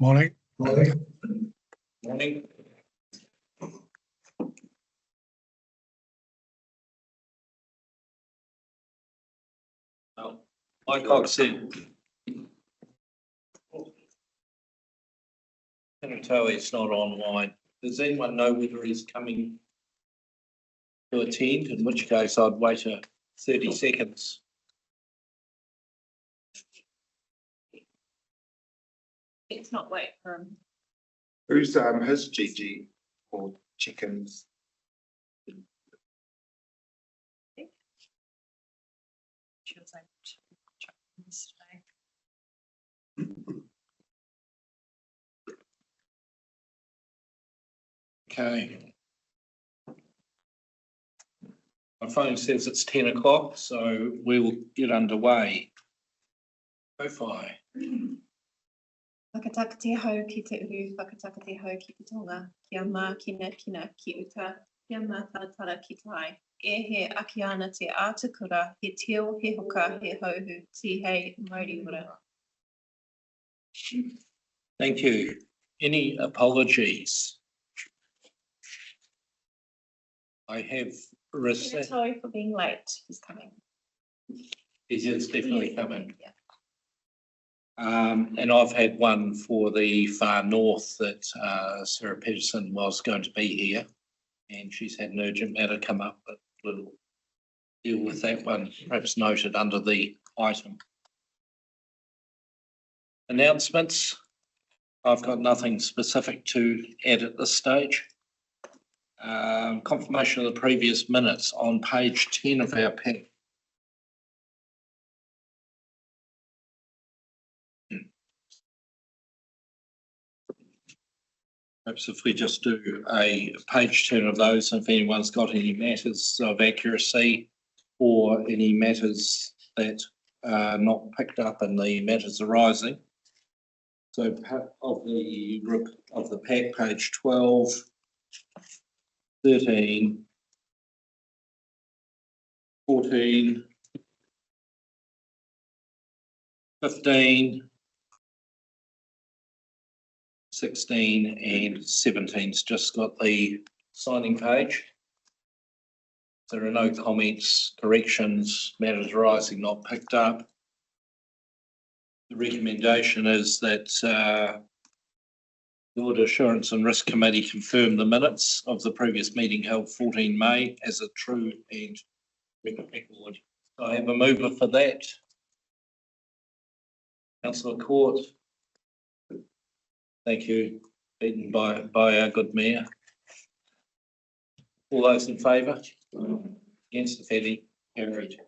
Morning. Morning. Like I said, It's not online. Does anyone know whether he's coming to attend? In which case I'd wait 30 seconds. Let's not wait for him. Who's his GG or chickens? She was able to check this today. Okay. My phone says it's 10 o'clock, so we'll get underway. Ko-fi. Whakataka te hau ki te uru, whakataka te hau ki te tonga, kia mā kina ki uta, kia mā taratara ki tai. E he aki ana te ātakura, he teo, he hoka, he hauhu, ti hei Miromiro. Thank you. Any apologies? I have received. Sorry for being late, he's coming. He is definitely coming. Yeah. And I've had one for the far north that Sarah Peterson was going to be here, and she's had an urgent matter come up, but we'll deal with that one, perhaps noted under the item. Announcements. I've got nothing specific to add at this stage. Confirmation of the previous minutes on page 10 of our pack. Perhaps if we just do a page turn of those, if anyone's got any matters of accuracy or any matters that are not picked up in the matters arising. So of the pack, page 12, 13, 14, 15, 16 and 17's just got the signing page. There are no comments, corrections, matters arising not picked up. The recommendation is that the Audit Assurance and Risk Committee confirm the minutes of the previous meeting held 14 May as a true and record. I have a mover for that. Councillor Court. Thank you, beaten by our good mayor. All those in favour? Against, if any, carried.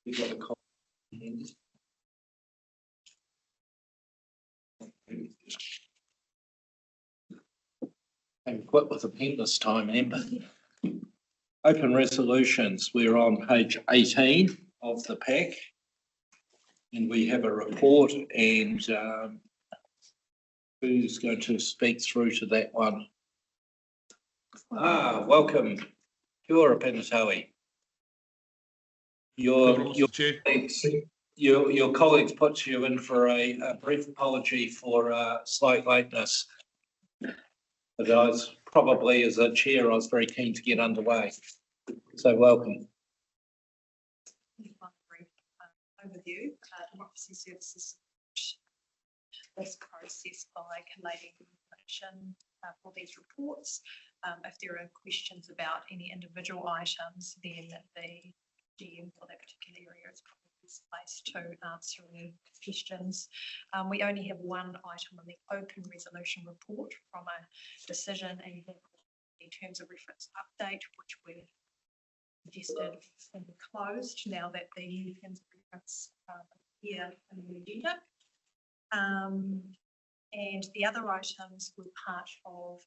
We've got a comment. I'm quite with a pen this time, Amber. Open resolutions, we're on page 18 of the pack. And we have a report, and who's going to speak through to that one? Welcome. Kia ora, Penatawi. Your colleagues put you in for a brief apology for slight lateness. But I was probably, as a chair, I was very keen to get underway. So welcome. Brief overview. Democracy Services this process by collating information for these reports. If there are questions about any individual items, then the GM for that particular area is probably best placed to answer any questions. We only have one item on the open resolution report from a decision and in terms of reference update, which we've suggested and closed now that the new terms of reference here in the agenda. And the other items were part of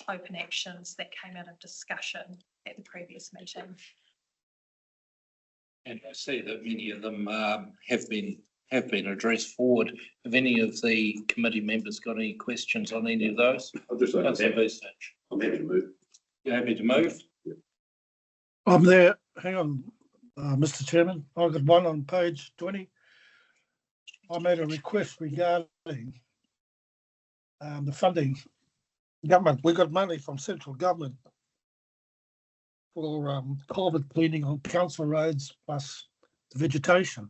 open actions that came out of discussion at the previous meeting. And I see that many of them have been addressed forward. Have any of the committee members got any questions on any of those? I'll just say, I'm happy to move. You're happy to move? Yeah. I'm there. Hang on, Mr. Chairman. I've got one on page 20. I made a request regarding the funding. Government, we got money from central government for culvert cleaning on council roads plus vegetation.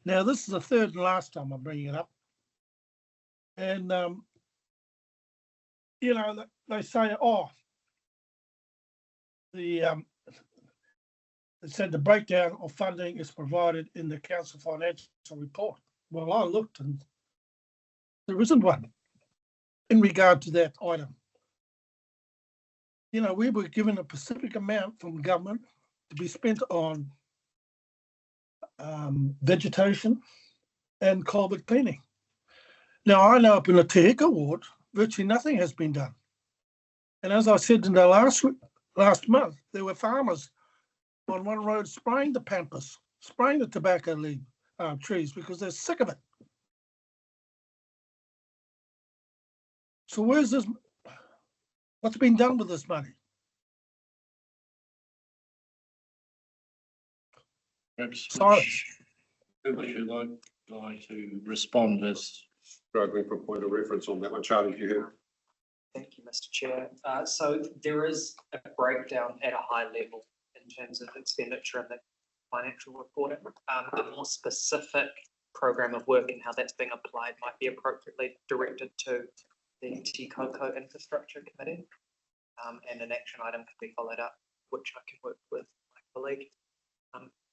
Now, this is the third and last time I'm bringing it up. And, you know, they say, oh, it said the breakdown of funding is provided in the council financial report. Well, I looked and there isn't one in regard to that item. You know, we were given a specific amount from government to be spent on vegetation and culvert cleaning. Now, I know up in the Te Hika ward, virtually nothing has been done. And as I said in the last month, there were farmers on one road spraying the pampas, spraying the tobacco leaf trees because they're sick of it. So where's this? What's been done with this money? Perhaps Silence. who would you like to respond as? Struggling for a point of reference on that one. Charlie, do you have? Thank you, Mr. Chair. So there is a breakdown at a high level in terms of expenditure in the financial reporting. A more specific program of work and how that's being applied might be appropriately directed to the Te Koko Infrastructure Committee. And an action item could be followed up, which I can work with my colleague.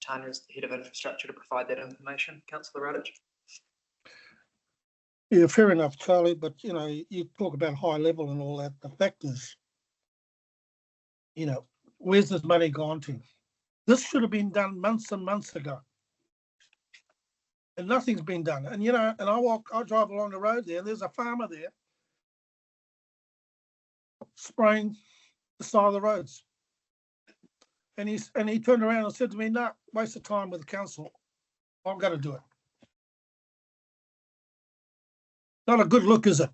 Tanya is the head of infrastructure to provide that information. Councillor Rudich. Yeah, fair enough, Charlie, but you know, you talk about high level and all that. The fact is, you know, where's this money gone to? This should have been done months and months ago. And nothing's been done. And you know, and I drive along the road there, and there's a farmer there spraying the side of the roads. And he turned around and said to me, "No, waste of time with the council. I'm going to do it." Not a good look, is it?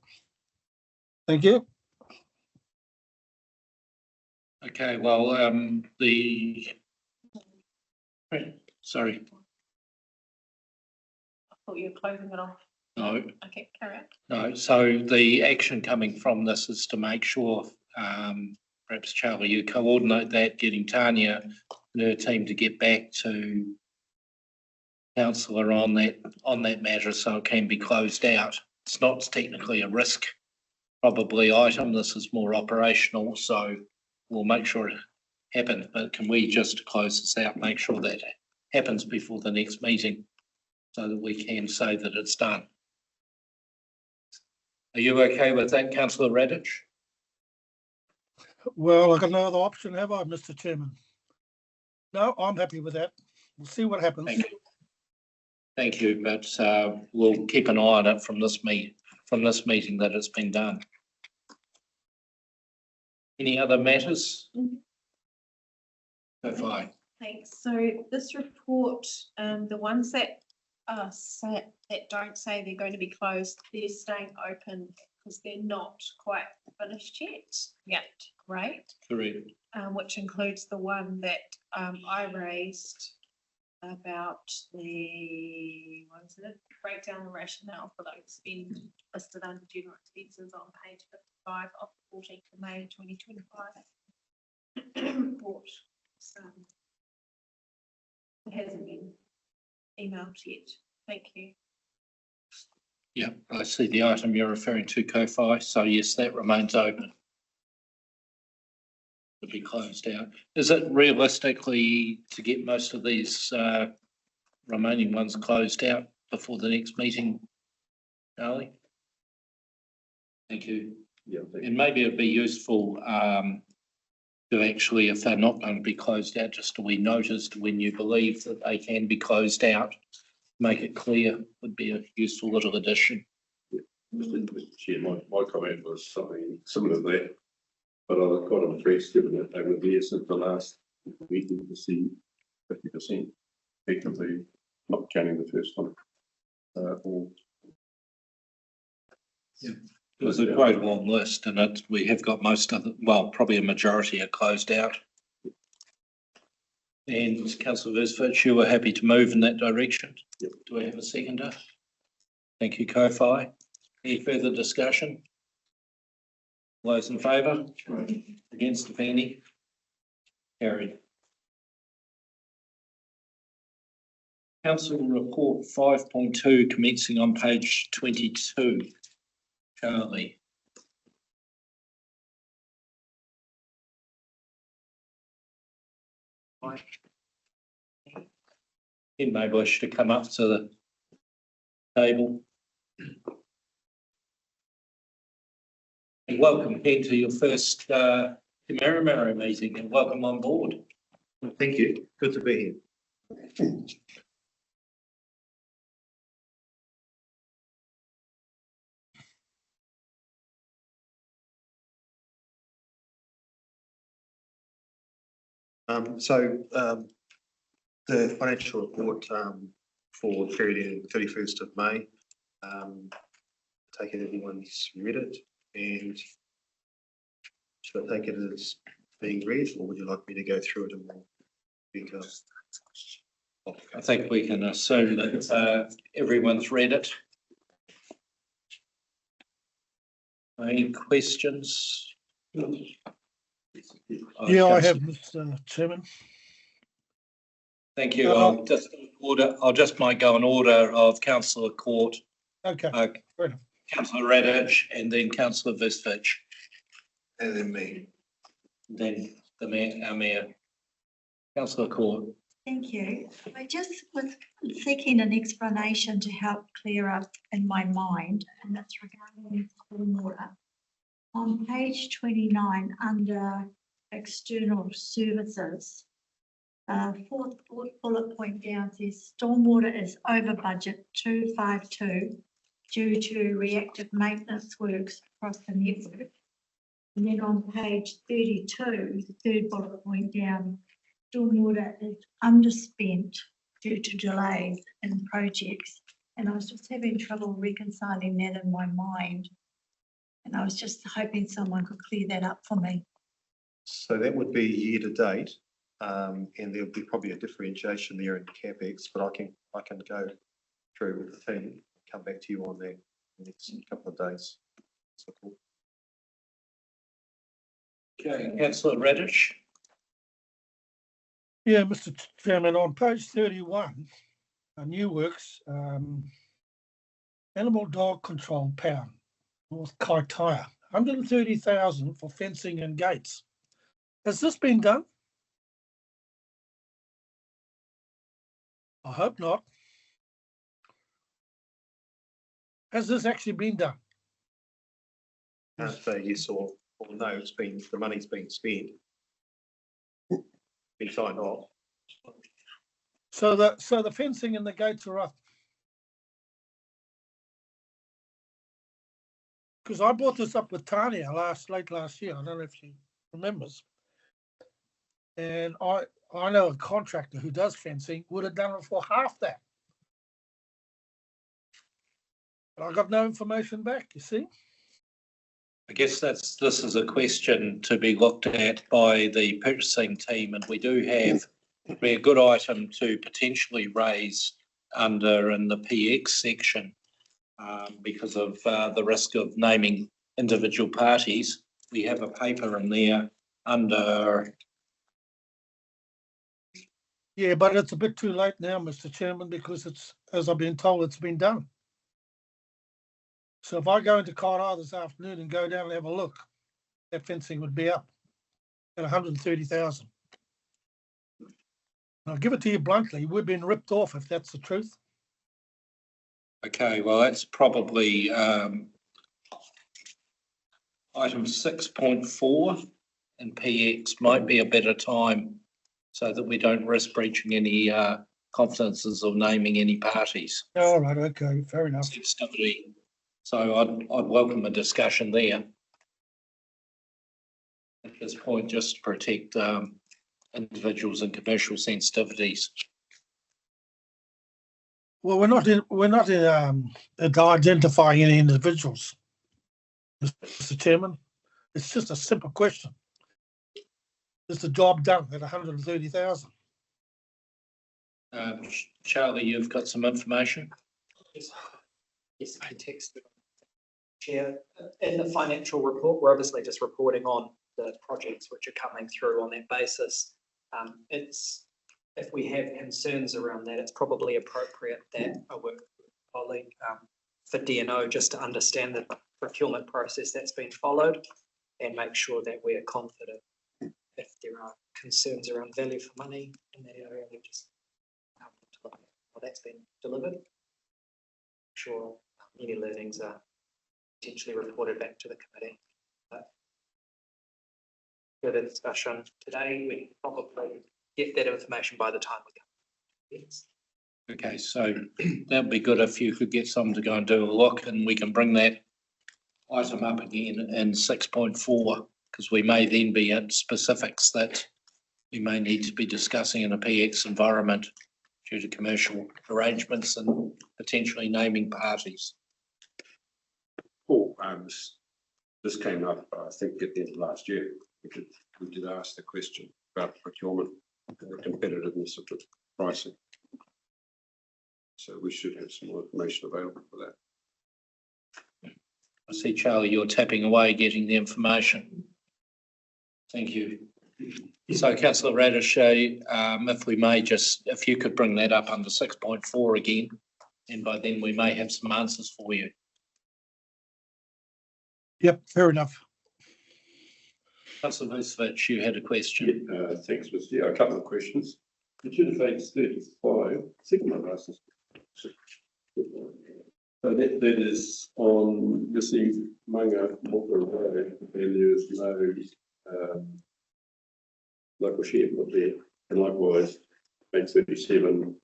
Thank you. Okay, well, sorry, I thought you were closing it off. no, Okay, carry on. no. So the action coming from this is to make sure, perhaps Charlie, you coordinate that, getting Tanya and her team to get back to councillor on that matter so it can be closed out. It's not technically a risk probably item. This is more operational, so we'll make sure it happens. But can we just close this out, make sure that happens before the next meeting so that we can say that it's done? Are you okay with that, Councillor Radich? Well, I've got no other option, have I, Mr. Chairman? No, I'm happy with that. We'll see what happens. Thank you. Thank you, but we'll keep an eye on it from this meeting that it's been done. Any other matters? Go fine. Thanks. So this report, the ones that don't say they're going to be closed, they're staying open because they're not quite finished yet. Right? Correct. Which includes the one that I raised about the breakdown and rationale for those spend listed under general expenses on page 55 of the 14th of May 2025 report. So it hasn't been emailed yet. Thank you. Yeah, I see the item you're referring to, Ko-Fi. So yes, that remains open to be closed out. Is it realistically to get most of these remaining ones closed out before the next meeting, Charlie? Thank you. Yeah. And maybe it'd be useful to actually, if they're not going to be closed out, just a wee notice to when you believe that they can be closed out, make it clear, would be a useful little addition. Mr. Chair, my comment was something similar to that, but I was quite impressed given that they were there since the last meeting to see 50%, effectively not counting the first one. It was a quite long list, and we have got most of it, well, probably a majority are closed out. And Councillor Versford, you were happy to move in that direction? Yep. Do I have a seconder? Thank you, Kofi. Any further discussion? All those in favour? Against, if any? Carried. Council report 5.2 commencing on page 22. Charlie. He may wish to come up to the table. And welcome, Ken, to your first Miromiro meeting, and welcome on board. Thank you. Good to be here. The financial report for the period ending 31st of May. Take it everyone's read it, and should I take it as being read, or would you like me to go through it in more detail? I think we can assume that everyone's read it. Any questions? Yeah, I have, Mr. Chairman. Thank you. I'll just might go in order of Councillor Court, Okay, fair enough. Councillor Radich, and then Councillor Visvich, And then me. then the mayor, our mayor. Councillor Court. Thank you. I just was seeking an explanation to help clear up in my mind, and that's regarding stormwater. On page 29, under external services, fourth bullet point down says stormwater is over budget 252 due to reactive maintenance works across the network. And then on page 32, the third bullet point down, stormwater is underspent due to delays in projects. And I was just having trouble reconciling that in my mind. And I was just hoping someone could clear that up for me. So that would be year to date, and there'll be probably a differentiation there in CapEx, but I can go through with the team, come back to you on that in the next couple of days. So cool. Okay, Councillor Radich. Yeah, Mr. Chairman, on page 31, new works, animal dog control pound, North Kaitaia, 130,000 for fencing and gates. Has this been done? I hope not. Has this actually been done? Can't say yes or no, the money's been spent. Been signed off. So the fencing and the gates are up. Because I brought this up with Tania late last year. I don't know if she remembers. And I know a contractor who does fencing would have done it for half that. But I got no information back, you see. I guess this is a question to be looked at by the purchasing team, and we do have a good item to potentially raise under in the PX section because of the risk of naming individual parties. We have a paper in there under. Yeah, but it's a bit too late now, Mr. Chairman, because it's, as I've been told, it's been done. So if I go into Kaitaia this afternoon and go down and have a look, that fencing would be up at 130,000. I'll give it to you bluntly, we've been ripped off if that's the truth. Okay, well, that's probably item 6.4 and PX might be a better time so that we don't risk breaching any confidences or naming any parties. All right, okay, fair enough. Sensitivity. So I'd welcome a discussion there. At this point, just to protect individuals and commercial sensitivities. Well, we're not in identifying any individuals, Mr. Chairman. It's just a simple question. Is the job done at 130,000? Charlie, you've got some information? Yes, I texted. Chair, in the financial report, we're obviously just reporting on the projects which are coming through on that basis. If we have concerns around that, it's probably appropriate that I work with a colleague for DNO just to understand the procurement process that's been followed and make sure that we are confident if there are concerns around value for money in that area, we just well, that's been delivered. Sure, any learnings are potentially reported back to the committee. Further discussion today, we can probably get that information by the time we go. Yes. Okay, so that'd be good if you could get someone to go and do a look, and we can bring that item up again in 6.4, because we may then be at specifics that we may need to be discussing in a PX environment due to commercial arrangements and potentially naming parties. Paul, this came up, I think, at the end of last year. We did ask the question about procurement and the competitiveness of the pricing. So we should have some more information available for that. I see, Charlie, you're tapping away getting the information. Thank you. So councillor Radish, if we may if you could bring that up under 6.4 again, and by then we may have some answers for you. Yep, fair enough. Councillor Vucevic, you had a question. Thanks, Mr. Chair. A couple of questions. Agenda page 35, second one last. So that is on Manga Moka Road, and there's no local share up there. And likewise, page 37,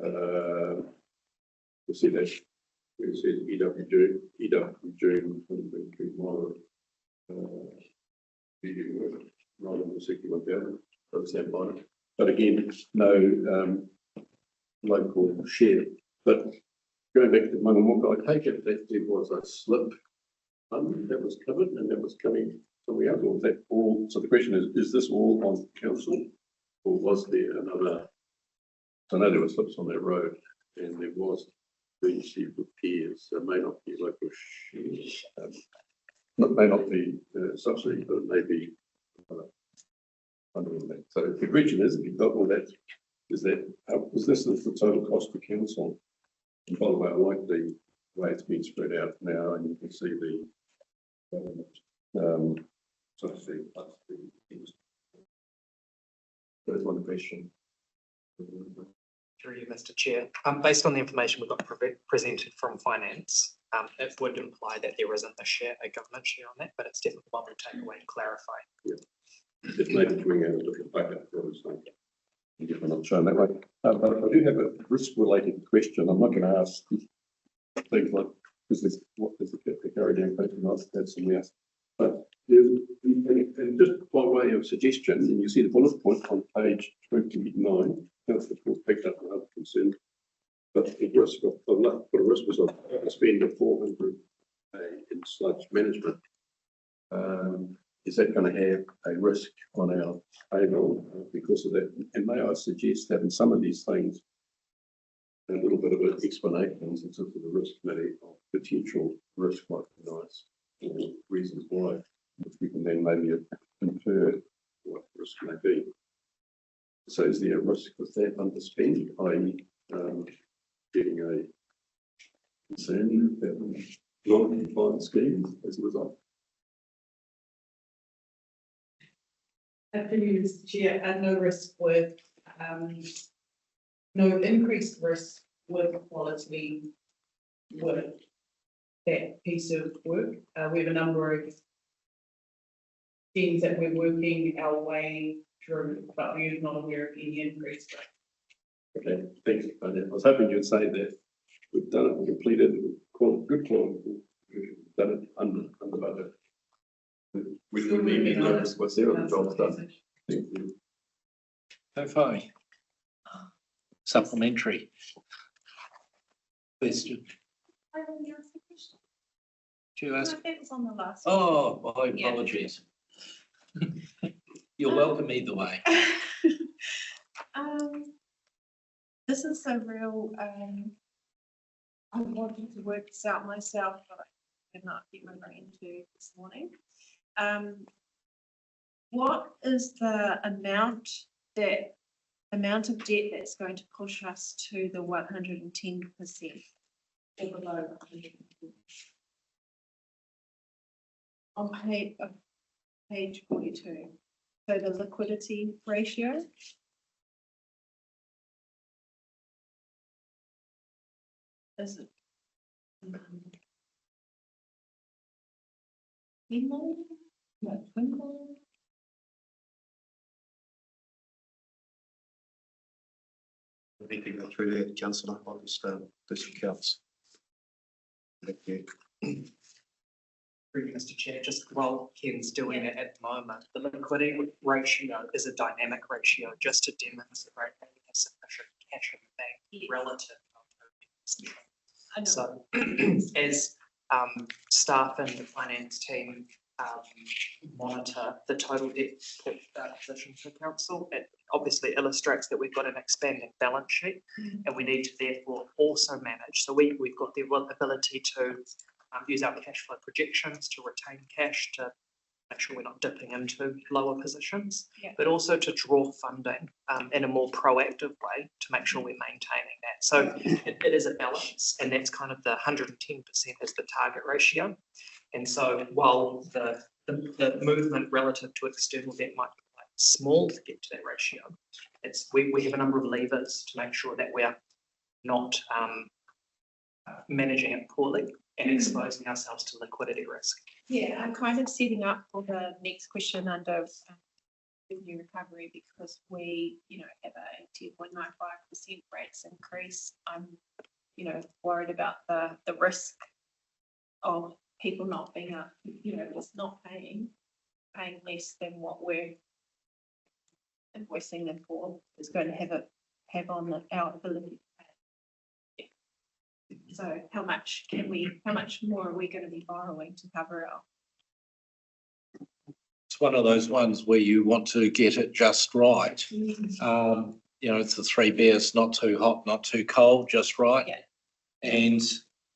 you'll see that it says EW June 2023 model. Rather than 61,000, but again, no local share. But going back to Mangamuka, I take it that there was a slip that was covered and that was coming somewhere else, or was that all? So the question is this all on council, or was there another? So I know there were slips on that road, and there was emergency repairs. So it may not be local share. It may not be subsidy, but it may be under that. So the question is, if you've got all that, is this the total cost for council? And by the way, I like the way it's been spread out now, and you can see the subsidy plus the. There's one question. Through you, Mr. Chair. Based on the information we've got presented from finance, it would imply that there isn't a government share on that, but it's definitely one we'll take away and clarify. Yeah. It may be coming out of different bucket, so different not shown that way. But I do have a risk-related question. I'm not going to ask things like, because there's what is the carry down page and that's something else. But and just by way of suggestion, and you see the bullet point on page 29, that's the course picked up another concern. But the risk of the risk was of spending of 400 in sludge management. Is that going to have a risk on our payroll because of that? And may I suggest that in some of these things, a little bit of an explanation in terms of the risk committee of potential risk might be nice, or reasons why, which we can then maybe infer what risk may be. So is there a risk with that underspend, i.e. getting a concern about non-compliant schemes as a result? After you, Mr. Chair, no risk with, no increased risk with quality with that piece of work. We have a number of things that we're working our way through, but we're not aware of any increased risk. Okay, thanks. I was hoping you'd say that we've done it, completed, good quality, we've done it under budget. We didn't need to what's there on the job done. Thank you. Okay. Supplementary question. I only asked a question. Do you ask? That was on the last. Oh, my apologies. You're welcome either way. This is a real, I'm wanting to work this out myself, but I cannot get my brain to this morning. What is the amount of debt that's going to push us to the 110% or below 110%? On page 42, so the liquidity ratio. Is it? 10 million? No, 20 million? We can go through that, councillor, on this, this accounts. Thank you. Through you, Mr. Chair, just while Ken's doing it at the moment, the liquidity ratio is a dynamic ratio just to demonstrate that we have sufficient cash in the bank relative to I know. So as staff and the finance team monitor the total debt position for council, it obviously illustrates that we've got an expanding balance sheet and we need to therefore also manage. So we've got the ability to use our cash flow projections to retain cash to make sure we're not dipping into lower positions, but also to draw funding in a more proactive way to make sure we're maintaining that. So it is a balance, and that's kind of the 110% is the target ratio. And so while the movement relative to external debt might be quite small to get to that ratio, we have a number of levers to make sure that we're not managing it poorly and exposing ourselves to liquidity risk. Yeah, I'm kind of setting up for the next question under revenue recovery because we, have a 10.95% rates increase. I'm, worried about the risk of people not being just not paying less than what we're invoicing them for is going to have on our ability to pay. So how much more are we going to be borrowing to cover our? It's one of those ones where you want to get it just right. It's the three bears, not too hot, not too cold, just right. Yeah. And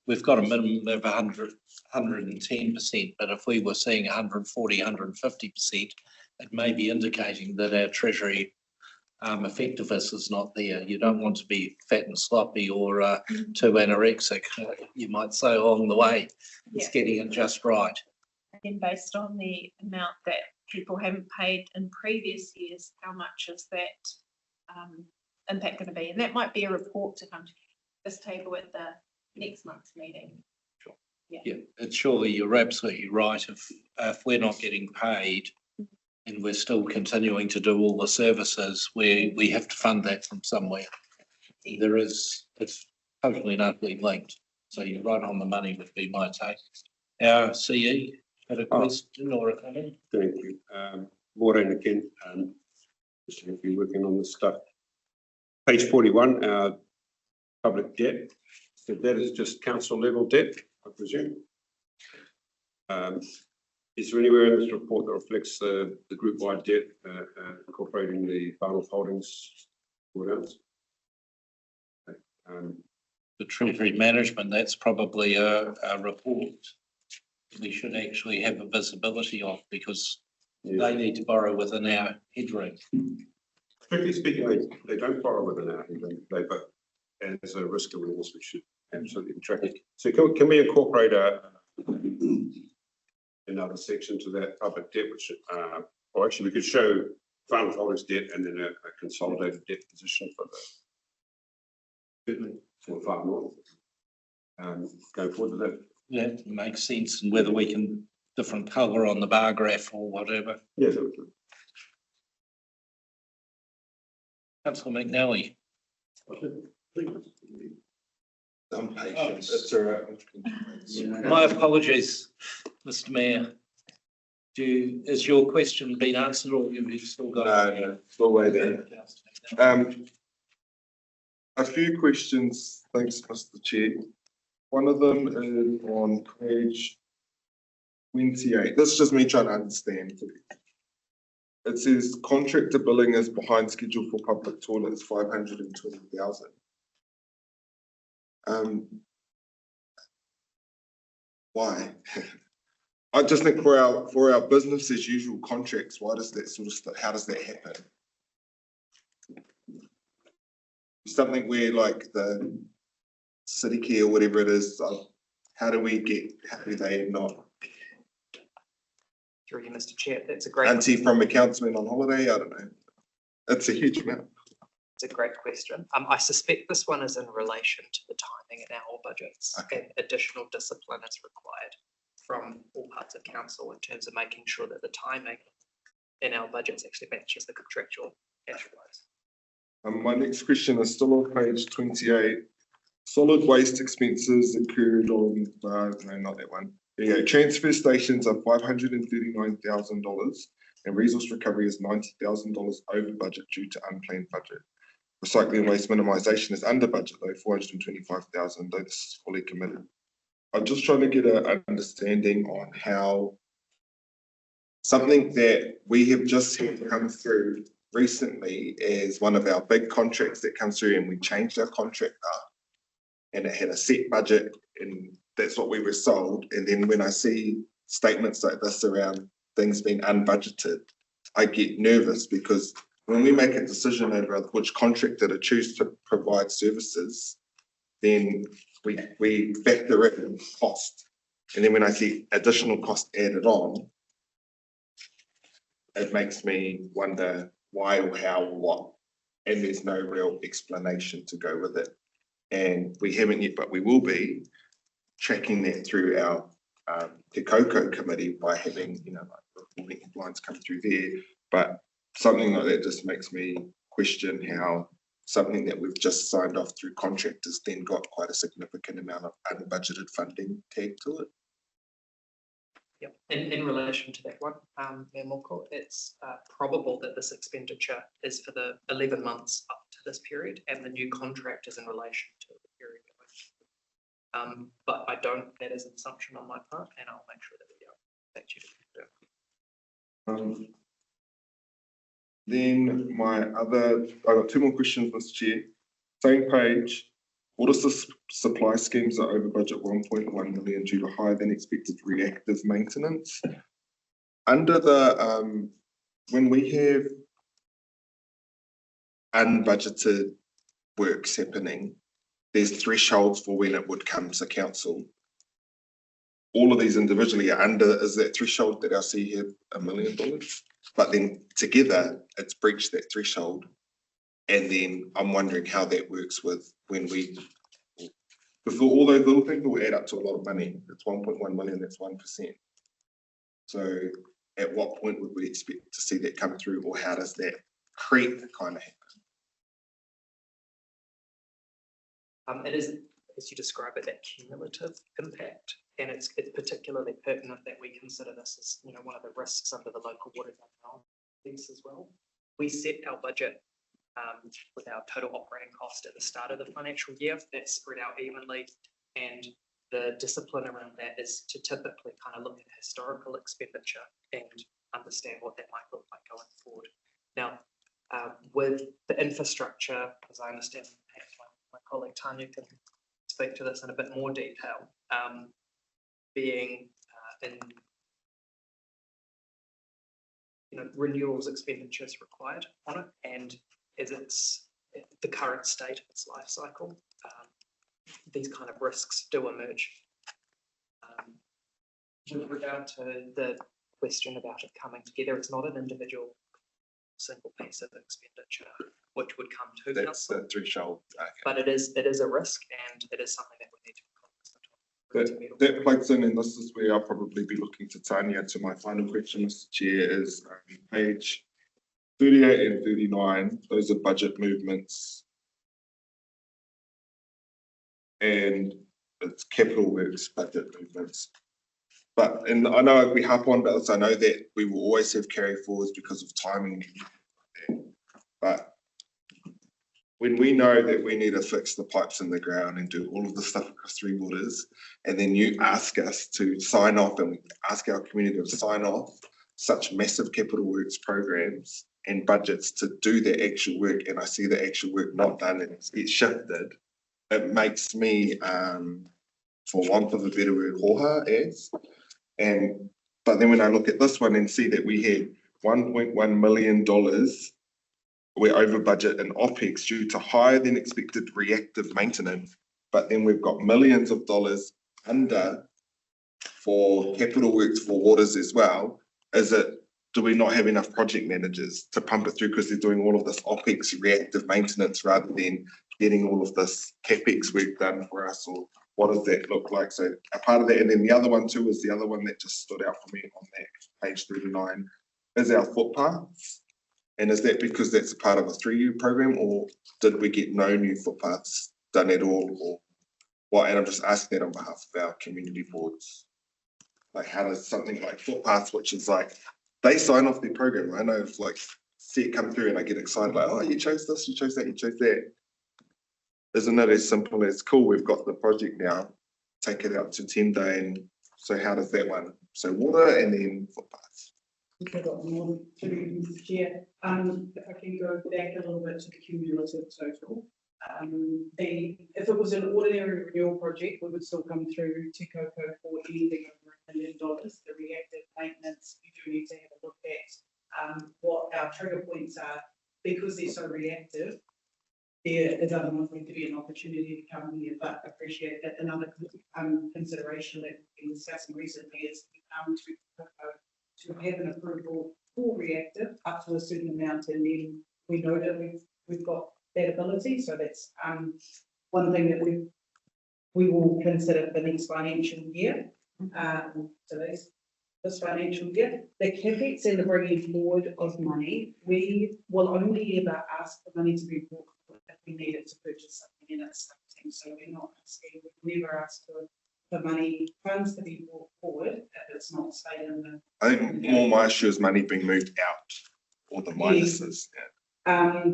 we've got a minimum of 110%, but if we were seeing 140, 150%, it may be indicating that our treasury effectiveness is not there. You don't want to be fat and sloppy or too anorexic, you might say, along the way. It's getting it just right. And based on the amount that people haven't paid in previous years, how much is that impact going to be? And that might be a report to come to this table at the next month's meeting. Sure. Yeah, it's surely you're absolutely right. If we're not getting paid and we're still continuing to do all the services, we have to fund that from somewhere. It's totally and utterly linked. So you're right on the money would be my take. Our CE had a question or a comment? Thank you. Maureen again, just have been working on this stuff. Page 41, our public debt. So that is just council level debt, I presume. Is there anywhere in this report that reflects the group-wide debt incorporating the final holdings drawdowns? The treasury management, that's probably a report we should actually have a visibility of because they need to borrow within our headroom. Strictly speaking, they don't borrow within our headroom, but as a risk awareness, we should absolutely be tracking. So can we incorporate another section to that public debt, which, or actually we could show final holders debt and then a consolidated debt position for the far north. Go forward with that. Yeah, it makes sense, and whether we can different colour on the bar graph or whatever. Yes, that would do. Councillor McNally. I'm patient. That's all right. My apologies, Mr. Mayor. Has your question been answered or have you still got? No, still way there. A few questions, thanks, Mr. Chair. One of them is on page 28. This is just me trying to understand. It says contractor billing is behind schedule for public toilets, 520,000. Why? I just think for our business as usual contracts, why does that sort of stuff, how does that happen? Something where like the city care or whatever it is, how do they not? Through you, Mr. Chair, that's a great. Auntie from accountsman on holiday, I don't know. It's a huge amount. It's a great question. I suspect this one is in relation to the timing in our budgets, and additional discipline is required from all parts of council in terms of making sure that the timing in our budgets actually matches the contractual cash flows. My next question is still on page 28. Solid waste expenses incurred on, no, not that one. There you go. Transfer stations are $539,000 and resource recovery is $90,000 over budget due to unplanned budget. Recycling and waste minimisation is under budget though, $425,000, though this is fully committed. I'm just trying to get an understanding on how something that we have just had come through recently is one of our big contracts that comes through, and we changed our contract up and it had a set budget and that's what we were sold. And then when I see statements like this around things being unbudgeted, I get nervous, because when we make a decision over which contractor to choose to provide services, then we factor in cost. And then when I see additional cost added on, it makes me wonder why or how or what. And there's no real explanation to go with it. And we haven't yet, but we will be tracking that through our Te Koko committee by having, like reporting lines come through there. But something like that just makes me question how something that we've just signed off through contractors then got quite a significant amount of unbudgeted funding tagged to it. Yep. In relation to that one, Mayor Morkel, it's probable that this expenditure is for the 11 months up to this period, and the new contract is in relation to the period going. But that is an assumption on my part, and I'll make sure that we expect you to confirm. Then I got two more questions, Mr. Chair. Same page. Water supply schemes are over budget 1.1 million due to higher than expected reactive maintenance. Under the, when we have unbudgeted works happening, there's thresholds for when it would come to council. All of these individually are under, is that threshold that I see here $1 million? But then together it's breached that threshold. And then I'm wondering how that works with when we, because all those little things will add up to a lot of money. It's 1.1 million, that's 1%. So at what point would we expect to see that come through, or how does that creep kind of happen? It is, as you describe it, that cumulative impact. And it's particularly pertinent that we consider this as one of the risks under the local water piece as well. We set our budget with our total operating cost at the start of the financial year. That's spread out evenly, and the discipline around that is to typically kind of look at historical expenditure and understand what that might look like going forward. Now, with the infrastructure, as I understand, perhaps my colleague Tanya can speak to this in a bit more detail, being in renewals expenditures required on it, and as it's the current state of its life cycle, these kind of risks do emerge. With regard to the question about it coming together, it's not an individual single piece of expenditure which would come to that's council, the threshold. Okay. but it is a risk, and it is something that we need to that plugs in, and this is where I'll probably be looking to Tanya to my final question, Mr. Chair, is page 38 and 39. Those are budget movements, and it's capital works budget movements. But, and I know we harp on about this, I know that we will always have carry forwards because of timing, but when we know that we need to fix the pipes in the ground and do all of the stuff across Three Waters, and then you ask us to sign off, and we ask our community to sign off such massive capital works programs and budgets to do the actual work, and I see the actual work not done and it's shifted, it makes me for want of a better word, hoha as. But then when I look at this one and see that we had $1.1 million, we're over budget in OPEX due to higher than expected reactive maintenance, but then we've got millions of dollars under for capital works for waters as well. Do we not have enough project managers to pump it through because they're doing all of this OPEX reactive maintenance rather than getting all of this CapEx work done for us, or what does that look like? So a part of that, and then the other one too is the other one that just stood out for me on that page 39 is our footpaths. And is that because that's a part of a 3-year program, or did we get no new footpaths done at all, or what? And I'm just asking that on behalf of our community boards. Like, how does something like footpaths, which is like, they sign off their program. I know if like see it come through and I get excited, like, oh, you chose this, you chose that, you chose that. Isn't it as simple as, cool, we've got the project now, take it out to tender, and so how does that one? So water and then footpaths. We've got more to share. If I can go back a little bit to the cumulative total. If it was an ordinary renewal project, we would still come through Te Koko for anything over $1 million. The reactive maintenance, you do need to have a look at what our trigger points are, because they're so reactive. There is otherwise going to be an opportunity to come here, but appreciate that another consideration that we've been discussing recently is to have an approval for reactive up to a certain amount, and then we know that we've got that ability. So that's one thing that we will consider for next financial year. So this financial year, the CapEx and the bringing forward of money, we will only ever ask for money to be brought forward if we need it to purchase something in it's something. So we're not asking, we never ask for money, funds to be brought forward if it's not stayed in the. I think more my issue is money being moved out, or the minuses. Yeah.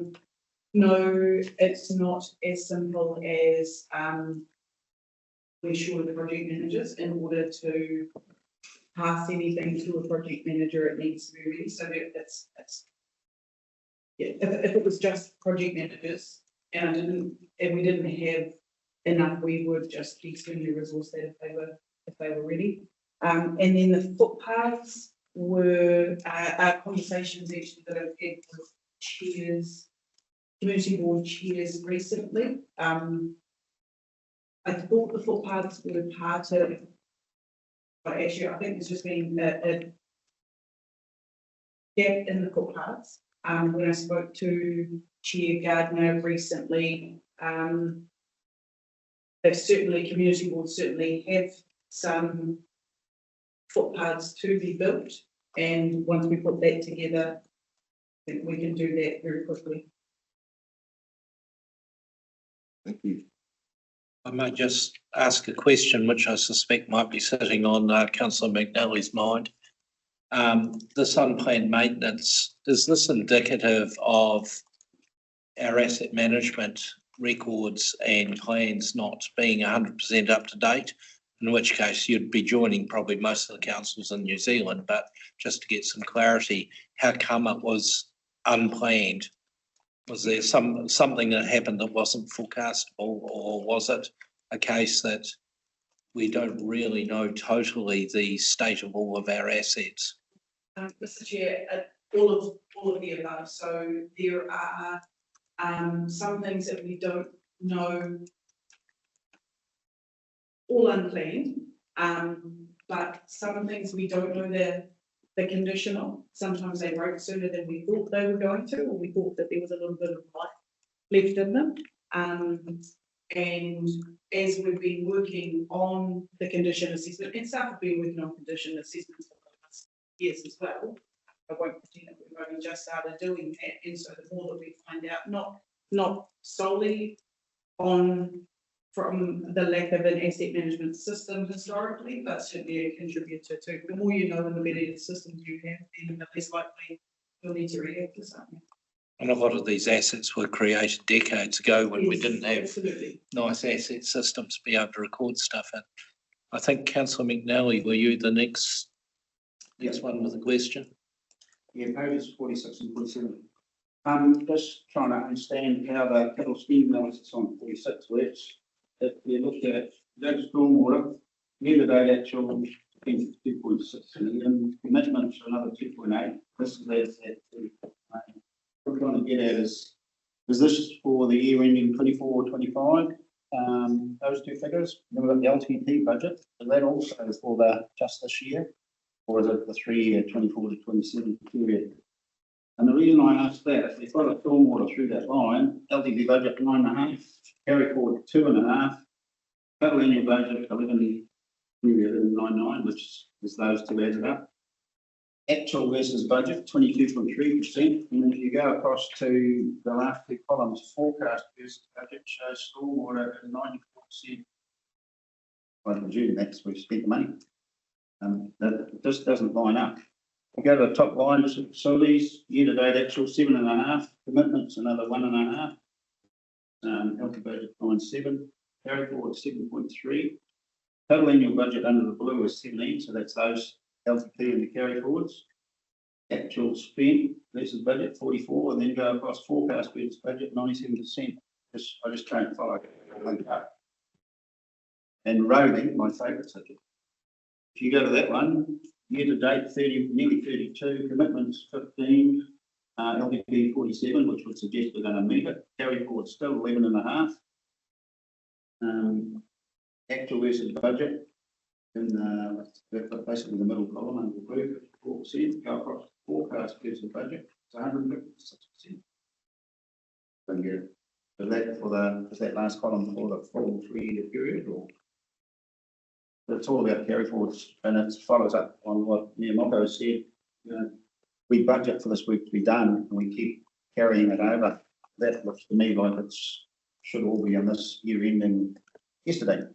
No, it's not as simple as we're sure the project managers, in order to pass anything to a project manager, it needs to be ready. So it's yeah. If it was just project managers and we didn't have enough, we would just extend the resource that if they were ready. And then the footpaths were our conversations actually that I've had with chairs, community board chairs recently. I thought the footpaths were part of, but actually I think there's just been a gap in the footpaths. When I spoke to Chair Gardner recently, they've certainly, community boards certainly have some footpaths to be built, and once we put that together, I think we can do that very quickly. Thank you. I might just ask a question which I suspect might be sitting on Councillor McNally's mind. This unplanned maintenance, is this indicative of our asset management records and plans not being 100% up to date? In which case you'd be joining probably most of the councils in New Zealand, but just to get some clarity, how come it was unplanned? Was there something that happened that wasn't forecastable, or was it a case that we don't really know totally the state of all of our assets? Mr. Chair, all of the above. So there are some things that we don't know, all unplanned, but some things we don't know the condition of. Sometimes they broke sooner than we thought they were going to, or we thought that there was a little bit of life left in them. And as we've been working on the condition assessment, and staff have been working on condition assessments for the last years as well, I won't pretend that we've only just started doing that. And so the more that we find out, not solely from the lack of an asset management system historically, but certainly a contributor to. The more you know and the better the systems you have, then the less likely you'll need to react to something. And a lot of these assets were created decades ago when we didn't have absolutely nice asset systems to be able to record stuff in. I think Councillor McNally, were you the next one with a question? Yeah, pages 46 and 47. Just trying to understand how the capital spending analysis on 46 works. If you look at that's stormwater, year-to-date actual 2.6 million, commitments another 2.8. This is that. What we're trying to get at is this for the year ending 24-25? Those two figures, remember the LTP budget, is that also for just this year? Or is it the 3-year 24 to 27 period? And the reason I ask that, if we've got a stormwater through that line, LTP budget 9.5, carry forward 2.5, total annual budget 11.99, which is those two added up. Actual versus budget 22.3%, and then if you go across to the last two columns, forecast versus budget shows stormwater at 94%. I presume that's we've spent the money. That just doesn't line up. We go to the top line, facilities, year-to-date actual 7.5, commitments another 1.5. Healthy budget 9.7, carry forward 7.3. Total annual budget under the blue is 17, so that's those LTP and the carry forwards. Actual spend versus budget 44, and then go across forecast versus budget 97%. I just don't follow it. And rolling, my favourite subject. If you go to that one, year to date 30, nearly 32, commitments 15, LTP 47, which would suggest we're going to meet it. Carry forward still 11.5. Actual versus budget in basically the middle column under the blue, 4%. Go across forecast versus budget, it's 156%. Don't get it. Is that for is that last column for the full 3-year period, or? It's all about carry forwards, and it follows up on what Miromiro said. You know, we budget for this work to be done, and we keep carrying it over. That looks to me like it's should all be on this year ending yesterday.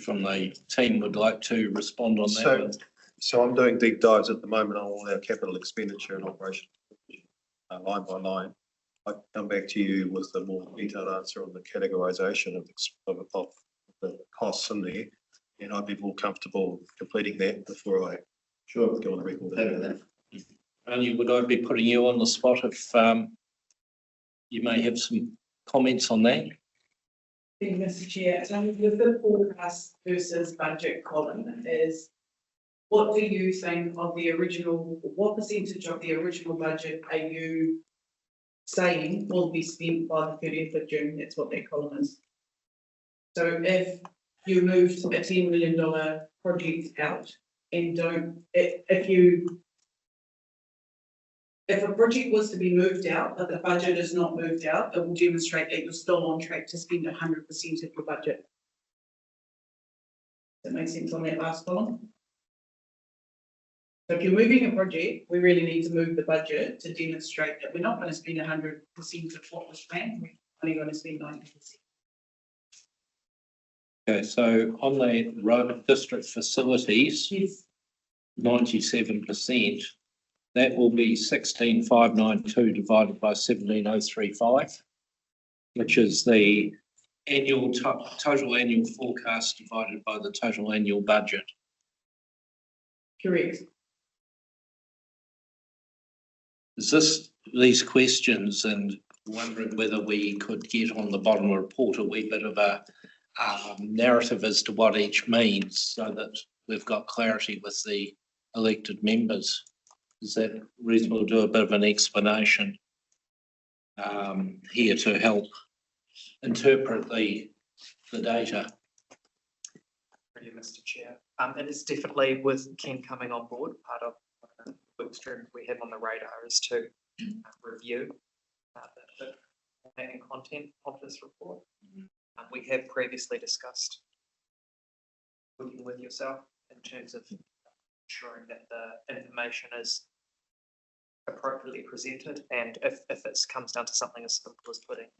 From the team would like to respond on that one. So I'm doing deep dives at the moment on all our capital expenditure and operation, line by line. I'll come back to you with a more detailed answer on the categorisation of the costs in there, and I'd be more comfortable completing that before I go on the record. That. Only would I be putting you on the spot if you may have some comments on that? Thank you, Mr. Chair. With the forecast versus budget column is, what do you think of the original, what percentage of the original budget are you saying will be spent by the 30th of June? That's what that column is. So if you moved a $10 million project out and if a project was to be moved out, but the budget is not moved out, it will demonstrate that you're still on track to spend 100% of your budget. Does that make sense on that last column? So if you're moving a project, we really need to move the budget to demonstrate that we're not going to spend 100% of what was planned, we're only going to spend 90%. Okay, so on the road district facilities, Yes. 97%. That will be 16,592 divided by 17,035, which is the annual total annual forecast divided by the total annual budget. Correct. Is these questions and wondering whether we could get on the bottom report a wee bit of a narrative as to what each means so that we've got clarity with the elected members? Is that reasonable to do a bit of an explanation here to help interpret the data? Thank you, Mr. Chair. It is definitely with Ken coming on board, part of the work stream we have on the radar is to review the and content of this report. We have previously discussed working with yourself in terms of ensuring that the information is appropriately presented, and if it comes down to something as simple as putting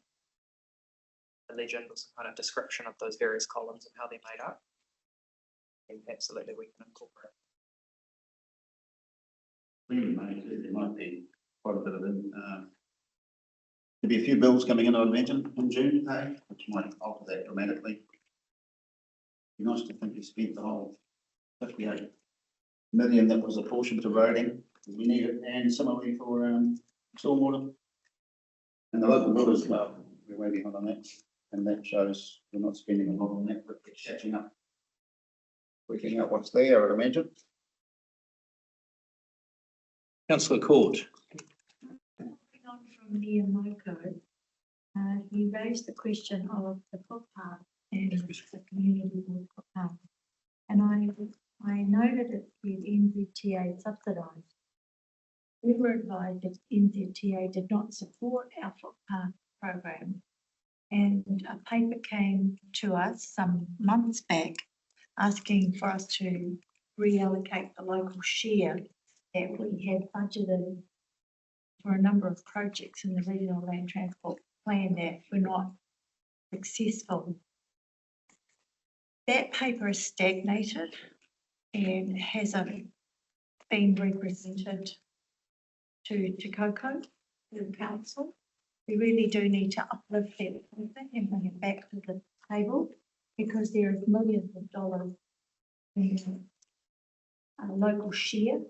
a legend or some kind of description of those various columns and how they're made up, then absolutely we can incorporate. There might be quite a bit of there'll be a few bills coming in, I imagine, in June, which might alter that dramatically. Be nice to think we spent the whole 58 million that was apportioned to roading. We need it, and similarly for stormwater. And the local builders club, we're way behind on that, and that shows we're not spending a lot on that, but we're catching up. Working out what's there, I'd imagine. Councillor Court. Moving on from Miromiro, he raised the question of the footpath and the community footpath. And I noted it with NZTA subsidised. We were advised that NZTA did not support our footpath program. And a paper came to us some months back asking for us to reallocate the local share that we had budgeted for a number of projects in the regional land transport plan that were not successful. That paper is stagnated and hasn't been represented to COCO, to the council. We really do need to uplift that paper and bring it back to the table because there is millions of dollars in a local share.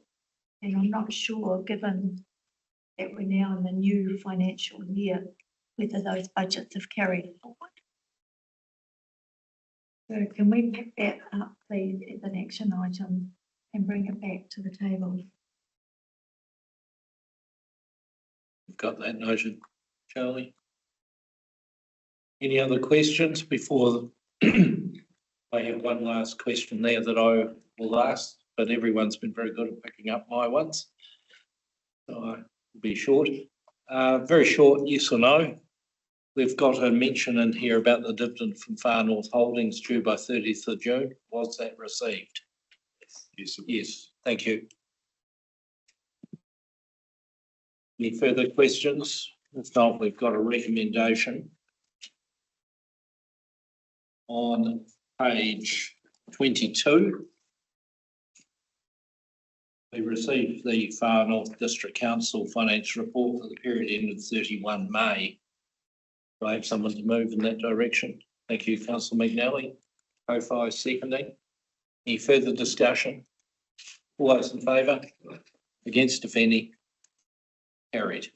And I'm not sure, given that we're now in the new financial year, whether those budgets have carried forward. So can we pick that up, please, as an action item and bring it back to the table? You've got that noted, Charlie. Any other questions before I have one last question there that I will ask, but everyone's been very good at picking up my ones. So I'll be short. Very short, yes or no. We've got a mention in here about the dividend from Far North Holdings due by 30th of June. Was that received? Yes. Yes, thank you. Any further questions? If not, we've got a recommendation on page 22. We received the Far North District Council financial report for the period ended 31 May. Do I have someone to move in that direction? Thank you, Councillor McNally. Kofi seconding. Any further discussion? All those in favour? Against, if any? Carried.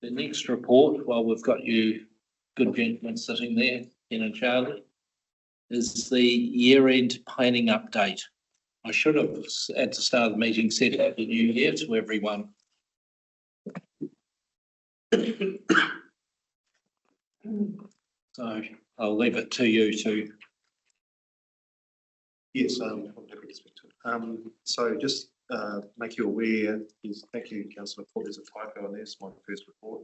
The next report, while we've got you good gentlemen sitting there, Ken and Charlie, is the year-end planning update. I should have, at the start of the meeting, said Happy New Year to everyone. So I'll leave it to you to. Yes, so just make you aware, thank you, Councillor Ford, there's a typo on there, it's my first report.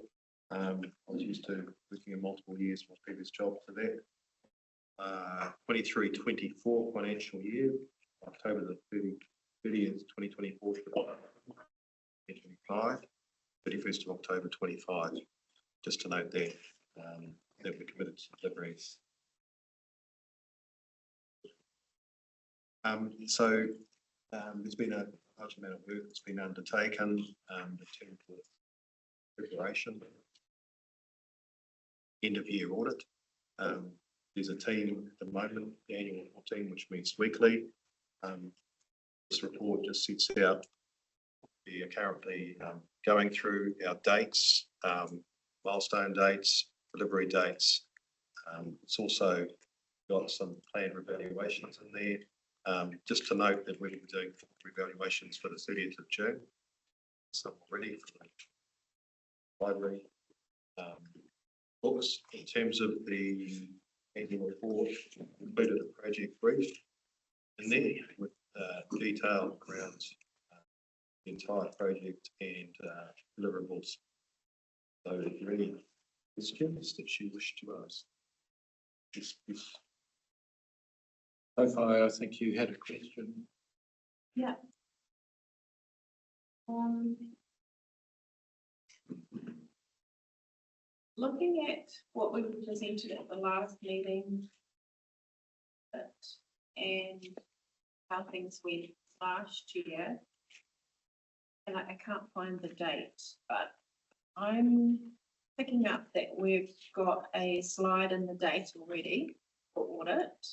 I was used to working in multiple years, my previous job for that. 23-24 financial year, October the 30th, 2024 to 2025, 31st of October 25. Just to note that that we're committed to delivery. So there's been a large amount of work that's been undertaken in terms of preparation, end of year audit. There's a team at the moment, the annual team, which meets weekly. This report just sets out, we are currently going through our dates, milestone dates, delivery dates. It's also got some planned revaluations in there. Just to note that we'll be doing revaluations for the 30th of June. Some already for the library books. In terms of the annual report, included a project brief in there with detail around the entire project and deliverables. So if there are any questions that you wish to ask. Kofi, I think you had a question. Yeah. Looking at what we presented at the last meeting and how things went last year, and I can't find the date, but I'm picking up that we've got a slide in the date already for audit.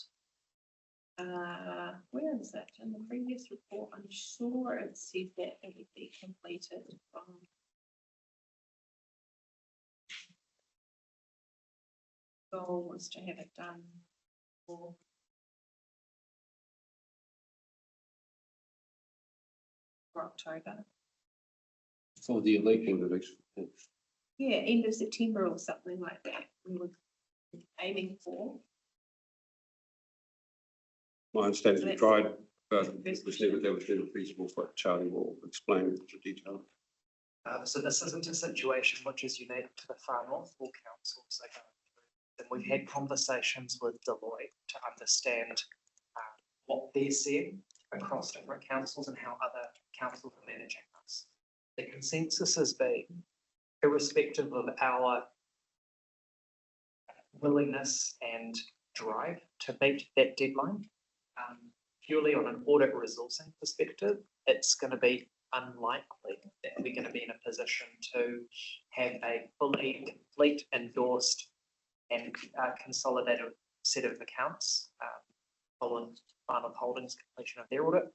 Where is it? In the previous report, I'm sure it said that it would be completed goal was to have it done for October. For the election. Yeah, end of September or something like that, we were aiming for. My understanding, we tried, but it First was never feasible, but Charlie will explain it in detail. So this isn't a situation which is unique to the Far North. All councils are going through. And we've had conversations with Deloitte to understand what they're seeing across different councils and how other councils are managing this. The consensus has been, irrespective of our willingness and drive to meet that deadline, purely on an audit resourcing perspective, it's going to be unlikely that we're going to be in a position to have a fully complete, endorsed and consolidated set of accounts following final holdings completion of their audit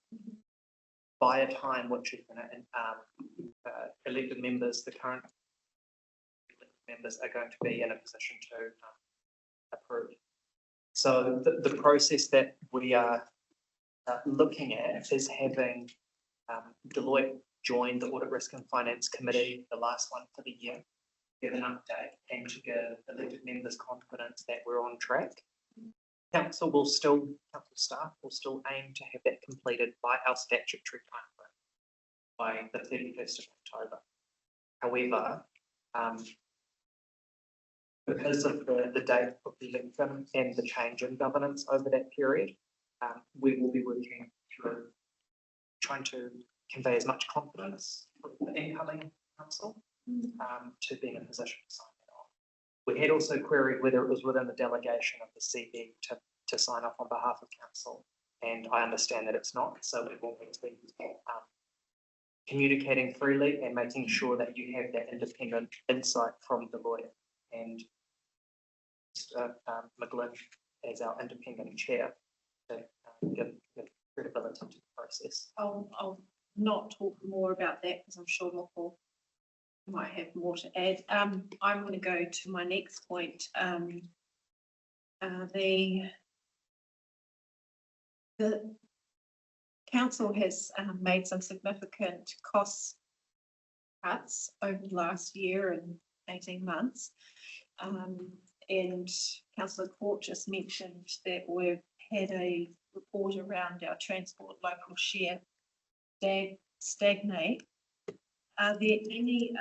by a time which is going to elected members, the current members are going to be in a position to approve. So the process that we are looking at is having Deloitte join the Audit Risk and Finance Committee, the last one for the year, give an update and to give elected members confidence that we're on track. Council staff will still aim to have that completed by our statutory timeframe, by the 31st of October. However, because of the date of the election and the change in governance over that period, we will be working through trying to convey as much confidence for the incoming council to be in a position to sign it off. We had also queried whether it was within the delegation of the CB to sign off on behalf of council, and I understand that it's not, so we will need to be communicating freely and making sure that you have that independent insight from the lawyer and McGlynn as our independent chair to give credibility to the process. I'll not talk more about that because I'm sure Michael might have more to add. I'm going to go to my next point. The council has made some significant cost cuts over the last year and 18 months. And Councillor Court just mentioned that we've had a report around our transport local share stagnate. Are there any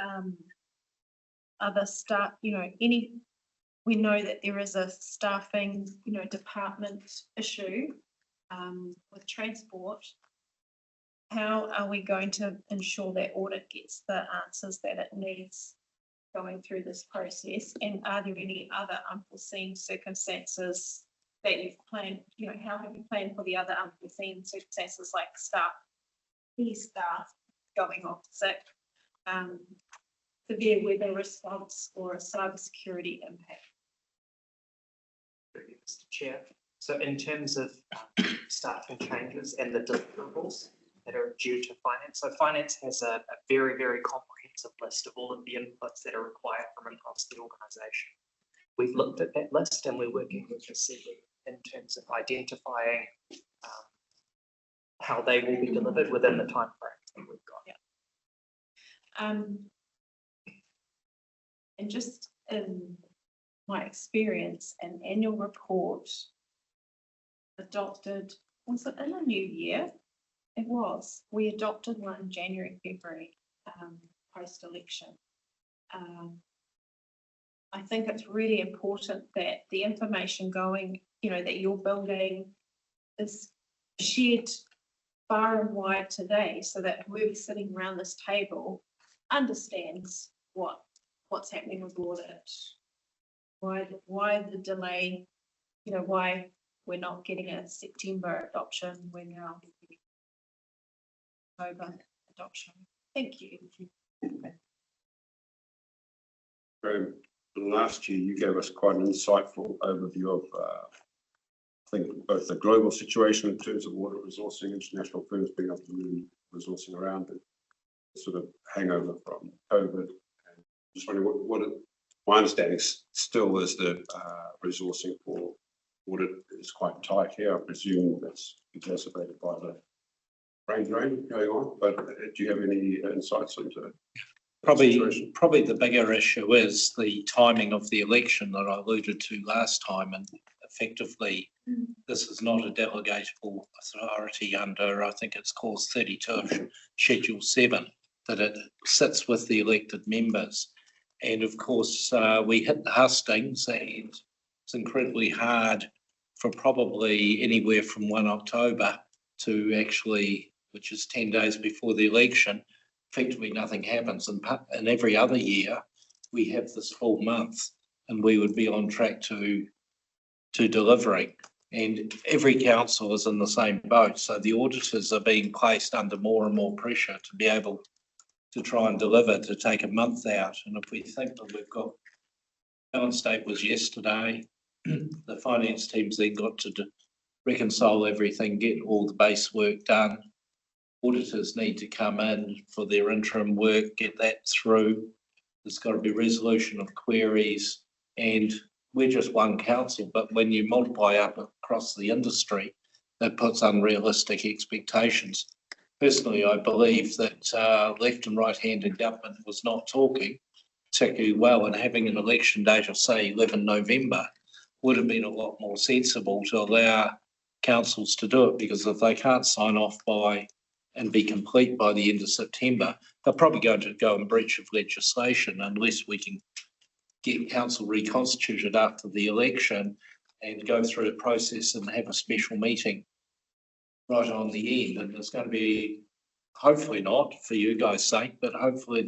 other staff, we know that there is a staffing, department issue with transport. How are we going to ensure that audit gets the answers that it needs going through this process? And are there any other unforeseen circumstances that you've planned, how have you planned for the other unforeseen circumstances like key staff going off sick, severe weather response or a cybersecurity impact? Mr. Chair, so in terms of staffing changes and the deliverables that are due to finance, so finance has a very, very comprehensive list of all of the inputs that are required from across the organisation. We've looked at that list and we're working with the CB in terms of identifying how they will be delivered within the time frame that we've got. Yeah. And just in my experience, an annual report adopted, was it in a new year? It was. We adopted one January, February, post-election. I think it's really important that the information going, that you're building is shared far and wide today so that whoever's sitting around this table understands what's happening with audit, why the delay, why we're not getting a September adoption, we're now getting October adoption. Thank you. Last year, you gave us quite an insightful overview of, I think, both the global situation in terms of water resourcing, international firms being able to move resourcing around, the sort of hangover from COVID. And just wondering what My understanding still is that resourcing for audit is quite tight here. I presume that's exacerbated by the brain drain going on, but do you have any insights into it? Probably the bigger issue is the timing of the election that I alluded to last time, and effectively this is not a delegatable authority under, I think it's clause 32 of Schedule 7, that it sits with the elected members. And of course, we hit the hustings, and it's incredibly hard for probably anywhere from 1 October to actually, which is 10 days before the election, effectively nothing happens. And every other year, we have this full month and we would be on track to delivering. And every council is in the same boat. So the auditors are being placed under more and more pressure to be able to try and deliver, to take a month out. And if we think that we've got, balance date was yesterday, the finance team's then got to reconcile everything, get all the base work done. Auditors need to come in for their interim work, get that through. There's got to be resolution of queries, and we're just one council, but when you multiply up across the industry, that puts unrealistic expectations. Personally, I believe that left and right-handed government was not talking particularly well, and having an election date of, say, 11 November would have been a lot more sensible to allow councils to do it, because if they can't sign off by and be complete by the end of September, they're probably going to go in breach of legislation unless we can get council reconstituted after the election and go through a process and have a special meeting right on the end. And there's going to be, hopefully not for you guys' sake, but hopefully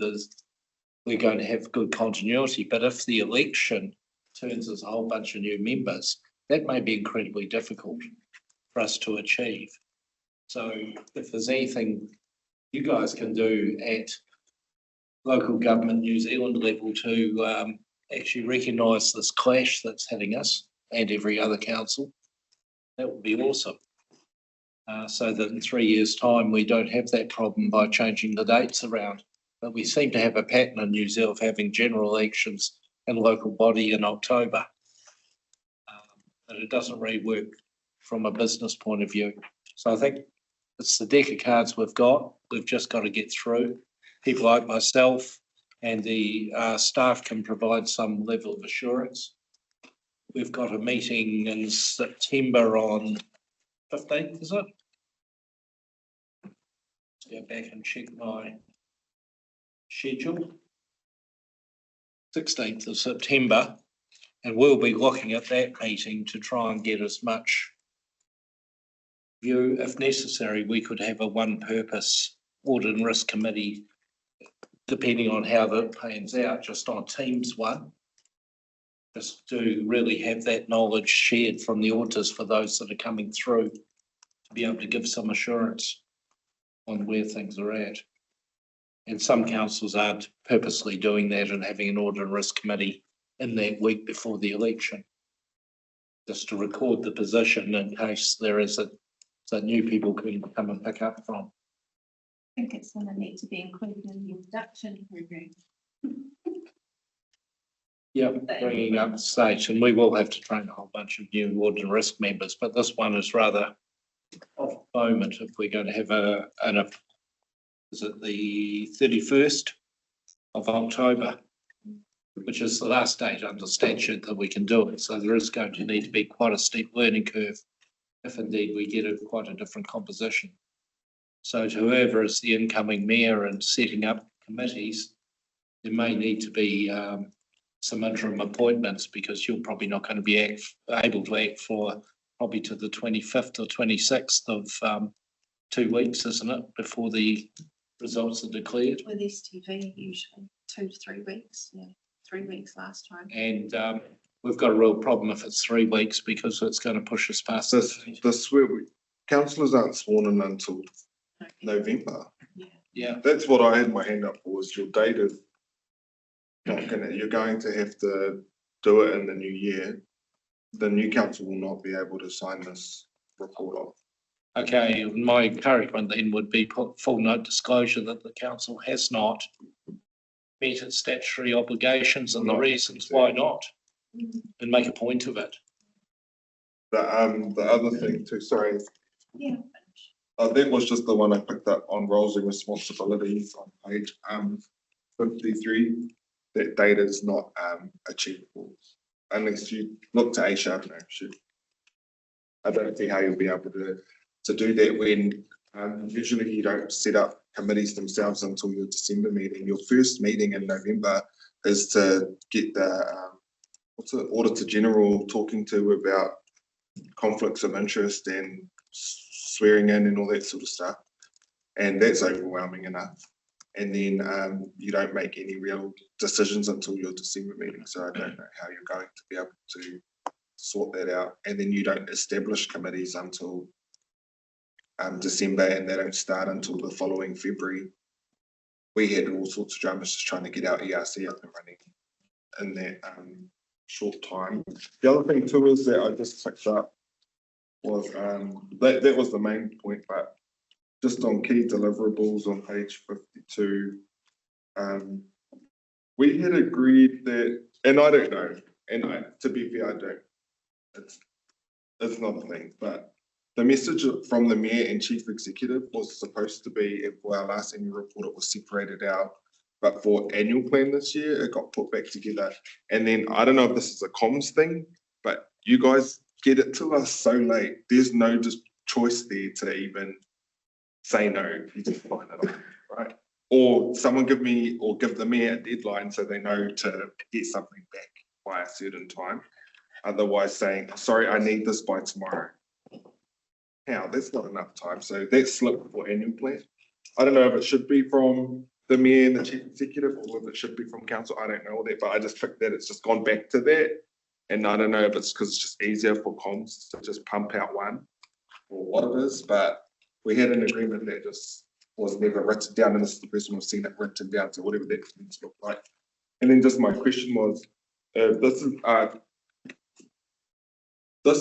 we're going to have good continuity. But if the election turns as a whole bunch of new members, that may be incredibly difficult for us to achieve. So if there's anything you guys can do at local government New Zealand level to actually recognise this clash that's hitting us and every other council, that would be awesome. So that in 3 years' time, we don't have that problem by changing the dates around. But we seem to have a pattern in New Zealand of having general elections and local body in October. But it doesn't really work from a business point of view. So I think it's the deck of cards we've got. We've just got to get through. People like myself and the staff can provide some level of assurance. We've got a meeting in September on 15th, is it? Let's go back and check my schedule. 16th of September, and we'll be looking at that meeting to try and get as much view. If necessary, we could have a one-purpose audit and risk committee, depending on how that pans out, just on Teams one, just to really have that knowledge shared from the auditors for those that are coming through, to be able to give some assurance on where things are at. And some councils aren't purposely doing that and having an audit and risk committee in that week before the election, just to record the position in case there is so new people can come and pick up from. I think it's going to need to be included in the induction program. Yeah, bringing up stage, and we will have to train a whole bunch of new audit and risk members, but this one is rather off the moment if we're going to have is it the 31st of October, which is the last date under statute that we can do it. So there is going to need to be quite a steep learning curve if indeed we get quite a different composition. So to whoever is the incoming mayor and setting up committees, there may need to be some interim appointments, because you're probably not going to be able to act for probably to the 25th or 26th of 2 weeks, isn't it, before the results are declared? With STV, usually 2 to 3 weeks. Yeah, 3 weeks last time. And we've got a real problem if it's 3 weeks, because it's going to push us past This where councillors aren't sworn in until November. Yeah. That's what I had my hand up for, was your date of you're going to have to do it in the new year. The new council will not be able to sign this report off. Okay, my encouragement then would be put full note disclosure that the council has not met its statutory obligations and the reasons why not, and make a point of it. The other thing too, sorry, Yeah. that was just the one I picked up on roles and responsibilities on page 53. That data is not achievable unless you look to Asia. I don't see how you'll be able to do that when usually you don't set up committees themselves until your December meeting. Your first meeting in November is to get the Auditor General talking to about conflicts of interest and swearing in and all that sort of stuff. And that's overwhelming enough. And then you don't make any real decisions until your December meeting. So I don't know how you're going to be able to sort that out. And then you don't establish committees until December, and they don't start until the following February. We had all sorts of dramas just trying to get our ERC up and running in that short time. The other thing too is that I just picked up was that was the main point, but just on key deliverables on page 52, we had agreed that, and I don't know, and to be fair, I don't, it's not a thing, but the message from the Mayor and Chief Executive was supposed to be, for our last annual report, it was separated out, but for annual plan this year, it got put back together. And then, I don't know if this is a comms thing, but you guys get it to us so late, there's no just choice there to even say no, you just find it on, right? Or someone give the Mayor a deadline so they know to get something back by a certain time. Otherwise saying, sorry, I need this by tomorrow. How? That's not enough time. So that's slipped for annual plan. I don't know if it should be from the Mayor and the Chief Executive or if it should be from Council. I don't know all that, but I just picked that it's just gone back to that. And I don't know if it's because it's just easier for comms to just pump out one or what it is, but we had an agreement that just was never written down, and this is the person who's seen it written down, so whatever that things look like. And then just my question was, this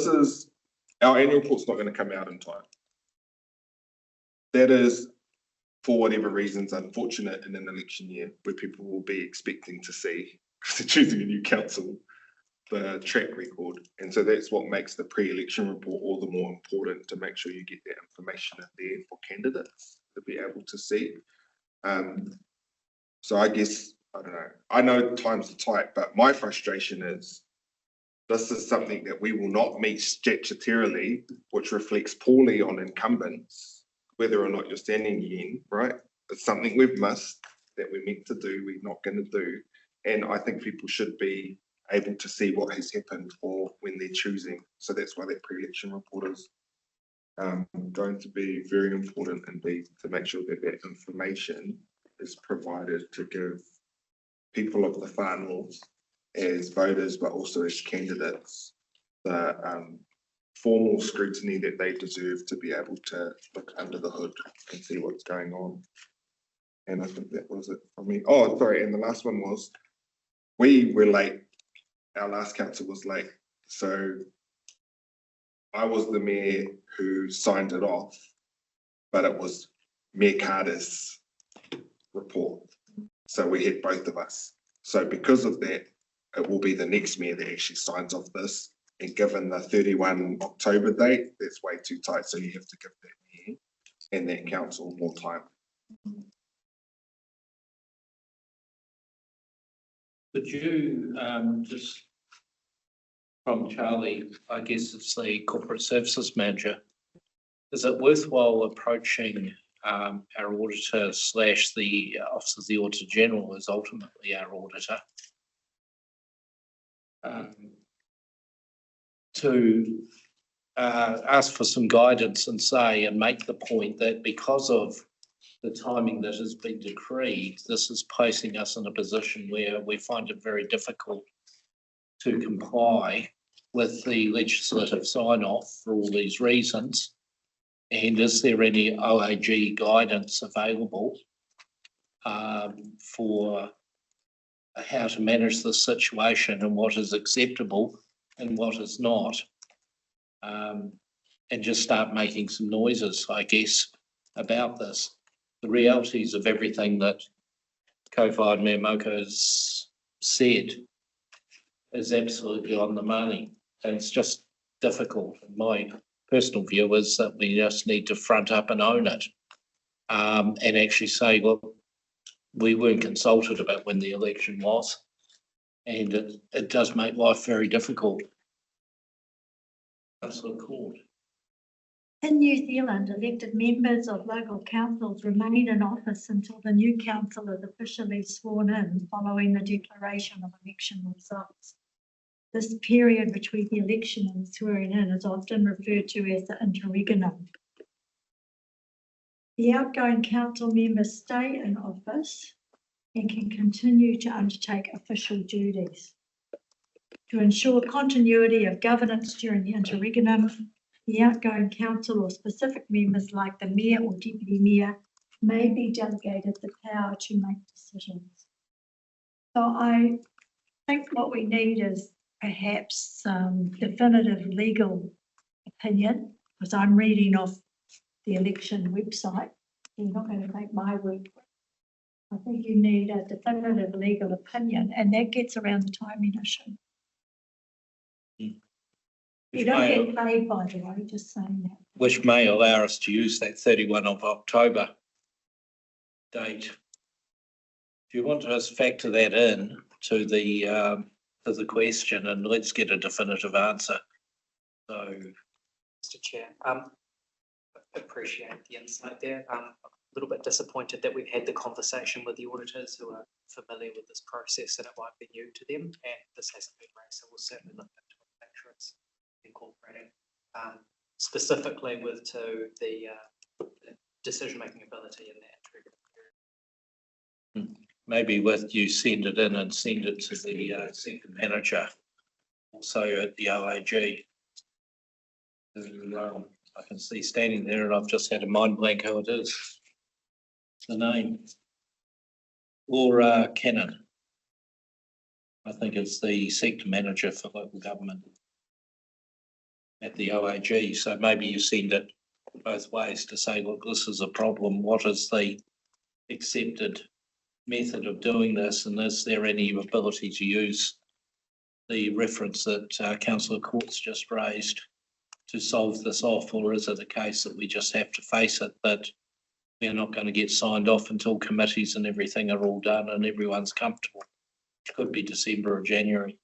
is our annual report's not going to come out in time. That is, for whatever reasons, unfortunate in an election year where people will be expecting to see, because they're choosing a new council, the track record. And so that's what makes the pre-election report all the more important, to make sure you get that information in there for candidates to be able to see. So I guess, I don't know, I know times are tight, but my frustration is this is something that we will not meet statutorily, which reflects poorly on incumbents, whether or not you're standing in, right? It's something we've missed that we're meant to do, we're not going to do. And I think people should be able to see what has happened or when they're choosing. So that's why that pre-election report is going to be very important indeed, to make sure that that information is provided to give people of the far north as voters, but also as candidates, the formal scrutiny that they deserve to be able to look under the hood and see what's going on. And I think that was it for me. Oh, sorry, and the last one was, we were late. Our last council was late. So I was the Mayor who signed it off, but it was Mayor Carter's report. So we had both of us. So because of that, it will be the next Mayor that actually signs off this. And given the 31 October date, that's way too tight. So you have to give that Mayor and that council more time. Could you just, from Charlie, I guess it's the Corporate Services Manager, is it worthwhile approaching our auditor / the Office of the Auditor General is ultimately our auditor, to ask for some guidance and say, and make the point that because of the timing that has been decreed, this is placing us in a position where we find it very difficult to comply with the legislative sign-off for all these reasons. And is there any OAG guidance available for how to manage this situation and what is acceptable and what is not? And just start making some noises, I guess, about this. The realities of everything that co-fired Mayor Moko's said is absolutely on the money. And it's just difficult. My personal view is that we just need to front up and own it. And actually say, look, we weren't consulted about when the election was. And it does make life very difficult. Councillor Court. In New Zealand, elected members of local councils remain in office until the new council is officially sworn in following the declaration of election results. This period between the election and swearing in is often referred to as the interregnum. The outgoing council members stay in office and can continue to undertake official duties. To ensure continuity of governance during the interregnum, the outgoing council or specific members like the mayor or deputy mayor may be delegated the power to make decisions. So I think what we need is perhaps some definitive legal opinion, because I'm reading off the election website. You're not going to make my word. I think you need a definitive legal opinion, and that gets around the timing issue. You don't get paid, by the way, just saying that. Which may allow us to use that 31 of October date. Do you want to just factor that in to the question, and let's get a definitive answer? So, Mr. Chair, appreciate the insight there. A little bit disappointed that we've had the conversation with the auditors who are familiar with this process and it might be new to them, and this hasn't been raised, so we'll certainly look into it, make sure it's incorporated, specifically with to the decision-making ability in that period. maybe with you send it in and send it to the second manager, also at the OAG. I can see standing there and I've just had a mind blank who it is. The name. Laura Cannon. I think it's the sector manager for local government at the OAG. So maybe you send it both ways to say, look, this is a problem. What is the accepted method of doing this? And is there any ability to use the reference that Councillor Court's just raised to solve this off? Or is it a case that we just have to face it, that we're not going to get signed off until committees and everything are all done and everyone's comfortable? It could be December or January.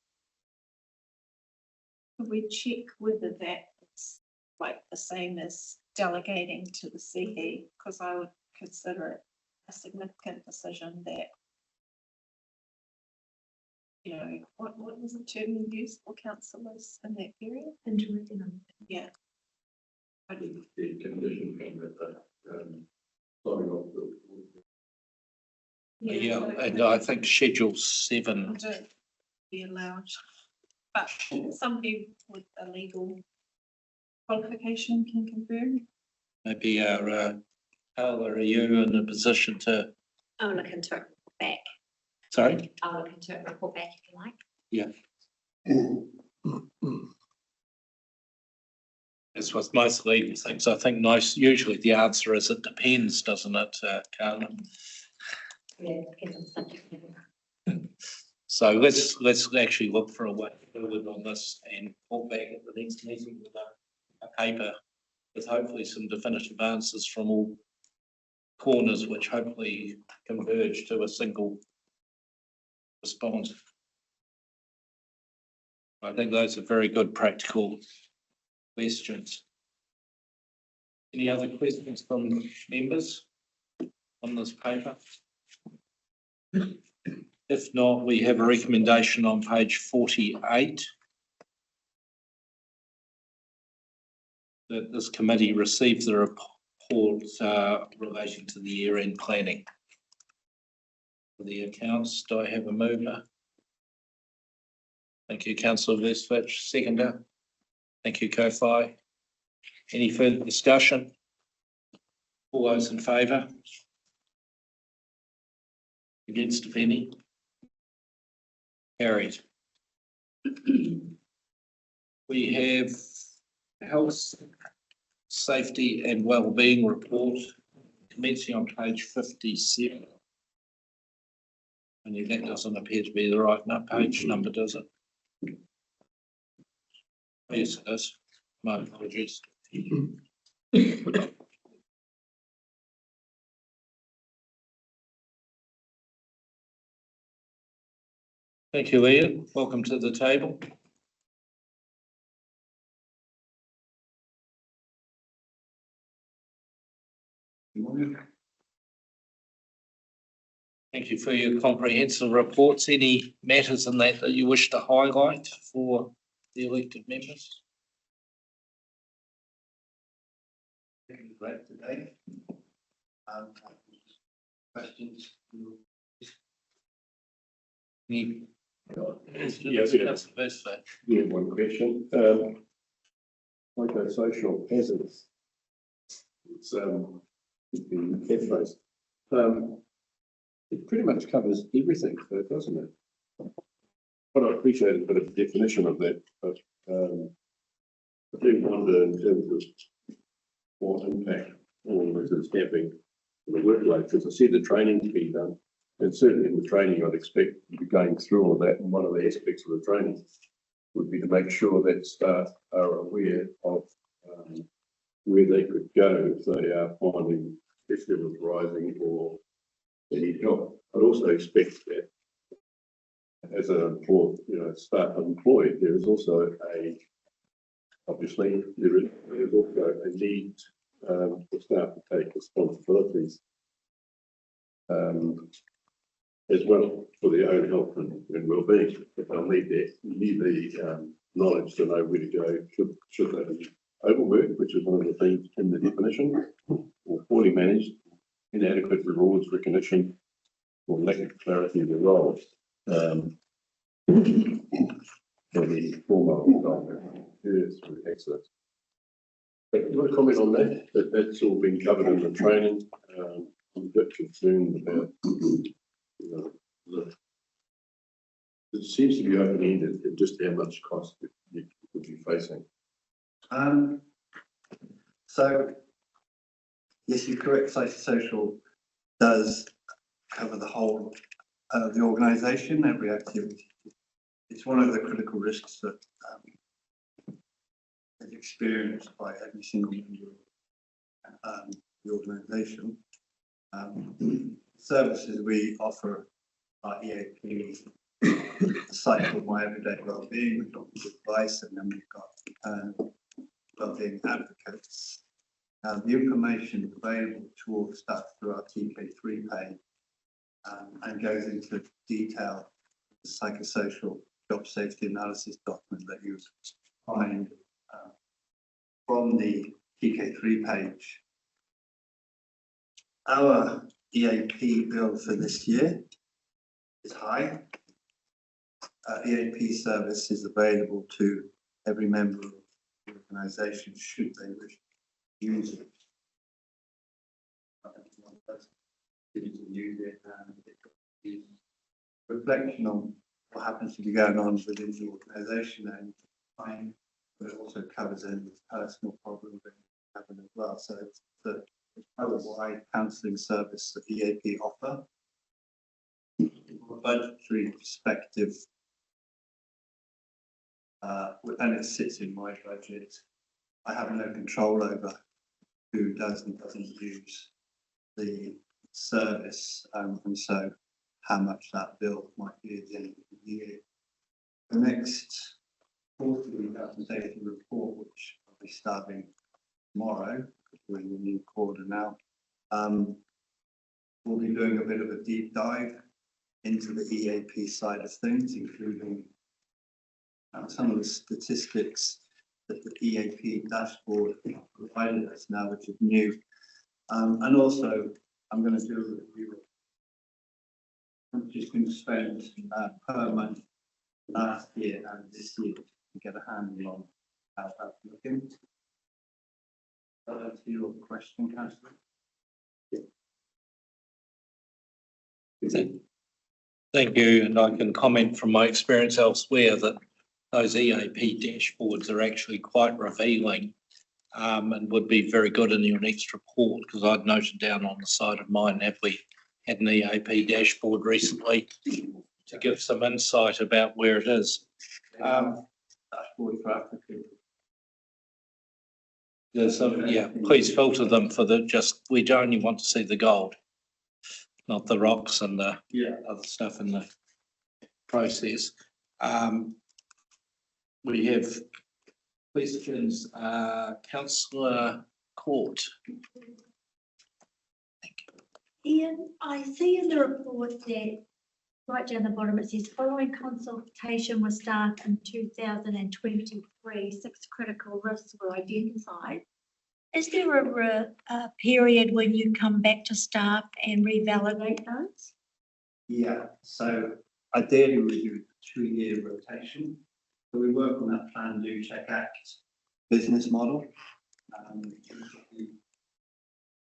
We check whether that's like the same as delegating to the CE, because I would consider it a significant decision that, you know, what was the term used for councillors in that period? Interregnum. Yeah. The condition that signing off the. Yeah, and I think Schedule 7. Would be allowed, but somebody with a legal qualification can confirm. Maybe our Carla, are you in a position to? I'll look into it back. Sorry? I'll look into it, report back if you like. Yeah. As with most legal things, I think usually the answer is it depends, doesn't it, Carla? Yeah, it depends on subject matter. So let's actually look for a way forward on this and report back at the next meeting with a paper with hopefully some definitive answers from all corners, which hopefully converge to a single response. I think those are very good practical questions. Any other questions from members on this paper? If not, we have a recommendation on page 48 that this committee receive the report relating to the year-end planning for the accounts. Do I have a mover? Thank you, Councillor Vesvich. Seconder. Thank you, Kofi. Any further discussion? All those in favour? Against, if any? Carried. We have health, safety and wellbeing report commencing on page 57. Only that doesn't appear to be the right page number, does it? Yes, it is. My apologies. Thank you, Ian. Welcome to the table. Thank you for your comprehensive reports. Any matters in that you wish to highlight for the elected members? Great today. Questions? Any? Yeah, That's the first thing. Yeah, one question. Psychosocial hazards. It's been head-faced. It pretty much covers everything, though, doesn't it? What I appreciate a bit of the definition of that, but I do wonder in terms of what impact all this is having on the workload, because I see the training to be done. And certainly in the training, I'd expect to be going through all of that. And one of the aspects of the training would be to make sure that staff are aware of where they could go if they are finding stress levels rising or they need help. I'd also expect that as an staff employed, there is also obviously there is also a need for staff to take responsibilities as well for their own health and well-being. But they'll need the knowledge to know where to go should they be overworked, which is one of the things in the definition, or poorly managed, inadequate rewards, recognition, or lack of clarity of the roles. For the former yes, excellent. But you want to comment on that? That's all been covered in the training. I'm a bit concerned about it seems to be open-ended and just how much cost you could be facing. So, yes, you're correct. Psychosocial does cover the whole of the organisation, every activity. It's one of the critical risks that is experienced by every single member of the organisation. Services we offer are EAP, the site called My Everyday Wellbeing, we've got advice, and then we've got wellbeing advocates. The information is available to all staff through our TK3 page and goes into detail the psychosocial job safety analysis document that you find from the TK3 page. Our EAP bill for this year is high. EAP service is available to every member of the organisation should they wish to use it. Reflection on what happens to be going on within the organisation and time, but it also covers any personal problems that happen as well. So it's the wide counselling service that EAP offer. From a budgetary perspective, and it sits in my budget, I have no control over who does and doesn't use the service, and so how much that bill might be at the end of the year. The next quarterly data report, which I'll be starting tomorrow, because we're in the new quarter now, we'll be doing a bit of a deep dive into the EAP side of things, including some of the statistics that the EAP dashboard provided us now, which is new. And also, I'm going to do a review. I'm just going to spend per month last year and this year to get a handle on how that's looking. That's your question, Councillor. Thank you, and I can comment from my experience elsewhere that those EAP dashboards are actually quite revealing and would be very good in your next report, because I'd noted down on the side of mine, have we had an EAP dashboard recently to give some insight about where it is. Dashboard for Africa. There's some, yeah, please filter them for we only want to see the gold, not the rocks and the other stuff in the process. We have questions, councillor Court. Ian, I see in the report that right down the bottom, it says following consultation with staff in 2023, 6 critical risks were identified. Is there a period when you come back to staff and revalidate those? Yeah, so ideally we do a 2-year rotation. So we work on that plan, do, check, act business model.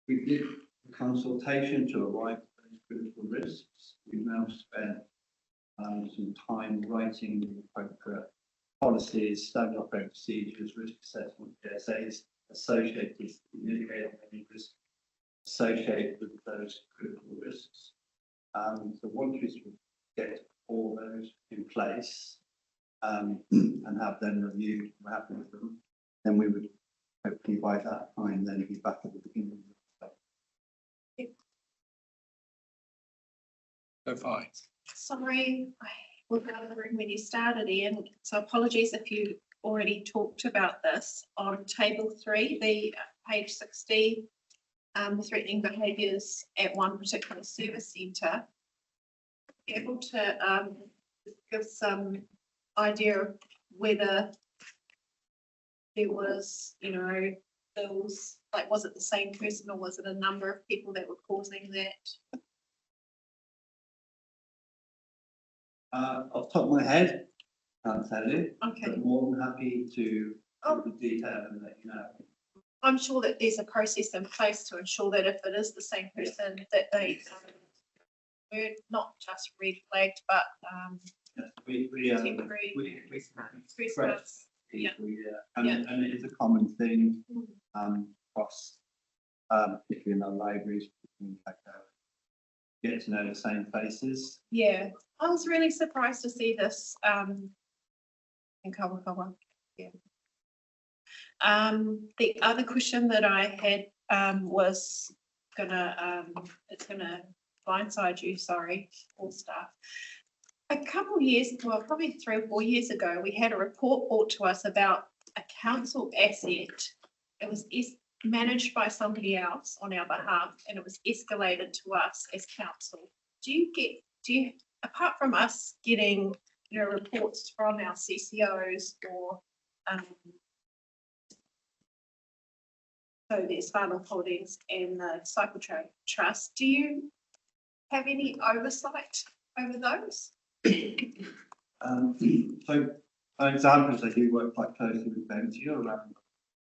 We did a consultation to arrive at those critical risks. We've now spent some time writing the appropriate policies, standard operating procedures, risk assessment, PSAs associated with mitigating any risk associated with those critical risks. So once we get all those in place and have them reviewed, we're happy with them, then we would hopefully by that time then be back at the beginning. Go fine. Sorry, I was out of the room when you started, Ian, so apologies if you already talked about this. On table 3, the page 60, threatening behaviours at one particular service centre. Able to give some idea of whether there was, bills, like was it the same person or was it a number of people that were causing that? Off the top of my head, can't tell you, Okay, but more than happy to give the detail and let you know. I'm sure that there's a process in place to ensure that if it is the same person, that they were not just red flagged, but temporary. We Express. Yeah. And it is a common thing across, particularly in our libraries, get to know the same faces. Yeah, I was really surprised to see this in Kawa. Yeah. The other question that I had was it's gonna blindside you, sorry, all staff. A couple of years, well, probably 3 or 4 years ago, we had a report brought to us about a council asset. It was managed by somebody else on our behalf, and it was escalated to us as council. Do you, apart from us getting, reports from our CCOs or, so there's Final Holdings and the Cycle Trail Trust, do you have any oversight over those? So, for examples, I do work quite closely with Benji around.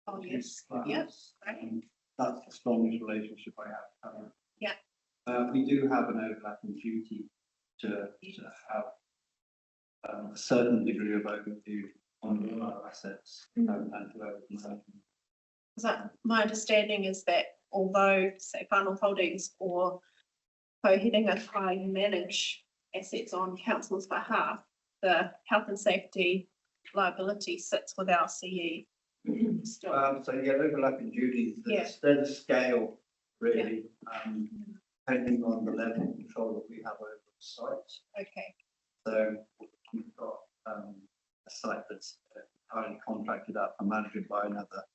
Oh, yes, yes, right. That's the strongest relationship I have. Yeah. We do have an overlapping duty to have a certain degree of overview on all our assets and to overcome. My understanding is that although, say, Final Holdings or Kohiringa manage assets on council's behalf, the health and safety liability sits with our CE. Still. So yeah, overlapping duties, Yeah. there's a scale really, depending on the level of control that we have over the site. Okay. So we've got a site that's entirely contracted out and managed by another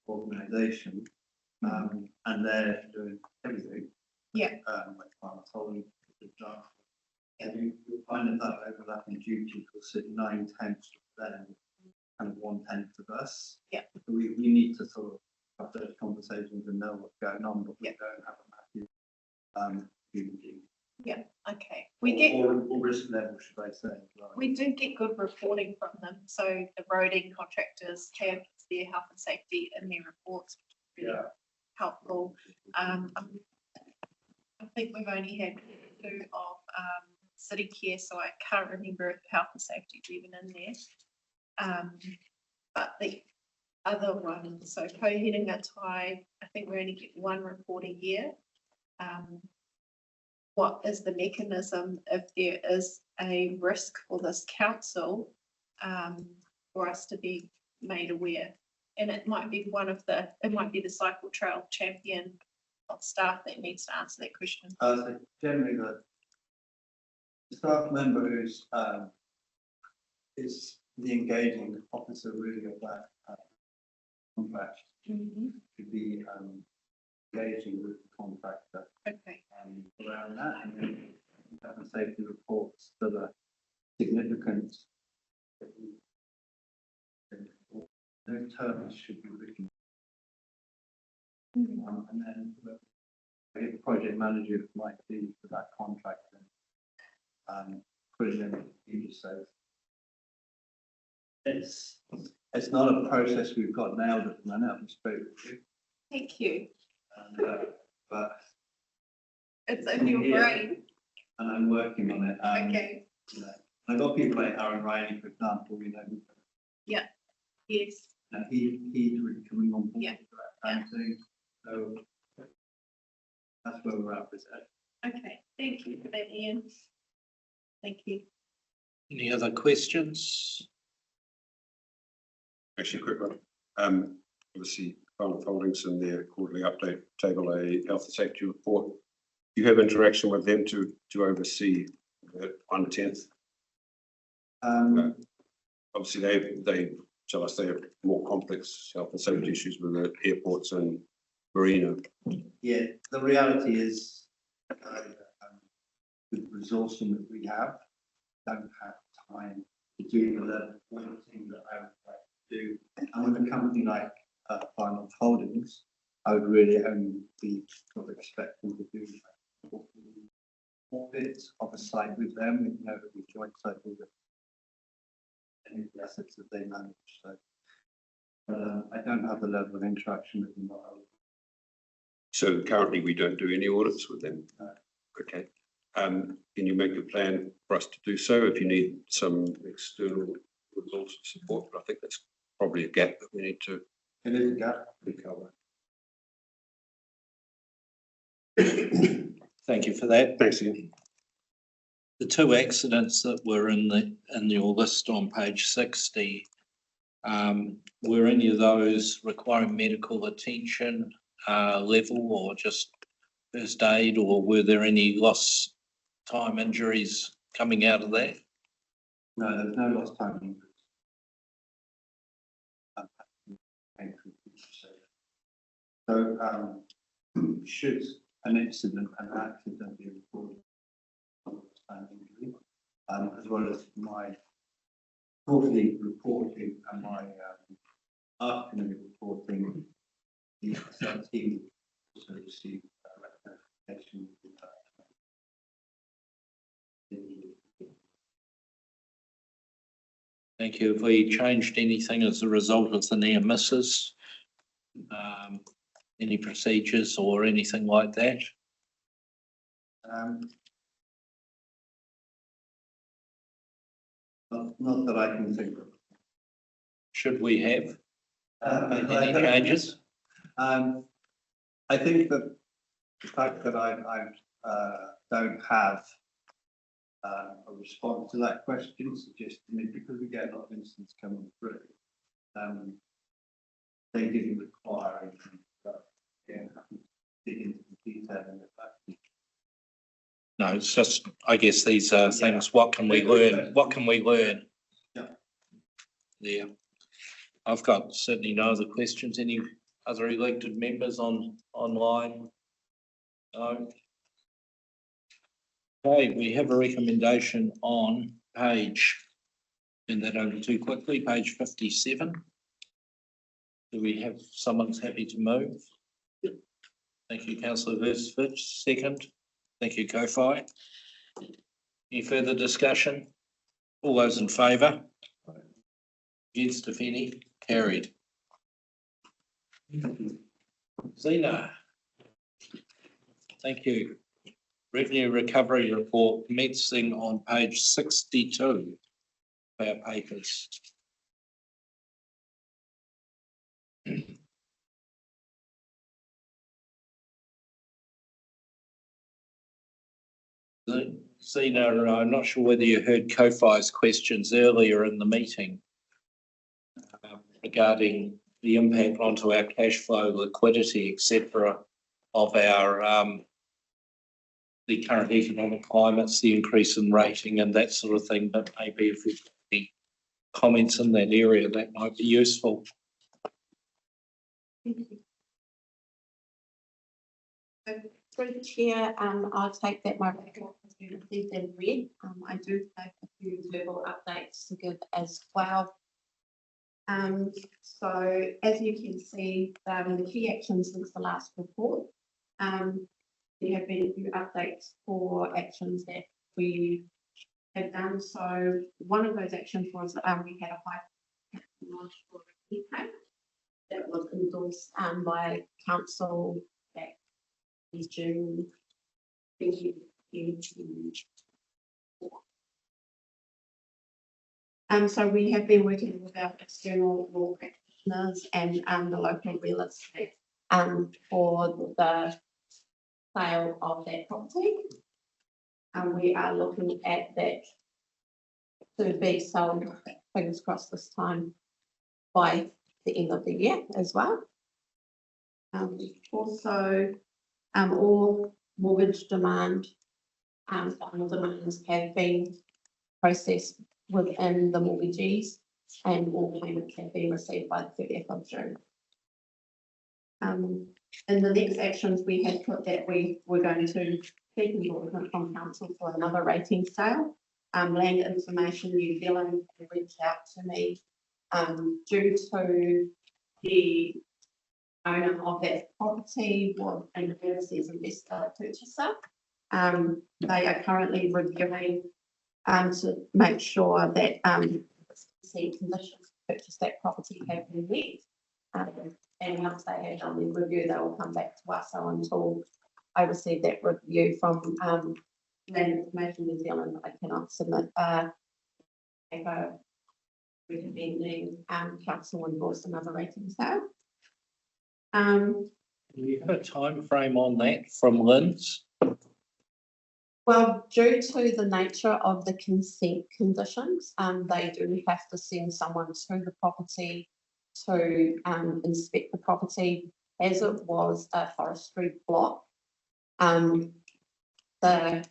organisation, and they're doing everything. Yeah. Like Final Holdings, for example. And you find that overlapping duty will sit 9/10 of them and 1/10 of us. Yeah. So we need to sort of have those conversations and know what's going on, but we don't have a massive duty. Yeah, okay. We get or risk level, should I say. Right. we do get good reporting from them. So the roading contractors have their health and safety in their reports, which is really helpful. I think we've only had 2 of city care, so I can't remember if health and safety is even in there. But the other one, so Kohiringa, I think we only get 1 report a year. what is the mechanism if there is a risk for this council, for us to be made aware? And it might be it might be the cycle trail champion of staff that needs to answer that question. So generally the staff member who's, is the engaging officer really of that contract to be engaging with the contractor Okay, around that, and then health and safety reports that are significant. Those terms should be written. And then the project manager might be for that contract and put it in the future. So it's not a process we've got nailed at the minute. We spoke with you, thank you. but It's in your brain. and I'm working on it. Okay, You know, I've got people like Aaron Riley, for example, you know. yes, And he's really coming on board Yeah. for that kind of thing. So that's where we're at with it. okay, thank you for that, Ian. Thank you. Any other questions? Actually, a quick one. Obviously, Farnham Holdings in their quarterly update table a health and safety report. Do you have interaction with them to oversee that 1/10? Obviously, they tell us they have more complex health and safety issues with the airports and marina. Yeah, the reality is, with the resourcing that we have, don't have time to do the level of auditing that I would like to do. And with a company like Farnham Holdings, I would really only be sort of expecting to do audits of a site with them, you know, that we joint site with any of the assets that they manage. So I don't have the level of interaction with them. So currently, we don't do any audits with them. No. Okay. Can you make a plan for us to do so if you need some external resource support? But I think that's probably a gap that we need to It is a gap. recover. Thank you for that. Thanks, Ian. The two accidents that were in your list on page 60, were any of those requiring medical attention level or just first aid, or were there any lost time injuries coming out of that? No, there's no lost time injuries. So, should an incident, an accident be reported, lost time injury, as well as my quarterly reporting and my afternoon reporting, the team also receive rectification. Thank you. Have we changed anything as a result of the near misses? Any procedures or anything like that? Not that I can think of. Should we have any I changes? think that the fact that I don't have a response to that question suggests to me, because we get a lot of incidents coming through, they didn't require anything, but again, dig into the detail in the fact. No, it's just, I guess these are things, what can we learn? What can we learn? Yeah. Yeah. I've got certainly no other questions. Any other elected members online? No. Okay, we have a recommendation on page, turn that over too quickly, page 57. Do we have someone's happy to move? Thank you, councillor Versfitch. Second. Thank you, Kofi. Any further discussion? All those in favour? Against, if any? Carried. Zena. Thank you. Revenue recovery report commencing on page 62 of our papers. Zena, I'm not sure whether you heard Kofi's questions earlier in the meeting regarding the impact onto our cash flow, liquidity, etc., of our the current economic climates, the increase in rating and that sort of thing. But maybe if we've got any comments in that area, that might be useful. Through the chair, I'll take that my report has been received and read. I do have a few verbal updates to give as well. So as you can see, the key actions since the last report, there have been a few updates for actions that we have done. So one of those actions was we had a high that was endorsed by council back in June. So we have been working with our external law practitioners and the local real estate for the sale of that property. And we are looking at that to be sold, fingers crossed this time, by the end of the year as well. Also, all mortgage demand, final demands have been processed within the mortgagees and all payments have been received by the 30th of June. In the next actions we had put that we were going to seek endorsement from council for another rating sale. Land Information New Zealand reached out to me due to the owner of that property was an overseas investor purchaser. They are currently reviewing to make sure that the conditions to purchase that property have been met. And once they have done the review, they will come back to us. So until I receive that review from Land Information New Zealand, I cannot submit a paper recommending council endorse another rating sale. Do you have a time frame on that from Lynn's? Well, due to the nature of the consent conditions, they do have to send someone to the property to inspect the property. As it was a forestry block, the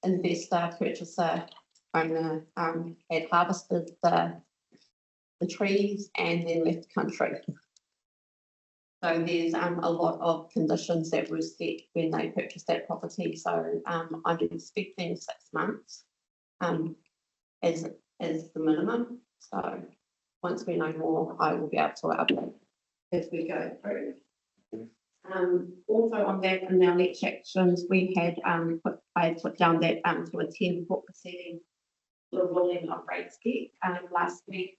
investor, purchaser, owner had harvested the trees and then left the country. So there's a lot of conditions that were set when they purchased that property. So I'm expecting 6 months as the minimum. So once we know more, I will be able to update as we go through. Also on that, in our lecture actions, we had I put down that to attend court proceeding the ruling of rates debt last week.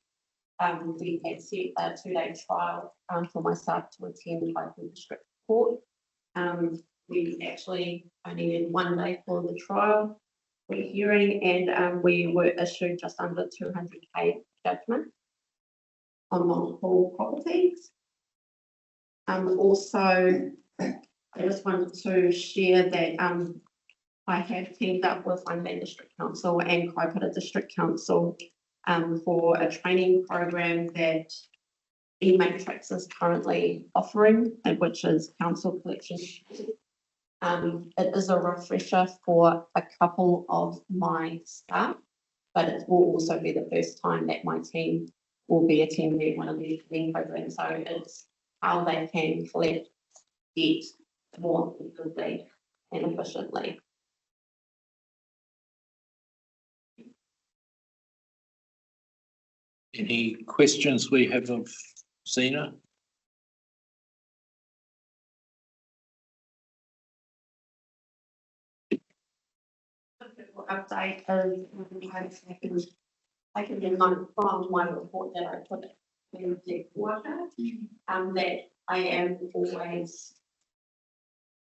We had set a 2-day trial for myself to attend by the district court. We actually only had 1 day for the trial, for the hearing, and we were issued just under 200k judgment on multiple properties. Also, I just wanted to share that I have teamed up with Ironman District Council and Kaipara District Council for a training program that eMatrix is currently offering, which is council collection. It is a refresher for a couple of my staff, but it will also be the first time that my team will be attending one of these training programs. So it's how they can collect debt more effectively and efficiently. Any questions we have of Zena? Update is I can get from my report that I put in the quarter, that I am always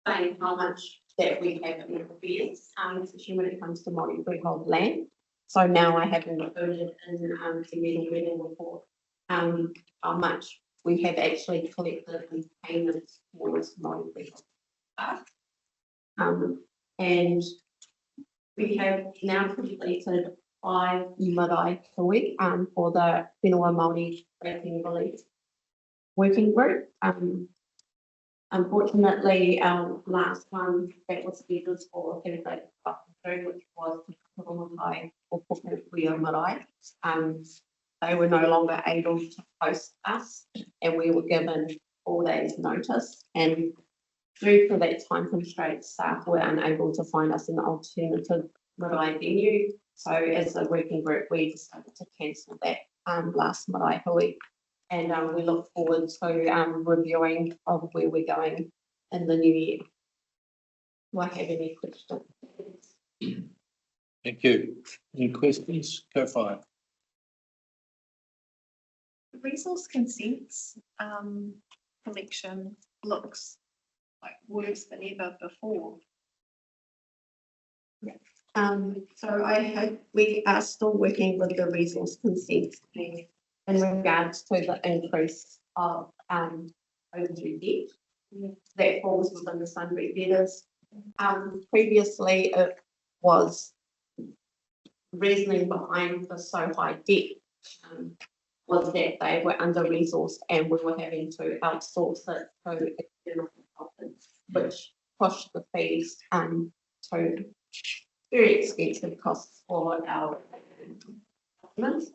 saying how much that we have in arrears, especially when it comes to multi-freehold land. So now I have included in the Miromiro report how much we have actually collected in payments towards multi-freehold. And We have now completed 5 marae per week for the Whenua Māori Banking Relief Working Group. Unfortunately, our last one that was scheduled for Thursday, which was Marae or Pupukuia Marae. They were no longer able to host us, and we were given 4 days' notice. And due to that time constraint, staff were unable to find us an alternative marae venue. So as a working group, we decided to cancel that last marae hui. And we look forward to reviewing of where we're going in the new year. Do I have any questions? Thank you. Any questions? Go for it. The resource consents collection looks like worse than ever before. So we are still working with the resource consent in regards to the increase of overdue debt. That falls within the sundry debtors. Previously it was reasoning behind the so high debt was that they were under-resourced and we were having to outsource it to external consultants, which pushed the fees to very expensive costs for our customers.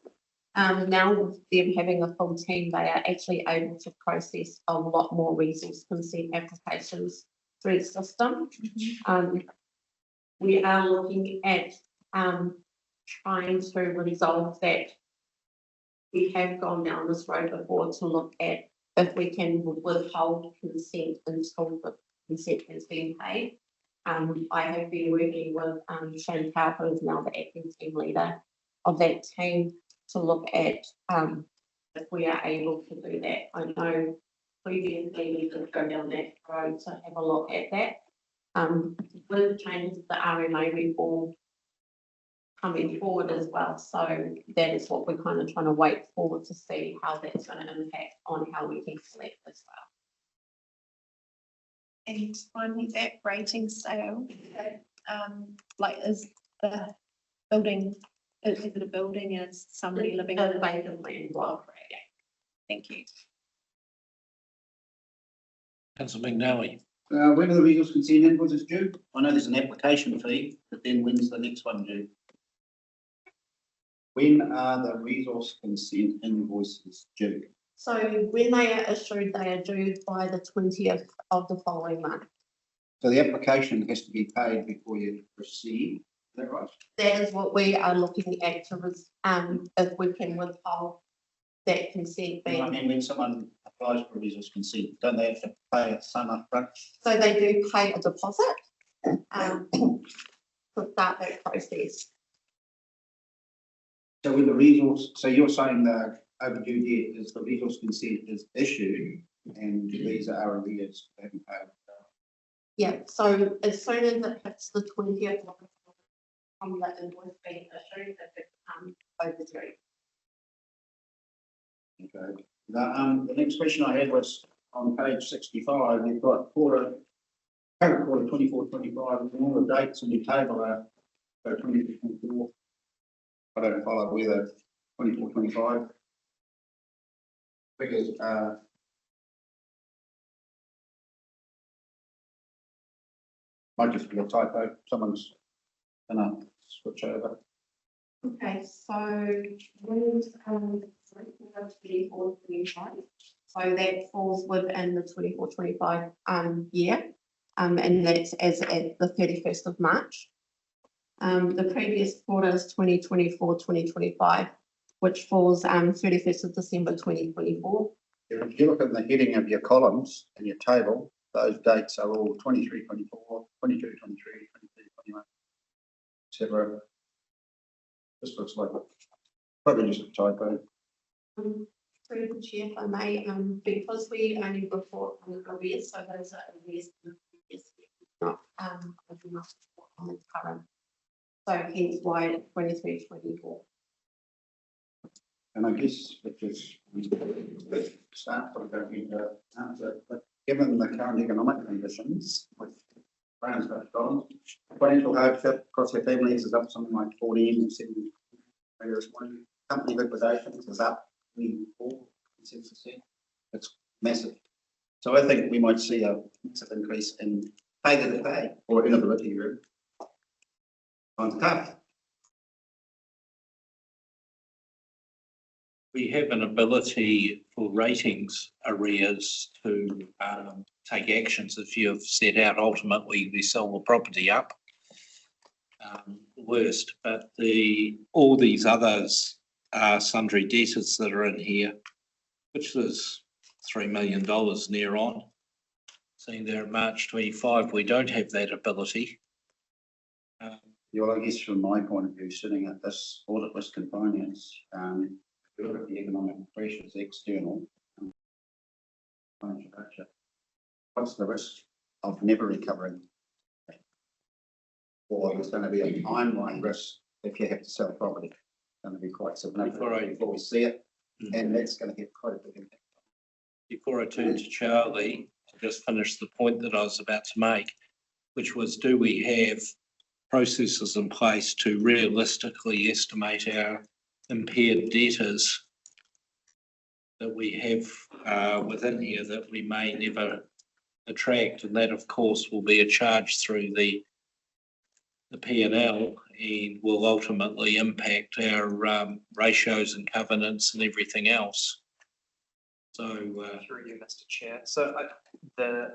Now with them having a full team, they are actually able to process a lot more resource consent applications through the system. We are looking at trying to resolve that. We have gone down this road before to look at if we can withhold consent until the consent has been paid. I have been working with Chantal, who is now the acting team leader of that team, to look at if we are able to do that. I know previously we did go down that road to have a look at that. With the changes of the RMA reform coming forward as well, so that is what we're kind of trying to wait for to see how that's going to impact on how we can collect as well. And finally, that rating scale, like is the building, is it a building and is somebody living in The it? vacant land block. Thank you. Councillor McNally. When are the resource consent invoices due? I know there's an application fee, but then when's the next one due? When are the resource consent invoices due? So when they are issued, they are due by the 20th of the following month. So the application has to be paid before you proceed, is that right? That is what we are looking at to, if we can withhold that consent I fee. mean, when someone applies for a resource consent, don't they have to pay a sum up front? So they do pay a deposit to start that process. So when the resource, so you're saying that overdue debt is the resource consent is issued and these are arrears they haven't paid. Yeah, so as soon as it hits the 20th from the invoice being issued, it becomes overdue. Okay. The next question I had was on page 65, you've got quarter 24-25, and all the dates on your table are 23-24. I don't follow whether 24-25 figures might just be a typo. Someone's gonna switch over. Okay, so when 24-25, so that falls within the 24-25 year, and that's as at the 31st of March. The previous quarter is 2024-2025, which falls 31st of December 2024. If you look at the heading of your columns in your table, those dates are all 23-24, 22-23, 23-21, etc. This looks like probably just a typo. Through the chair, if I may, because we only report on the arrears, so those are arrears in the previous year, not on the current. So hence why it's 23-24. And I guess because the staff don't need to answer, but given the current economic conditions with Brown's got gone. Financial hardship across their families is up something like 14 and 70. Company liquidations is up 24%. It's massive. So I think we might see a massive increase in failure to pay or inability to on tough. We have an ability for ratings arrears to take actions if you've set out ultimately we sell the property up. Worst, but all these others are sundry debtors that are in here, which is $3 million near on. Seeing there at March 25, we don't have that ability. Well, I guess from my point of view, sitting at this audit risk and finance, if you look at the economic pressures external, what's the risk of never recovering? Or there's going to be a timeline risk if you have to sell property. It's going to be quite significant before we see it, and that's going to get quite a big impact. Before I turn to Charlie, to just finish the point that I was about to make, which was, do we have processes in place to realistically estimate our impaired debtors that we have within here that we may never attract? And that, of course, will be a charge through the P&L and will ultimately impact our ratios and covenants and everything else. So through you, Mr. Chair. So the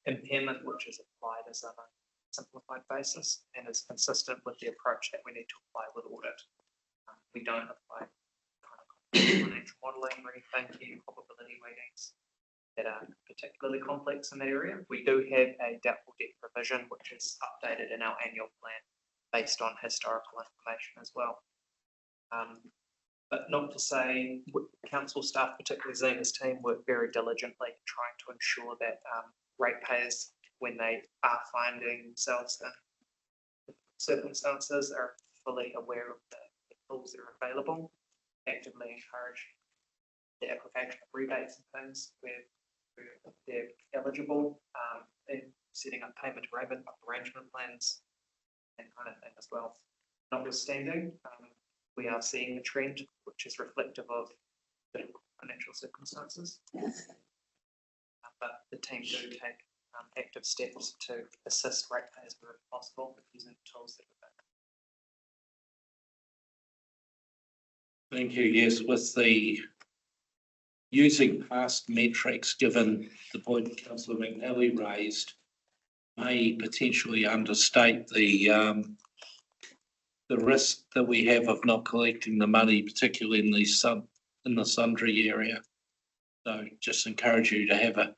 impairment which is applied is on a simplified basis and is consistent with the approach that we need to apply with audit. We don't apply kind of financial modelling or anything to probability weightings that are particularly complex in that area. We do have a doubtful debt provision which is updated in our annual plan based on historical information as well. But not to say council staff, particularly Zena's team, work very diligently trying to ensure that ratepayers, when they are finding themselves in circumstances, are fully aware of the tools that are available, actively encourage the application of rebates and things where they're eligible, and setting up payment arrangement plans and kind of thing as well. Notwithstanding, we are seeing a trend which is reflective of the financial circumstances. But the team do take active steps to assist ratepayers where possible using tools that are available. thank you. Yes, with the using past metrics, given the point Councillor McNally raised, may potentially understate the risk that we have of not collecting the money, particularly in the sundry area. So just encourage you to have a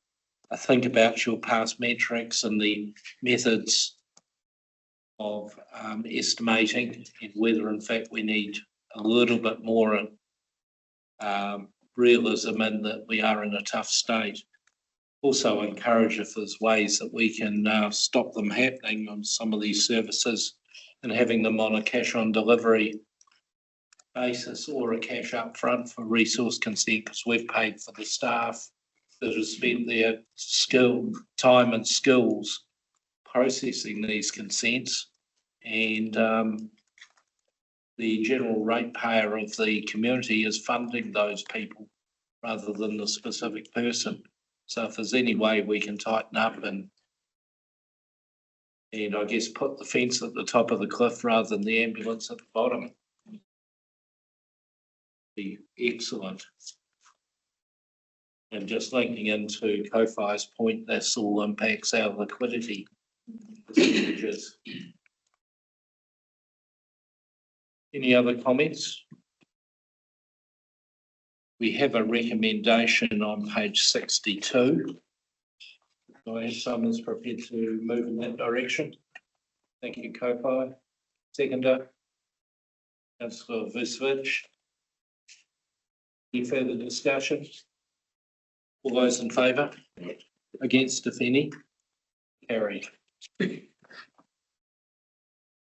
think about your past metrics and the methods of estimating and whether in fact we need a little bit more realism in that we are in a tough state. Also encourage if there's ways that we can stop them happening on some of these services and having them on a cash on delivery basis or a cash up front for resource consent, because we've paid for the staff that have spent their time and skills processing these consents, and the general ratepayer of the community is funding those people rather than the specific person. So if there's any way we can tighten up and I guess put the fence at the top of the cliff rather than the ambulance at the bottom, be excellent. And just linking into Kofi's point, this all impacts our liquidity percentages. Any other comments? We have a recommendation on page 62. Do I have someone who's prepared to move in that direction? Thank you, Kofi. Seconder, Councillor Visvich. Any further discussion? All those in favour? Against, if any? Carried. We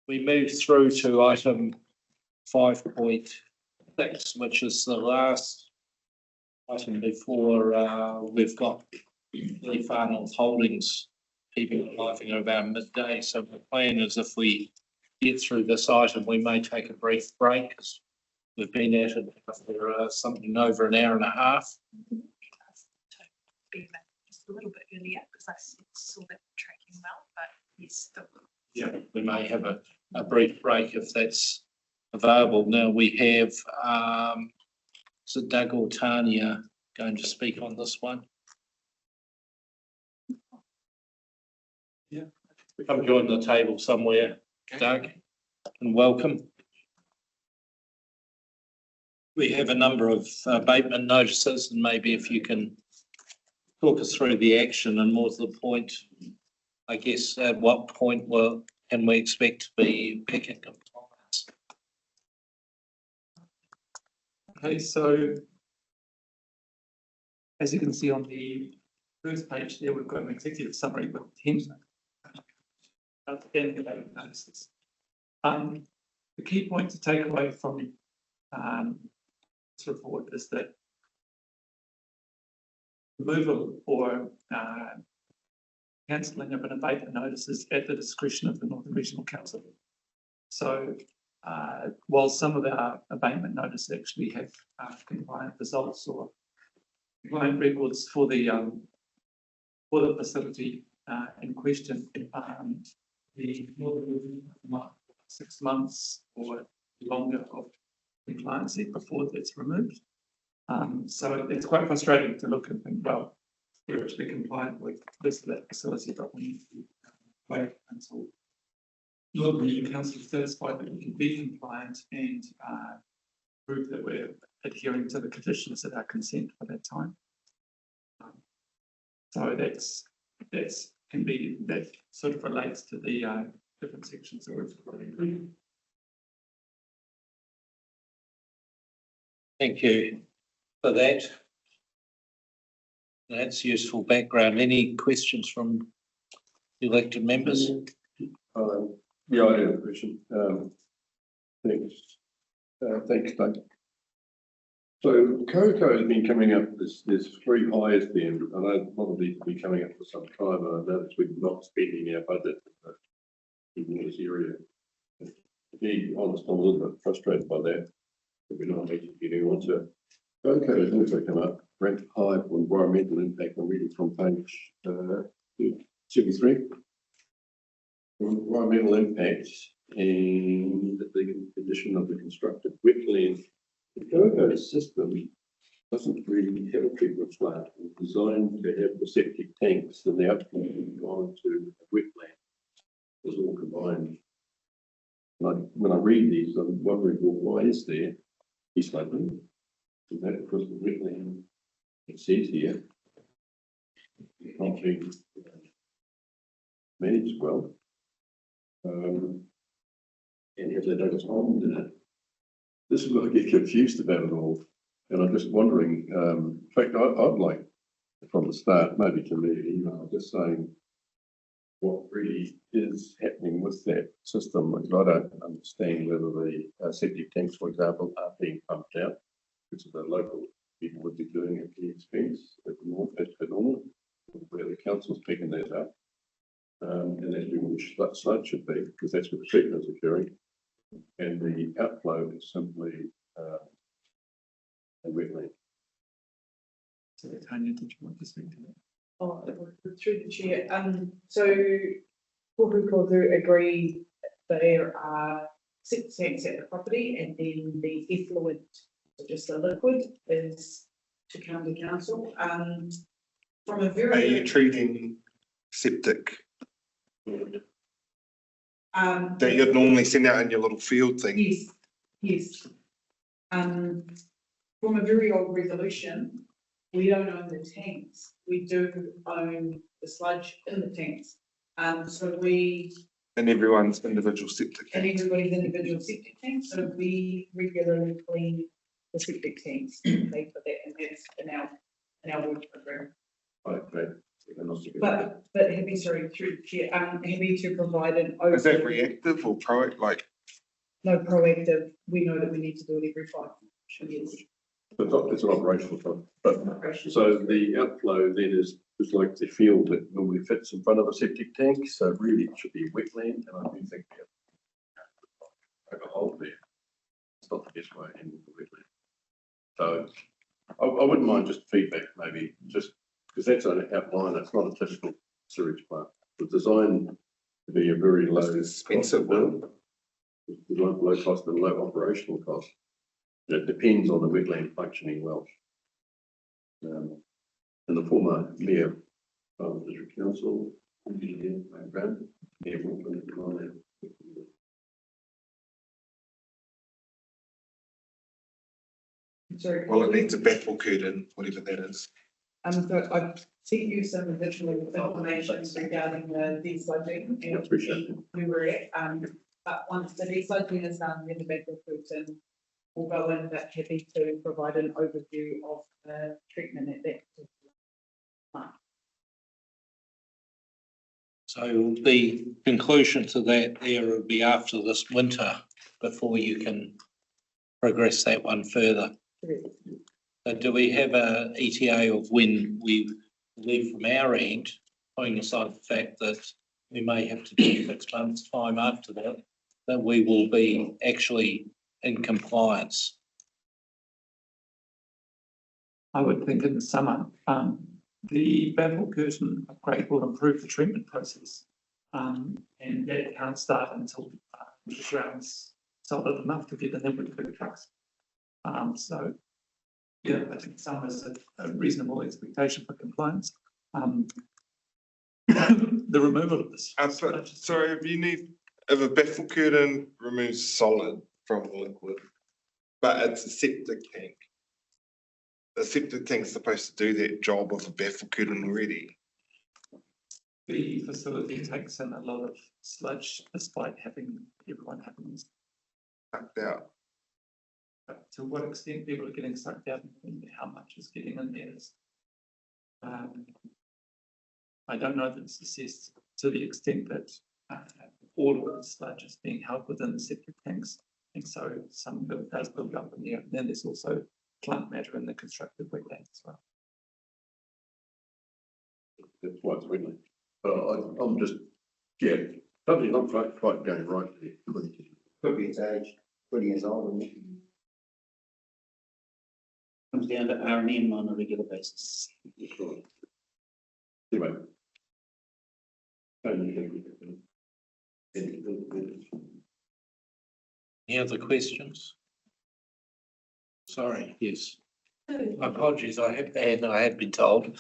move through to item 5.6, which is the last item before we've got the final holdings people arriving at about midday. So the plan is if we get through this item, we may take a brief break because we've been at it for something over an hour and a half. Be just a little bit earlier because I saw that tracking well, but yes, still. Yeah, we may have a brief break if that's available. Now we have, is it Doug or Tanya going to speak on this one? Yeah. Come join the table somewhere, Doug, and welcome. We have a number of abatement notices, and maybe if you can talk us through the action and more to the point, I guess, at what point can we expect to be back in compliance? Okay, so as you can see on the first page there, we've got an executive summary with 10 outstanding abatement notices. The key point to take away from this report is that removal or cancelling of an abatement notice is at the discretion of the Northern Regional Council. So while some of our abatement notices actually have compliant results or compliant records for the facility in question, the Northern 6 months or longer of compliancy before that's removed. So it's quite frustrating to look and think, well, we're actually compliant with this that facility, but we need to wait until Northern Regional Council is satisfied that we can be compliant and prove that we're adhering to the conditions that are consent for that time. So that sort of relates to the different sections that we've. Thank you for that. That's useful background. Any questions from elected members? Yeah, I have a question. Thanks. Thanks, Doug. So Coco has been coming up, there's 3 highs there, and I know one of these will be coming up for some time, and I noticed we're not spending our budget in this area. To be honest, I'm a little bit frustrated by that. We're not actually getting on to. Coco has also come up, ranked high for environmental impact. I'm reading from page 73. Environmental impact and the condition of the constructed wetland. The Coco system doesn't really have a treatment plant. It's designed to have the septic tanks and the outflow gone to a wetland. It's all combined. When I read these, I'm wondering, well, why is there East London? Is that because the wetland, it says here, not being managed well? And have they dug a pond in it? This is what I get confused about it all. And I'm just wondering, in fact, I'd like from the start, maybe to leave an email just saying what really is happening with that system, because I don't understand whether the septic tanks, for example, are being pumped out, which the local people would be doing at the expense at normal, where the council's picking that up. And that's where the sludge should be, because that's where the treatment is occurring. And the outflow is simply a wetland. So Tanya, did you want to speak to that? Oh, through the chair. So Kohu agree there are 6 tanks at the property, and then the effluent, so just the liquid, is to county council. From a very. Are you treating septic that you'd normally send out in your little field thing? Yes, yes. From a very old resolution, we don't own the tanks. We do own the sludge in the tanks. So we. And everyone's individual septic. And everybody's individual septic tanks, so we regularly clean the septic tanks and pay for that, and that's in our work program. Okay. But happy, sorry, through the chair, happy to provide an. Is that reactive or proactive? Like, no, proactive. We know that we need to do it every 5 years. It's an operational problem. But so the outflow then is It's like the field that normally fits in front of a septic tank, so really it should be wetland, and I do think we have a hole there. It's not the best way to handle the wetland. So I wouldn't mind just feedback, maybe, just because that's an outline, it's not a typical sewage plant. It was designed to be a very low. Expensive one. Low cost and low operational cost. It depends on the wetland functioning well. And the former mayor of the district council, Sorry. Well, it needs a baffle curtain, whatever that is. So I've sent you some additional information regarding the desludging I appreciate it. and where we're at. But once the desludging is done, then the backfill curtain will go in, but happy to provide an overview of the treatment at that particular plant. So the conclusion to that there will be after this winter before you can progress that one further. Do we have a ETA of when we believe from our end, putting aside the fact that we may have to do 6 months' time after that, that we will be actually in compliance? I would think in the summer, the baffle curtain upgrade will improve the treatment process. And that can't start until the ground's solid enough to get in there with the big trucks. So, yeah, I think summer is a reasonable expectation for compliance. The removal of this. Sorry, if a baffle curtain removes solid from the liquid, but it's a septic tank. The septic tank is supposed to do that job of a baffle curtain already. The facility takes in a lot of sludge despite everyone having Sucked out. but to what extent people are getting sucked out and how much is getting in there is. I don't know that it's assessed to the extent that all of the sludge is being held within the septic tanks. And so some of it does build up in there. And then there's also plant matter in the constructed wetland as well. That's why it's wetland. But I'm just, yeah, something's not quite going right there. Could be its age, 20 years old. Isn't it? Comes down to R&M on a regular basis. Anyway. Any other questions? Sorry, yes. My apologies, I had been told.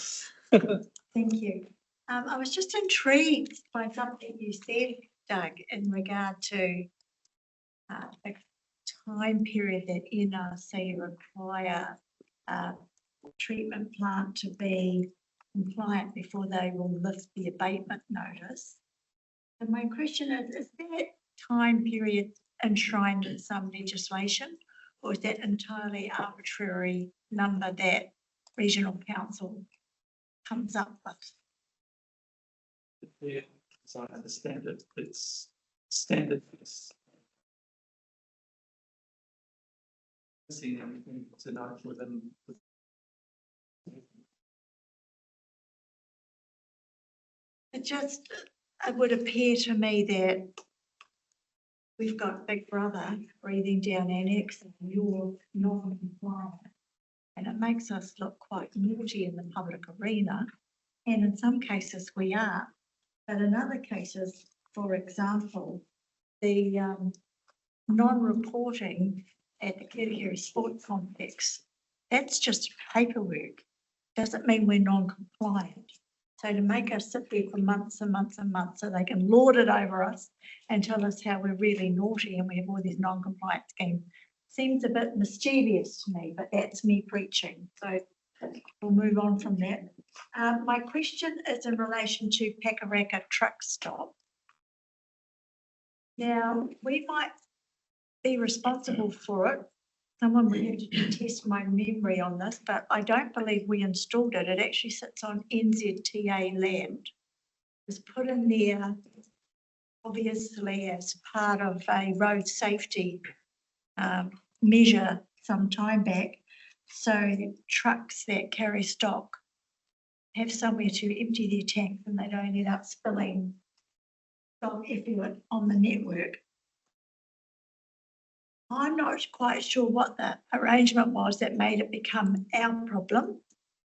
Thank you. I was just intrigued by something you said, Doug, in regard to the time period that NRC require treatment plant to be compliant before they will lift the abatement notice. And my question is that time period enshrined in some legislation, or is that entirely arbitrary number that regional council comes up with? Yeah, as I understand it, it's standard. Seeing everything tonight within. It would appear to me that we've got Big Brother breathing down our necks and you're non-compliant. And it makes us look quite naughty in the public arena. And in some cases we are. But in other cases, for example, the non-reporting at the Kirikiri Sport Complex, that's just paperwork. Doesn't mean we're non-compliant. So to make us sit there for months and months and months so they can lord it over us and tell us how we're really naughty and we have all these non-compliant schemes seems a bit mischievous to me, but that's me preaching. So we'll move on from that. My question is in relation to Pakaraka truck stop. Now, we might be responsible for it. Someone would have to test my memory on this, but I don't believe we installed it. It actually sits on NZTA land. It was put in there obviously as part of a road safety measure some time back. So trucks that carry stock have somewhere to empty their tank and they don't end up spilling some effluent on the network. I'm not quite sure what the arrangement was that made it become our problem,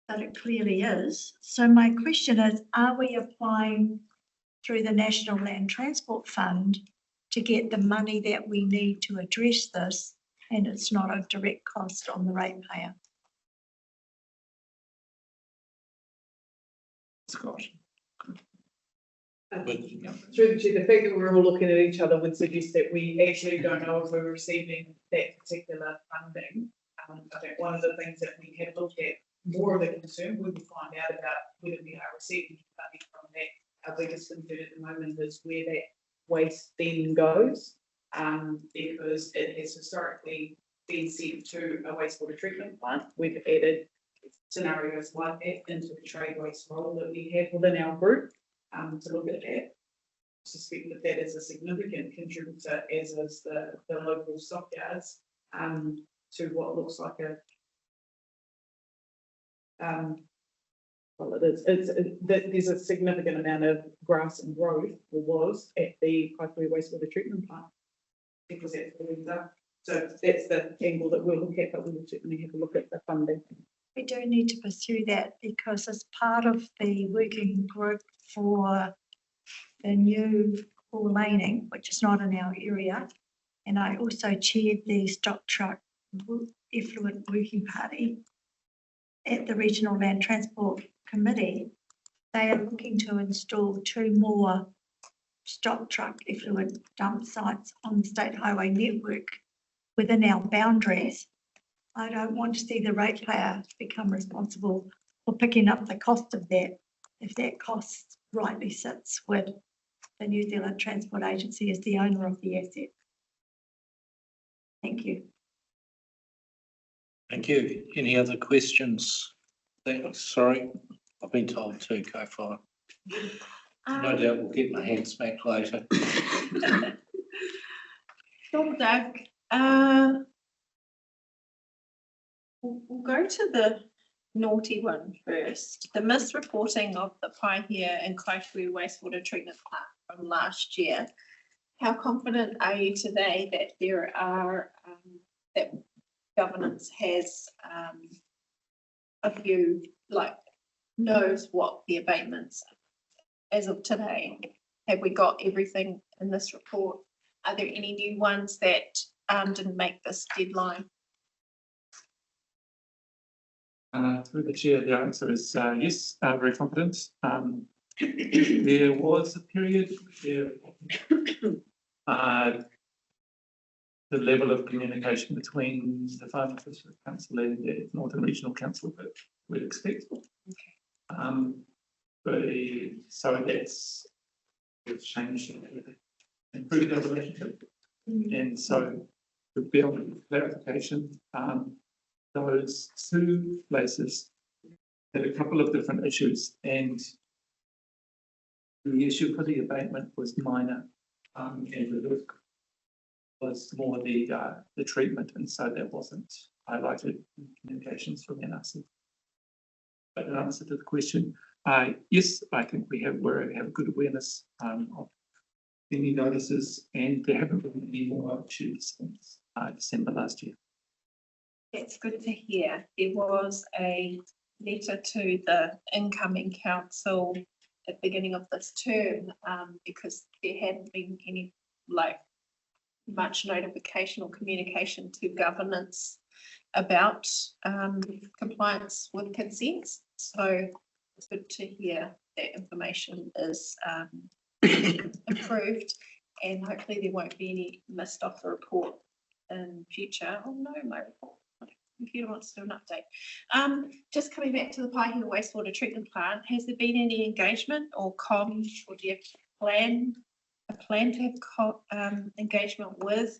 but it clearly is. So my question is, are we applying through the National Land Transport Fund to get the money that we need to address this, and it's not a direct cost on the ratepayer? Scott. Through the chair, the fact that we're all looking at each other would suggest that we actually don't know if we're receiving that particular funding. I think one of the things that we have looked at, more of a concern, we will find out about whether we are receiving funding from that. Our biggest concern at the moment is where that waste then goes, because it has historically been sent to a wastewater treatment plant. We've added scenarios like that into the trade waste role that we have within our group. To look at that. I suspect that that is a significant contributor, as is the local stockyards, to what looks like a well, there's a significant amount of grass and growth, or was, at the Kaikoura wastewater treatment plant, because that's what we've done. So that's the angle that we'll look at, but we will certainly have a look at the funding. We do need to pursue that, because as part of the working group for the new core laning, which is not in our area, and I also chaired the stock truck effluent working party at the Regional Land Transport Committee. They are looking to install 2 more stock truck effluent dump sites on the state highway network within our boundaries. I don't want to see the ratepayer become responsible for picking up the cost of that, if that cost rightly sits with the New Zealand Transport Agency as the owner of the asset. Thank you. Thank you. Any other questions? Thanks. Sorry, I've been told to go for it. No doubt we'll get my hand smacked later. Doug, we'll go to the naughty one first. The misreporting of the Paihia and Kaikoura wastewater treatment plant from last year. How confident are you today that there are that governance has a view, like knows what the abatements are as of today? Have we got everything in this report? Are there any new ones that didn't make this deadline? Through the chair, the answer is yes, very confident. There was a period where the level of communication between the Farm District Council and the Northern Regional Council that we'd expect. Okay. So that's we've changed and improved our relationship. And so to build clarification, those 2 places had a couple of different issues, and the issue for the abatement was minor, and the risk was more the treatment, and so that wasn't highlighted in communications from NRC. But in answer to the question, yes, I think we have good awareness of any notices, and there haven't been any more issues since December last year. That's good to hear. There was a letter to the incoming council at the beginning of this term, because there hadn't been any much notification or communication to governance about compliance with consents. So it's good to hear that information is improved, and hopefully there won't be any missed off the report in future. Oh no, my report. Computer wants to do an update. Just coming back to the Paihia wastewater treatment plant, has there been any engagement or comms, or do you have a plan to have engagement with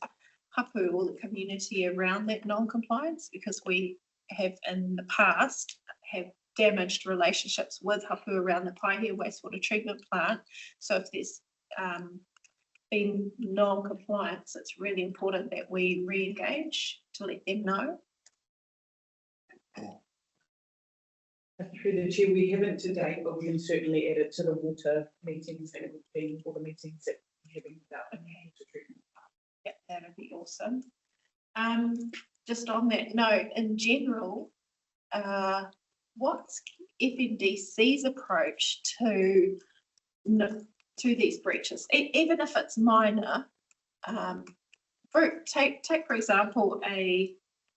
hapu or the community around that non-compliance? Because we have in the past have damaged relationships with hapu around the Paihia wastewater treatment plant. So if there's been non-compliance, it's really important that we re-engage to let them know. Through the chair, we haven't to date, but we can certainly add it to the water meetings that would be, or the meetings that we're having about the water treatment. Yeah, that would be awesome. Just on that note, in general, what's FNDC's approach to these breaches, even if it's minor? Take for example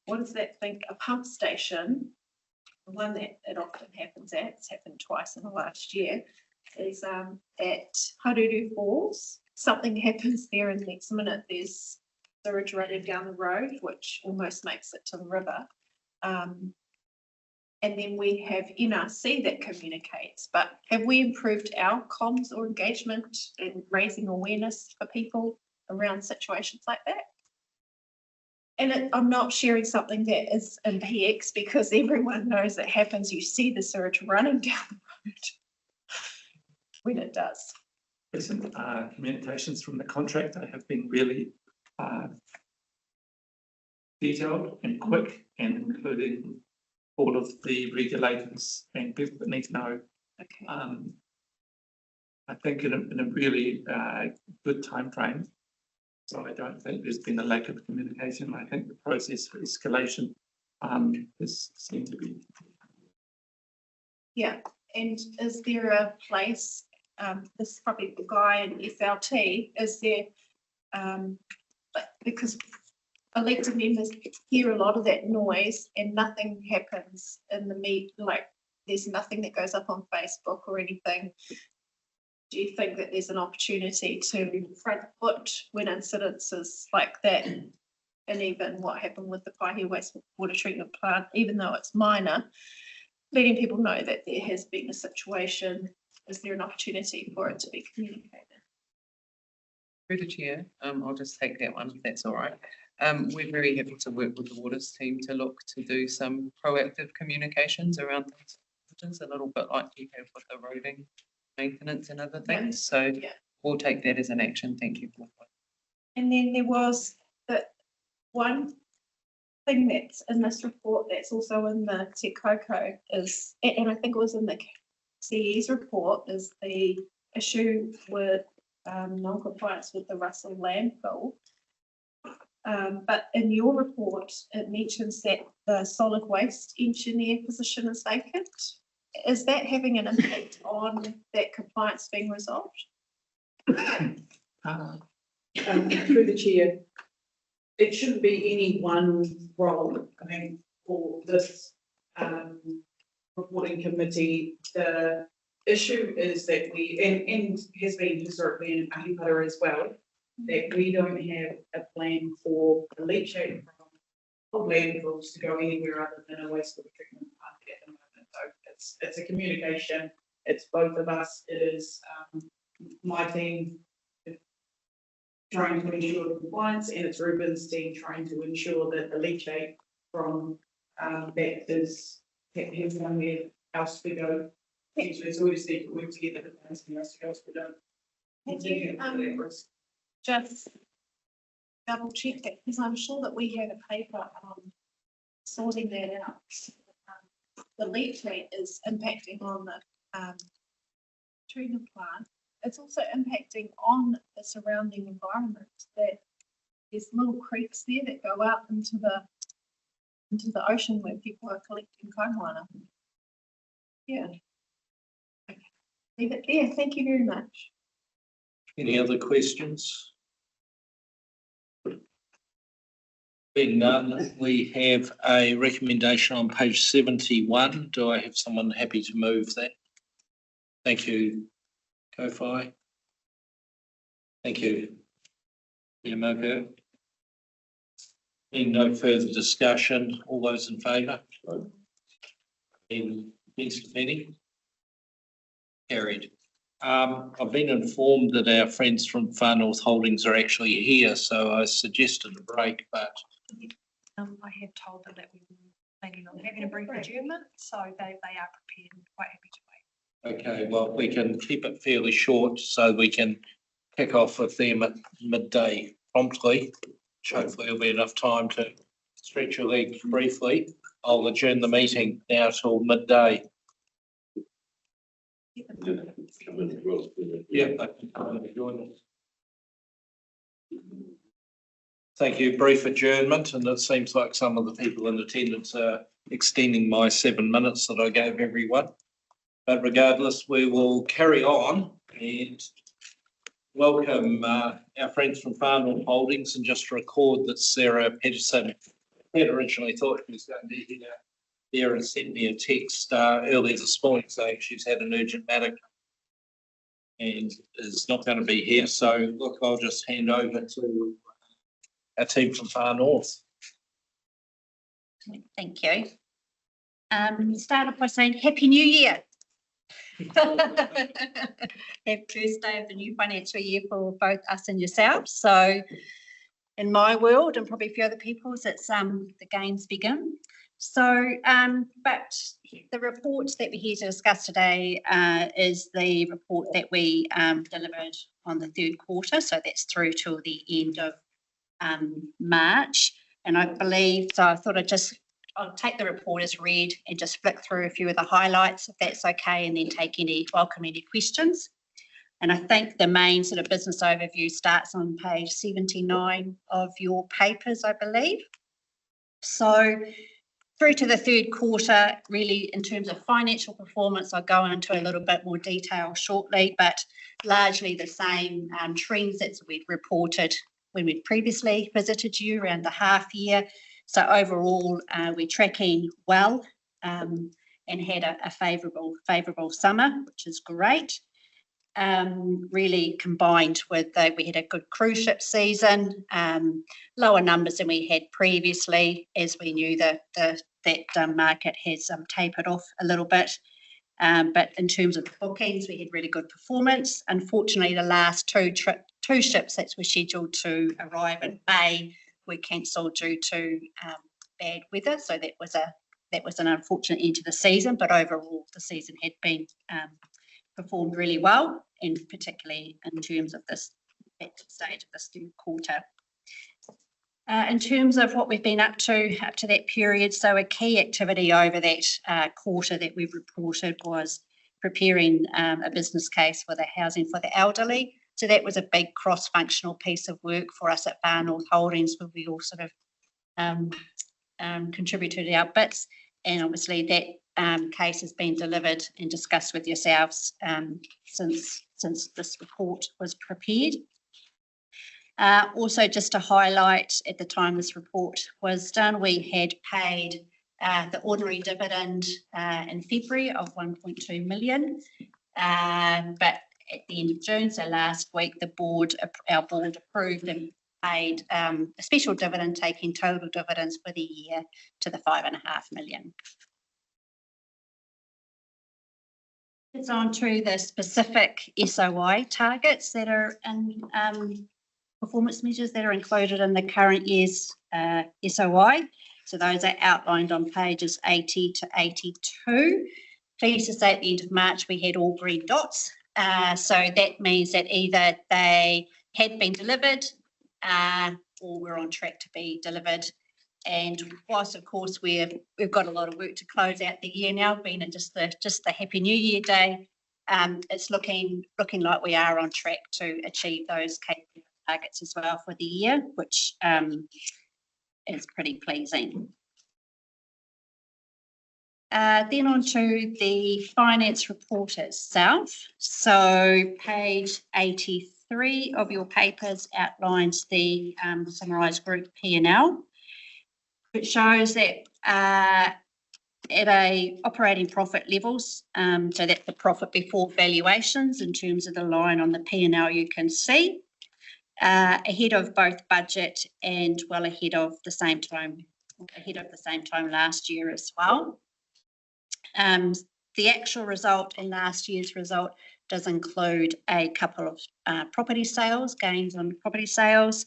what is that thing? A pump station. The one that it often happens at, it's happened twice in the last year, is at Haruru Falls. Something happens there and next minute there's sewage running down the road, which almost makes it to the river. And then we have NRC that communicates, but have we improved our comms or engagement in raising awareness for people around situations like that? And I'm not sharing something that is in PX because everyone knows it happens. You see the sewage running down the road when it does. Recent communications from the contractor have been really detailed and quick, and including all of the regulators and people that need to know. Okay. I think in a really good time frame. So I don't think there's been a lack of communication. I think the process for escalation is seemed to be. Yeah, and is there a place, this is probably the guy in FLT, is there, because elected members hear a lot of that noise and nothing happens in the like there's nothing that goes up on Facebook or anything. Do you think that there's an opportunity to front foot when incidences like that, and even what happened with the Paihia wastewater treatment plant, even though it's minor, letting people know that there has been a situation? Is there an opportunity for it to be communicated? Through the chair, I'll just take that one if that's all right. We're very happy to work with the waters team to look to do some proactive communications around things, a little bit like you have with the roading maintenance and other things. So we'll take that as an action. Thank you. And then there was the one thing that's in this report that's also in the Te Koko is, and I think it was in the CE's report, is the issue with non-compliance with the Russell landfill. But in your report, it mentions that the solid waste engineer position is vacant. Is that having an impact on that compliance being resolved? Through the chair, it shouldn't be any one role. I think for this reporting committee, the issue is that we, and has been historically in Ahipara as well, that we don't have a plan for the leachate from old landfills to go anywhere other than a wastewater treatment plant at the moment. So it's a communication. It's both of us. It is my team trying to ensure compliance, and it's Ruben's team trying to ensure that the leachate from that is has somewhere else to go. So we just need to work together to find somewhere else to go. So we don't continue that risk. Just double check it, because I'm sure that we had a paper sorting that out. The leachate is impacting on the treatment plant. It's also impacting on the surrounding environment. That there's little creeks there that go out into the ocean where people are collecting kaimoana. Yeah. Okay. Leave it there. Thank you very much. Any other questions? Being none, we have a recommendation on page 71. Do I have someone happy to move that? Thank you, Kofi. Thank you, Yamoko. Being no further discussion, all those in favour? Against, if any? Carried. I've been informed that our friends from Far North Holdings are actually here, so I suggested a break, but I have told them that we were planning on having a brief adjournment, so they are prepared and quite happy to wait. okay, well, we can keep it fairly short so we can kick off with them at midday promptly. Hopefully there'll be enough time to stretch your legs briefly. I'll adjourn the meeting now till midday. Come in as well. Yeah. I can come and join us. Thank you. Brief adjournment, and it seems like some of the people in attendance are extending my 7 minutes that I gave everyone. But regardless, we will carry on and welcome our friends from Far North Holdings, and just record that Sarah Peterson had originally thought she was going to head out there and sent me a text earlier this morning saying she's had an urgent matter and is not going to be here. So look, I'll just hand over to our team from Far North. Thank you. Start off by saying Happy New Year. Happy first day of the new financial year for both us and yourselves. So in my world and probably a few other people's, it's the games begin. So, but the report that we're here to discuss today is the report that we delivered on the third quarter. So that's through till the end of March. And I believe, so I thought I'll take the report as read and just flick through a few of the highlights, if that's okay, and then welcome any questions. And I think the main sort of business overview starts on page 79 of your papers, I believe. So through to the third quarter, really in terms of financial performance, I'll go into a little bit more detail shortly, but largely the same trends that we'd reported when we'd previously visited you around the half year. So overall, we're tracking well and had a favourable summer, which is great. Really combined with we had a good cruise ship season, lower numbers than we had previously, as we knew that market has tapered off a little bit. But in terms of the bookings, we had really good performance. Unfortunately, the last two ships that were scheduled to arrive in May were cancelled due to bad weather. So that was an unfortunate end to the season. But overall, the season had been performed really well, and particularly in terms of that stage of this third quarter. In terms of what we've been up to that period, so a key activity over that quarter that we've reported was preparing a business case for the housing for the elderly. So that was a big cross-functional piece of work for us at Far North Holdings, where we all sort of contributed our bits. And obviously that case has been delivered and discussed with yourselves since this report was prepared. Also, just to highlight, at the time this report was done, we had paid the ordinary dividend in February of 1.2 million. But at the end of June, so last week, our board approved and paid a special dividend, taking total dividends for the year to the 5.5 million. It's on to the specific SOI targets that are in performance measures that are included in the current year's SOI. So those are outlined on pages 80 to 82. Pleased to say at the end of March, we had all green dots. So that means that either they had been delivered or were on track to be delivered. And whilst, of course, we've got a lot of work to close out the year now, being at just the Happy New Year Day, it's looking like we are on track to achieve those KPI targets as well for the year, which is pretty pleasing. Then on to the finance report itself. So page 83 of your papers outlines the summarised group P&L. It shows that at a operating profit levels, so that's the profit before valuations in terms of the line on the P&L you can see, ahead of both budget and well ahead of the same time last year as well. The actual result in last year's result does include a couple of property sales, gains on property sales.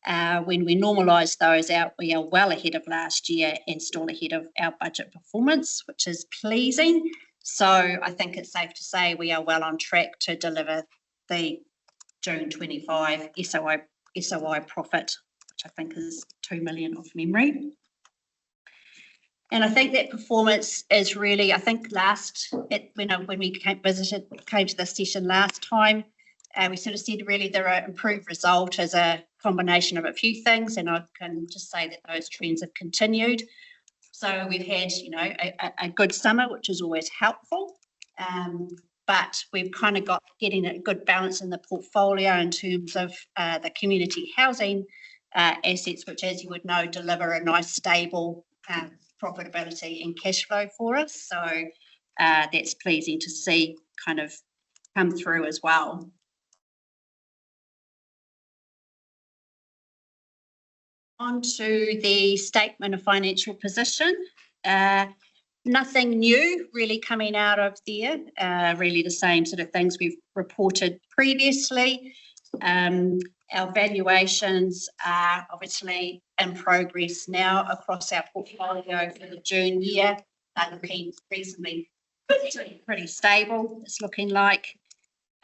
When we normalise those out, we are well ahead of last year and still ahead of our budget performance, which is pleasing. So I think it's safe to say we are well on track to deliver the June 25 SOI profit, which I think is 2 million off memory. And I think that performance is really, I think when we came to this session last time, we sort of said really the improved result is a combination of a few things, and I can just say that those trends have continued. So we've had, a good summer, which is always helpful, but we've kind of got getting a good balance in the portfolio in terms of the community housing assets, which, as you would know, deliver a nice stable profitability and cash flow for us. So that's pleasing to see kind of come through as well. On to the statement of financial position. Nothing new really coming out of there, really the same sort of things we've reported previously. Our valuations are obviously in progress now across our portfolio for the June year. They're looking reasonably pretty stable, it's looking like.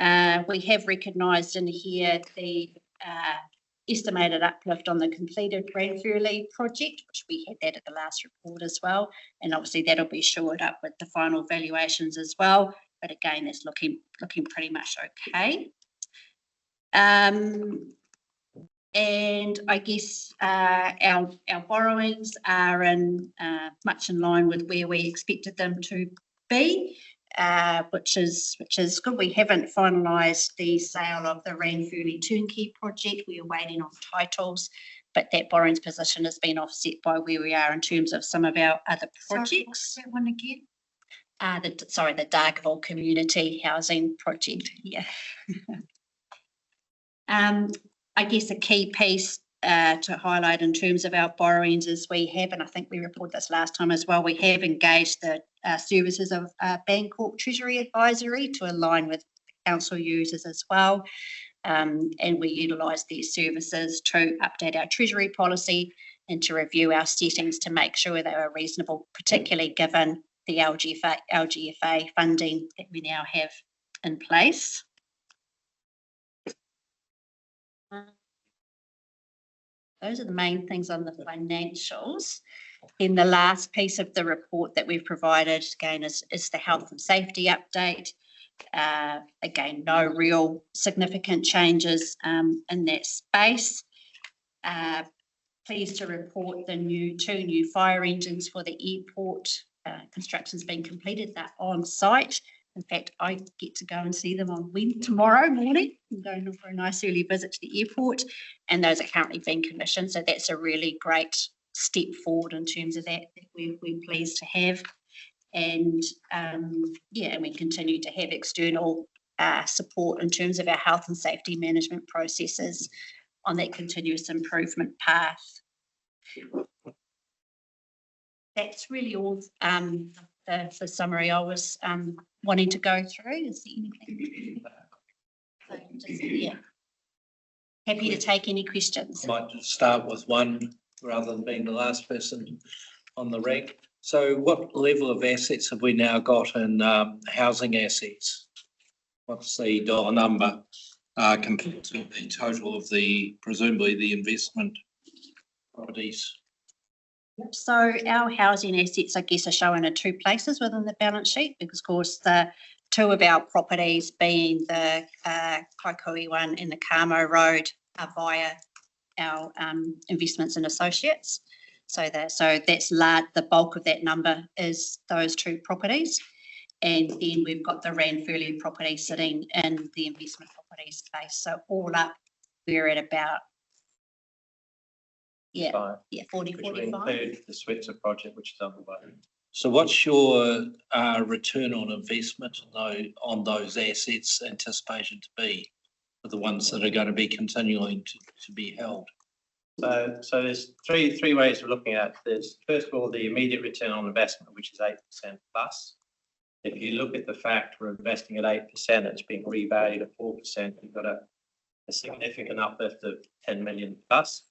We have recognised in here the estimated uplift on the completed Ranfurly project, which we had that at the last report as well. And obviously that'll be shored up with the final valuations as well. But again, it's looking pretty much okay. And I guess our borrowings are much in line with where we expected them to be, which is good. We haven't finalised the sale of the Ranfurly turnkey project. We are waiting on titles, but that borrowings position has been offset by where we are in terms of some of our other projects. Sorry, that one again? The Dargaville community housing project. Yeah. I guess a key piece to highlight in terms of our borrowings is we have, and I think we reported this last time as well, we have engaged the services of Bancorp Treasury Advisory to align with council users as well. And we utilise these services to update our treasury policy and to review our settings to make sure they are reasonable, particularly given the LGFA funding that we now have in place. Those are the main things on the financials. In the last piece of the report that we've provided, again, is the health and safety update. Again, no real significant changes in that space. Pleased to report the two new fire engines for the airport. Construction's been completed, they're on site. In fact, I get to go and see them tomorrow morning. I'm going for a nice early visit to the airport, and those are currently being commissioned. So that's a really great step forward in terms of that we're pleased to have. And and we continue to have external support in terms of our health and safety management processes on that continuous improvement path. That's really all the summary I was wanting to go through. Is there anything? Happy to take any questions. Might just start with one rather than being the last person on the rank. So what level of assets have we now got in housing assets? What's the dollar number compared to the total of presumably the investment properties? So our housing assets, I guess, are shown in two places within the balance sheet, because of course the two of our properties being the Kaikoui one and the Kamo Road are via our investments and associates. So that's the bulk of that number is those two properties. And then we've got the Ranfurly property sitting in the investment property space. So all up, we're at about 40, 45. Include the Switzer project, which is underway. So what's your return on investment on those assets anticipated to be for the ones that are going to be continuing to be held? So there's three ways of looking at this. First of all, the immediate return on investment, which is 8% plus. If you look at the fact we're investing at 8%, it's being revalued at 4%, you've got a significant uplift of 10 million plus.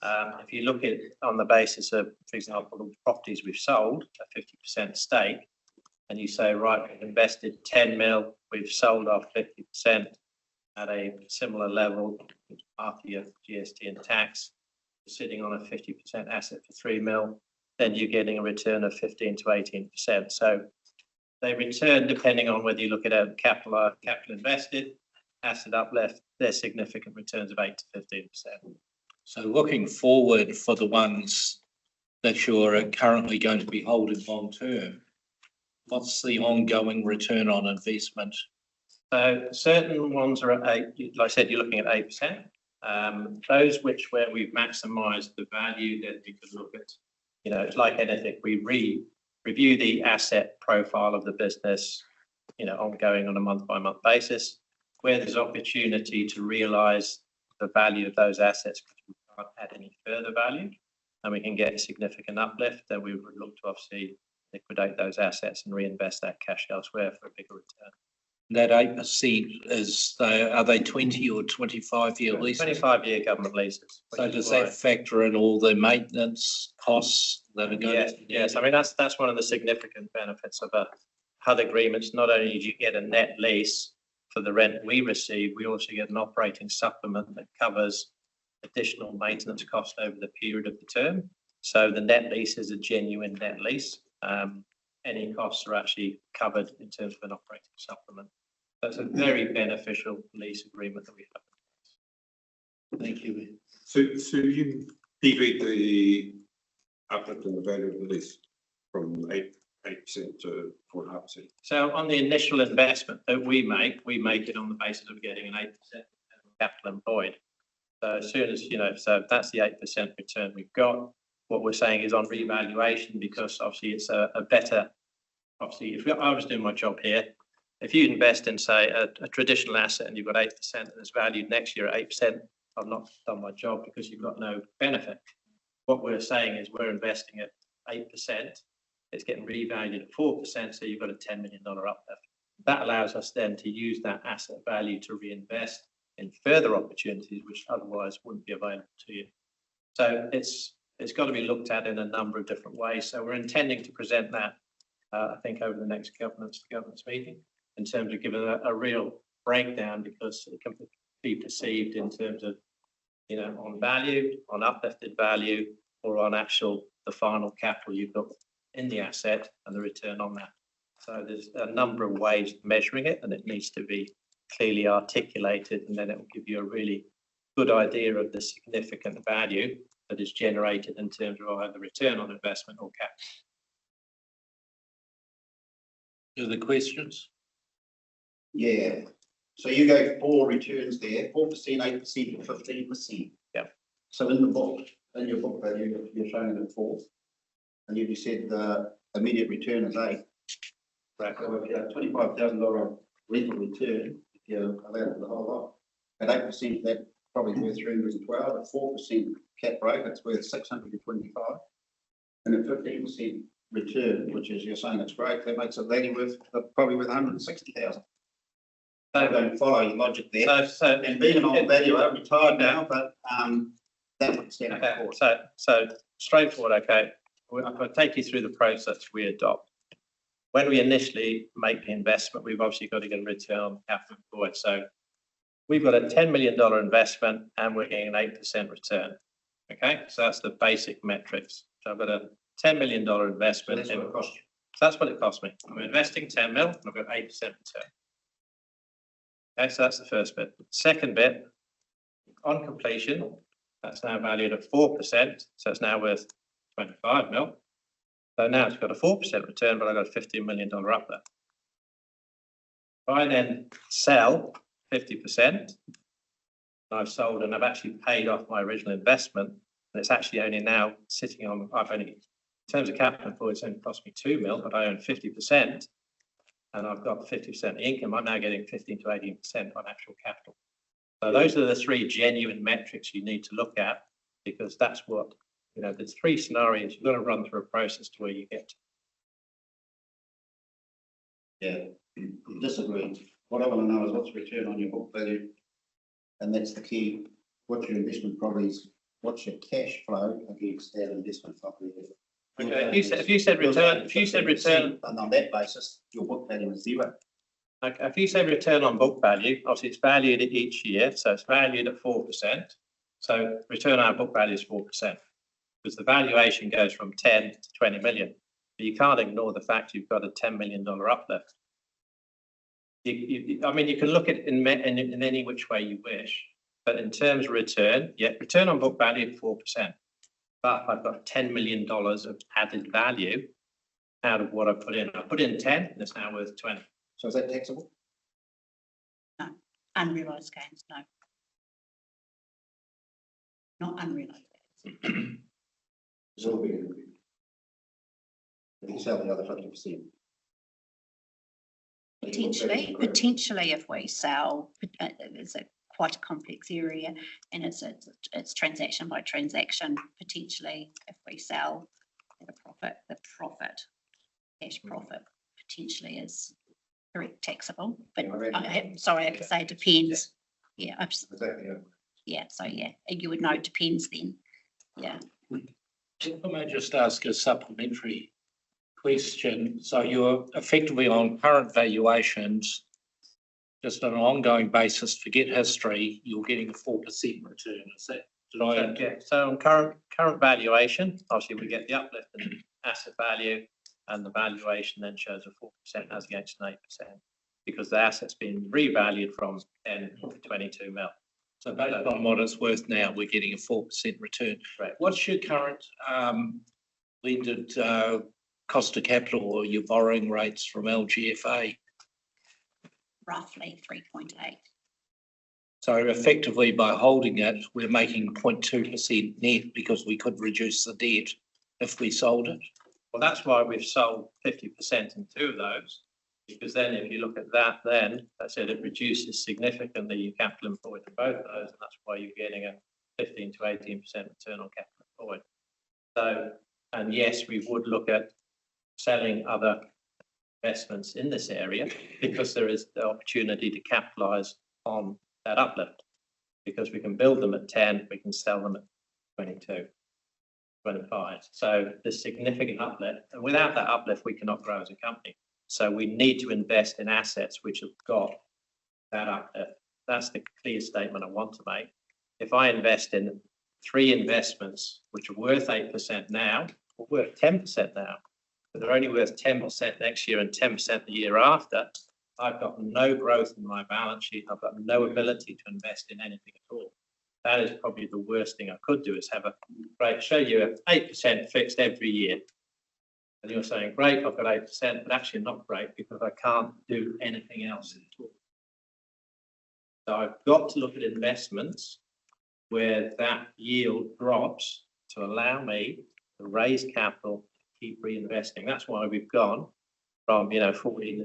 If you look at on the basis of, for example, the properties we've sold, a 50% stake, and you say, right, we've invested 10 mil, we've sold off 50% at a similar level after your GST and tax, you're sitting on a 50% asset for 3 mil. then you're getting a return of 15 to 18%. So they return, depending on whether you look at a capital invested, asset uplift, there's significant returns of 8 to 15%. So looking forward for the ones that you're currently going to be holding long term, what's the ongoing return on investment? So certain ones are at 8, like I said, you're looking at 8%. Those where we've maximised the value, then we could look at, you know, it's like anything, we review the asset profile of the business, you know, ongoing on a month by month basis, where there's opportunity to realise the value of those assets because we can't add any further value and we can get a significant uplift, then we would look to obviously liquidate those assets and reinvest that cash elsewhere for a bigger return. That 8% is, are they 20 or 25-year leases? 25-year government leases. So does that factor in all the maintenance costs that are going? Yes, yes. I mean, that's one of the significant benefits of a HUD agreement. Not only do you get a net lease for the rent we receive, we also get an operating supplement that covers additional maintenance cost over the period of the term. So the net lease is a genuine net lease. Any costs are actually covered in terms of an operating supplement. That's a very beneficial lease agreement that we have. Thank you. So you deviate the uplift in the value of the lease from 8% to 4.5%. So on the initial investment that we make it on the basis of getting an 8% capital employed. So as soon as, you know, so that's the 8% return we've got. What we're saying is on revaluation, because obviously it's a better, obviously if I was doing my job here, if you invest in, say, a traditional asset and you've got 8% and it's valued next year at 8%, I've not done my job because you've got no benefit. What we're saying is we're investing at 8%, it's getting revalued at 4%, so you've got a $10 million uplift. That allows us then to use that asset value to reinvest in further opportunities which otherwise wouldn't be available to you. So it's got to be looked at in a number of different ways. So we're intending to present that, I think, over the next governance meeting, in terms of giving a real breakdown, because it can be perceived in terms of, you know, on value, on uplifted value, or on actual the final capital you've got in the asset and the return on that. So there's a number of ways of measuring it, and it needs to be clearly articulated, and then it will give you a really good idea of the significant value that is generated in terms of either return on investment or capital. Other questions? Yeah, so you go 4 returns there, 4%, 8% and 15%. Yeah. So in the book, in your book value, you're showing it at 4. And you said the immediate return is 8. Right. So if you have $25,000 rental return, if you allow it the whole lot, at 8%, that's probably worth 312. At 4% cap rate, it's worth 625. And at 15% return, which is, you're saying it's great, that makes a value worth probably worth 160,000. I don't follow your logic there. So and being an old valuer, I'm retired now, but that would stand okay. forward. So straightforward, okay. I'm going to take you through the process we adopt. When we initially make the investment, we've obviously got to get a return on capital employed. So we've got a $10 million investment and we're getting an 8% return. Okay, so that's the basic metrics. So I've got a $10 million investment. So that's what it cost you. So that's what it cost me. I'm investing 10 mil, and I've got 8% return. Okay, so that's the first bit. Second bit, on completion, that's now valued at 4%, so it's now worth 25 mil. So now it's got a 4% return, but I've got a $15 million uplift. If I then sell 50%, I've sold and I've actually paid off my original investment, and it's actually only now sitting on, I've only, in terms of capital employed, it's only cost me 2 mil, but I own 50%, and I've got 50% income. I'm now getting 15 to 18% on actual capital. So those are the 3 genuine metrics you need to look at, because that's what, you know, there's 3 scenarios. You've got to run through a process to where you get to. Yeah, disagree. What I want to know is what's the return on your book value, and that's the key. What's your investment property is, what's your cash flow against that investment property? Okay, if you said return, and on that basis, your book value is 0. Okay, if you say return on book value, obviously it's valued at each year, so it's valued at 4%. So return on book value is 4%. because the valuation goes from 10 to 20 million. But you can't ignore the fact you've got a $10 million uplift. I mean, you can look at it in any which way you wish, but in terms of return, yeah, return on book value 4%. But I've got $10 million of added value out of what I put in. I put in 10 and it's now worth 20. So is that taxable? Unrealised gains, no. Not unrealised gains. So we can. If you sell the other 50%. Potentially if we sell, it's quite a complex area and it's transaction by transaction. Potentially if we sell at a profit, the cash profit potentially is correct taxable, but sorry, I have to say it depends. Yeah, Exactly. yeah, so yeah, you would know it depends then, yeah. If I may just ask a supplementary question. So you're effectively on current valuations, just on an ongoing basis, forget history, you're getting a 4% return. Is that, Yeah, so on current valuation, obviously we get the uplift in asset value and the valuation then shows a 4% as against an 8% because the asset's been revalued from 10 to 22 mil. So based on what it's worth now, we're getting a 4% return. Right. What's your current blended cost of capital or your borrowing rates from LGFA? Roughly 3.8. So effectively by holding it, we're making 0.2% net because we could reduce the debt if we sold it. Well, that's why we've sold 50% in two of those, because then if you look at that, then that's it, it reduces significantly your capital employed in both of those, and that's why you're getting a 15 to 18% return on capital employed. So, and yes, we would look at selling other investments in this area because there is the opportunity to capitalise on that uplift, because we can build them at 10, we can sell them at 22. 25. So there's significant uplift, and without that uplift, we cannot grow as a company. So we need to invest in assets which have got that uplift. That's the clear statement I want to make. If I invest in 3 investments which are worth 8% now, or worth 10% now, but they're only worth 10% next year and 10% the year after, I've got no growth in my balance sheet. I've got no ability to invest in anything at all. That is probably the worst thing I could do, is have a great, show you a 8% fixed every year. And you're saying, great, I've got 8%, but actually not great because I can't do anything else at all. So I've got to look at investments where that yield drops to allow me to raise capital, keep reinvesting. That's why we've gone from, 40 to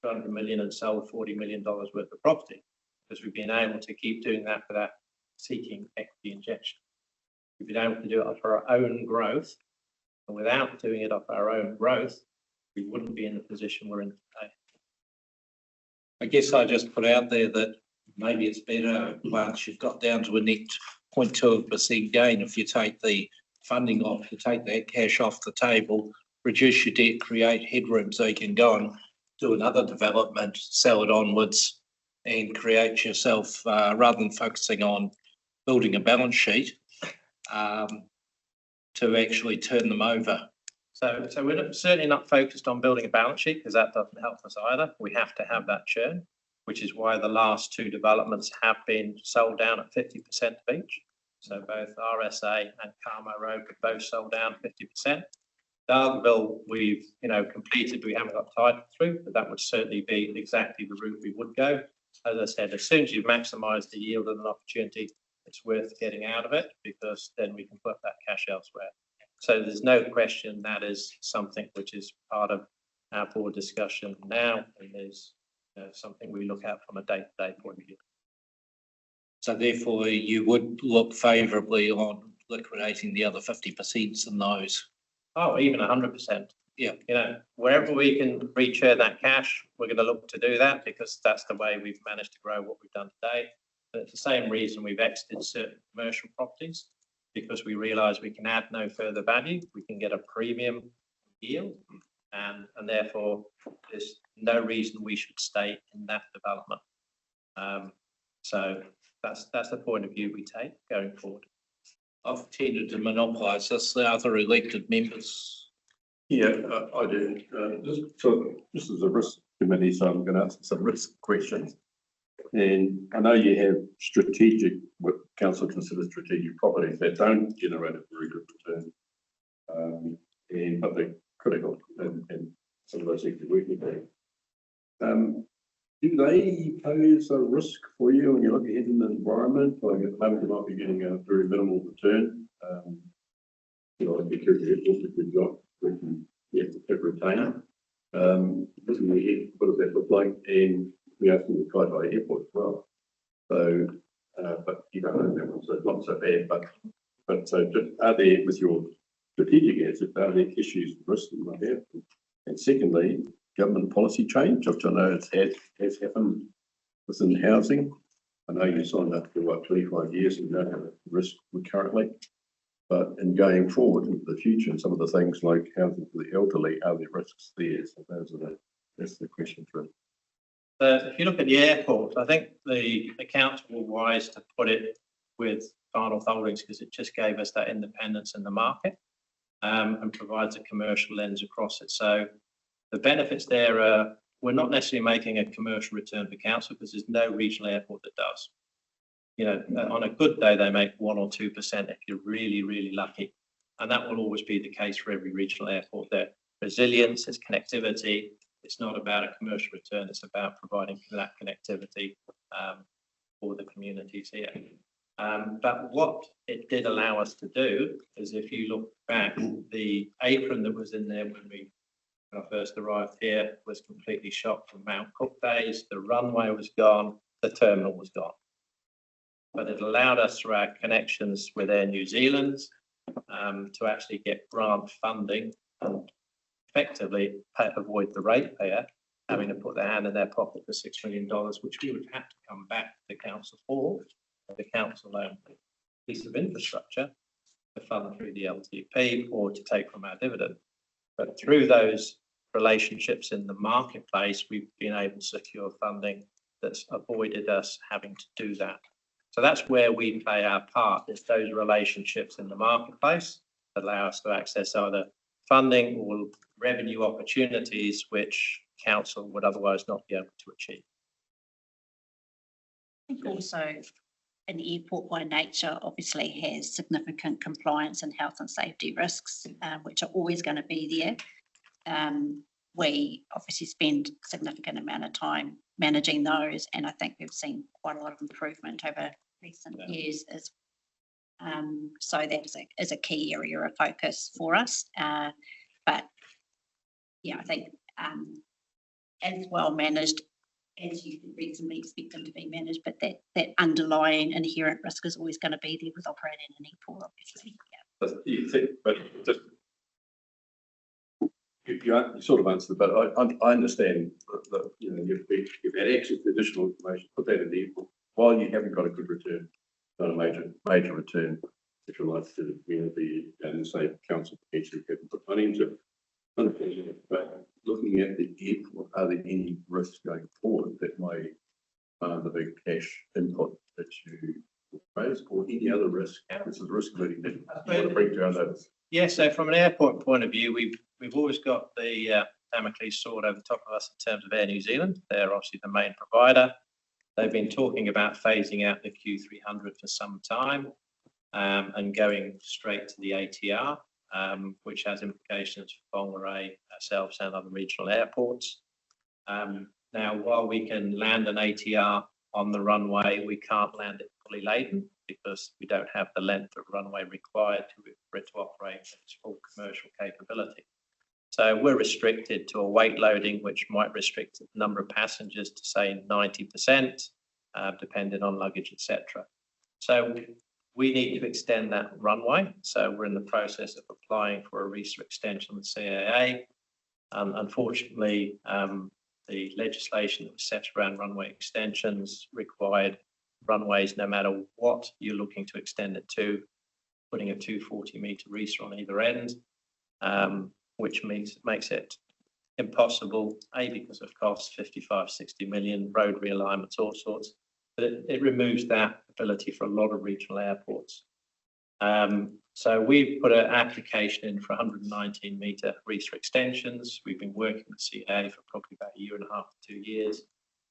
200 million and sold $40 million worth of property, because we've been able to keep doing that without seeking equity injection. We've been able to do it off our own growth, and without doing it off our own growth, we wouldn't be in the position we're in today. I guess I just put out there that maybe it's better once you've got down to a net 0.2% gain, if you take the funding off, you take that cash off the table, reduce your debt, create headroom so you can go and do another development, sell it onwards and create yourself, rather than focusing on building a balance sheet, to actually turn them over. So we're certainly not focused on building a balance sheet, because that doesn't help us either. We have to have that churn, which is why the last 2 developments have been sold down at 50% each. So both RSA and Carmo Road were both sold down 50%. Dargaville, we've completed, we haven't got title through, but that would certainly be exactly the route we would go. As I said, as soon as you've maximised the yield of an opportunity, it's worth getting out of it, because then we can put that cash elsewhere. So there's no question that is something which is part of our board discussion now, and is something we look at from a day-to-day point of view. So therefore you would look favourably on liquidating the other 50% in those. Oh, even 100%. Yeah. Wherever we can return that cash, we're going to look to do that, because that's the way we've managed to grow what we've done today. But it's the same reason we've exited certain commercial properties, because we realise we can add no further value. We can get a premium yield, and therefore there's no reason we should stay in that development. So that's the point of view we take going forward. I've tended to monopolise this, the other elected members. Yeah, I do. This is a risk committee, so I'm going to ask some risk questions. And I know you have strategic, what council considers strategic properties that don't generate a very good return. But they're critical and some of those things you're working on. Do they pose a risk for you when you look ahead in the environment? Like at the moment, you might be getting a very minimal return. Like the characteristics that we've got, you have to retain. Looking ahead, what does that look like? And we have to try by airport as well. So, but you don't know that one's not so bad. But so, just are there with your strategic assets? Are there issues, risks that you might have? And secondly, government policy change, which I know has happened within housing. I know you signed up for 25 years and you don't have a risk currently. But in going forward into the future, and some of the things like housing for the elderly, are there risks there? So that's the question for it. If you look at the airport, I think the council were wise to put it with Final Holdings because it just gave us that independence in the market and provides a commercial lens across it. So the benefits there are, we're not necessarily making a commercial return for council because there's no regional airport that does. You know, on a good day, they make 1 or 2% if you're really, really lucky. And that will always be the case for every regional airport. Their resilience, its connectivity, it's not about a commercial return, it's about providing that connectivity for the communities here. But what it did allow us to do is, if you look back, the apron that was in there when I first arrived here was completely shot from Mount Cook days. The runway was gone, the terminal was gone. But it allowed us, through our connections with Air New Zealand, to actually get grant funding and effectively avoid the ratepayer having to put their hand in their pocket for $6 million, which we would have to come back to the council for. The council owned a piece of infrastructure to fund through the LTP or to take from our dividend. But through those relationships in the marketplace, we've been able to secure funding that's avoided us having to do that. So that's where we play our part, is those relationships in the marketplace that allow us to access either funding or revenue opportunities which council would otherwise not be able to achieve. I think also an airport by nature obviously has significant compliance and health and safety risks, which are always going to be there. We obviously spend a significant amount of time managing those, and I think we've seen quite a lot of improvement over recent years. So that is a key area of focus for us. But yeah, I think as well managed as you can reasonably expect them to be managed, but that underlying inherent risk is always going to be there with operating an airport, obviously. Yeah. But you think, but just you sort of answered, but I understand that you know you've had access to additional information, put that in the airport while you haven't got a good return, not a major return, if you like, to the community, and say council potentially haven't put money into it. But looking at the airport, are there any risks going forward that may the big cash input that you raise, or any other risk? This is risk leading that you want to bring to our notice. Yeah, so from an airport point of view, we've always got the Damocles sword over the top of us in terms of Air New Zealand. They're obviously the main provider. They've been talking about phasing out the Q300 for some time and going straight to the ATR, which has implications for Whangarei, ourselves and other regional airports. Now, while we can land an ATR on the runway, we can't land it fully laden because we don't have the length of runway required for it to operate at its full commercial capability. So we're restricted to a weight loading, which might restrict the number of passengers to say 90%, depending on luggage, etc. So we need to extend that runway. So we're in the process of applying for a research extension on the CAA. Unfortunately, the legislation that was set around runway extensions required runways, no matter what you're looking to extend it to, putting a 240-metre reeser on either end, which makes it impossible, A, because of costs, 55, 60 million, road realignments, all sorts, but it removes that ability for a lot of regional airports. So we've put an application in for 119 metre reef extensions. We've been working with CA for probably about a year and a half to 2 years,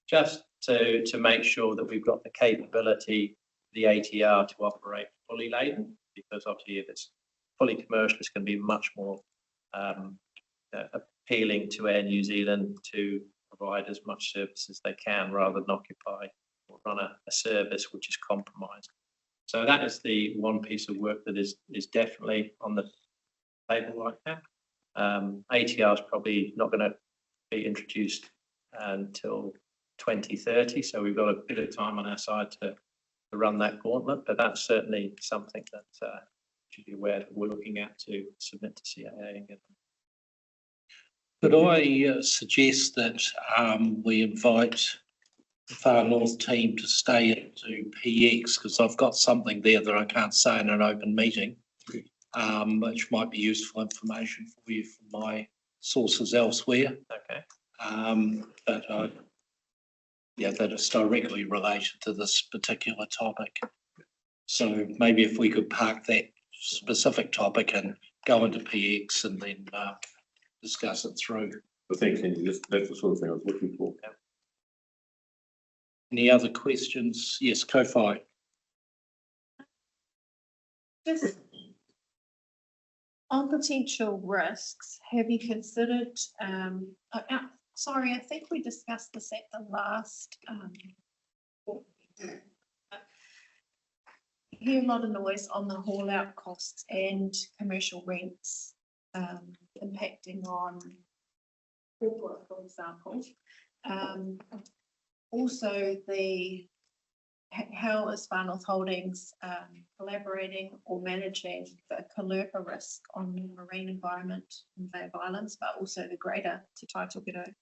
just to make sure that we've got the capability, the ATR to operate fully laden, because obviously if it's fully commercial, it's going to be much more appealing to Air New Zealand to provide as much service as they can rather than occupy or run a service which is compromised. So that is the one piece of work that is definitely on the table right now. ATR is probably not going to be introduced until 2030, so we've got a bit of time on our side to run that gauntlet, but that's certainly something that you should be aware that we're looking at to submit to CAA and get them. Could I suggest that we invite the Far North team to stay into PX, because I've got something there that I can't say in an open meeting, which might be useful information for you from my sources elsewhere. Okay. But yeah, that is directly related to this particular topic. So maybe if we could park that specific topic and go into PX and then discuss it through. I think that's the sort of thing I was looking for. Yeah. Any other questions? Yes, Kofi. Just on potential risks, have you considered, sorry, I think we discussed this at the last, hear a lot of noise on the haul out costs and commercial rents impacting on corporate, for example. Also, how is Far North Holdings collaborating or managing the Kalerpa risk on the marine environment in Bay of Islands, but also the greater Te Tai Tokerau?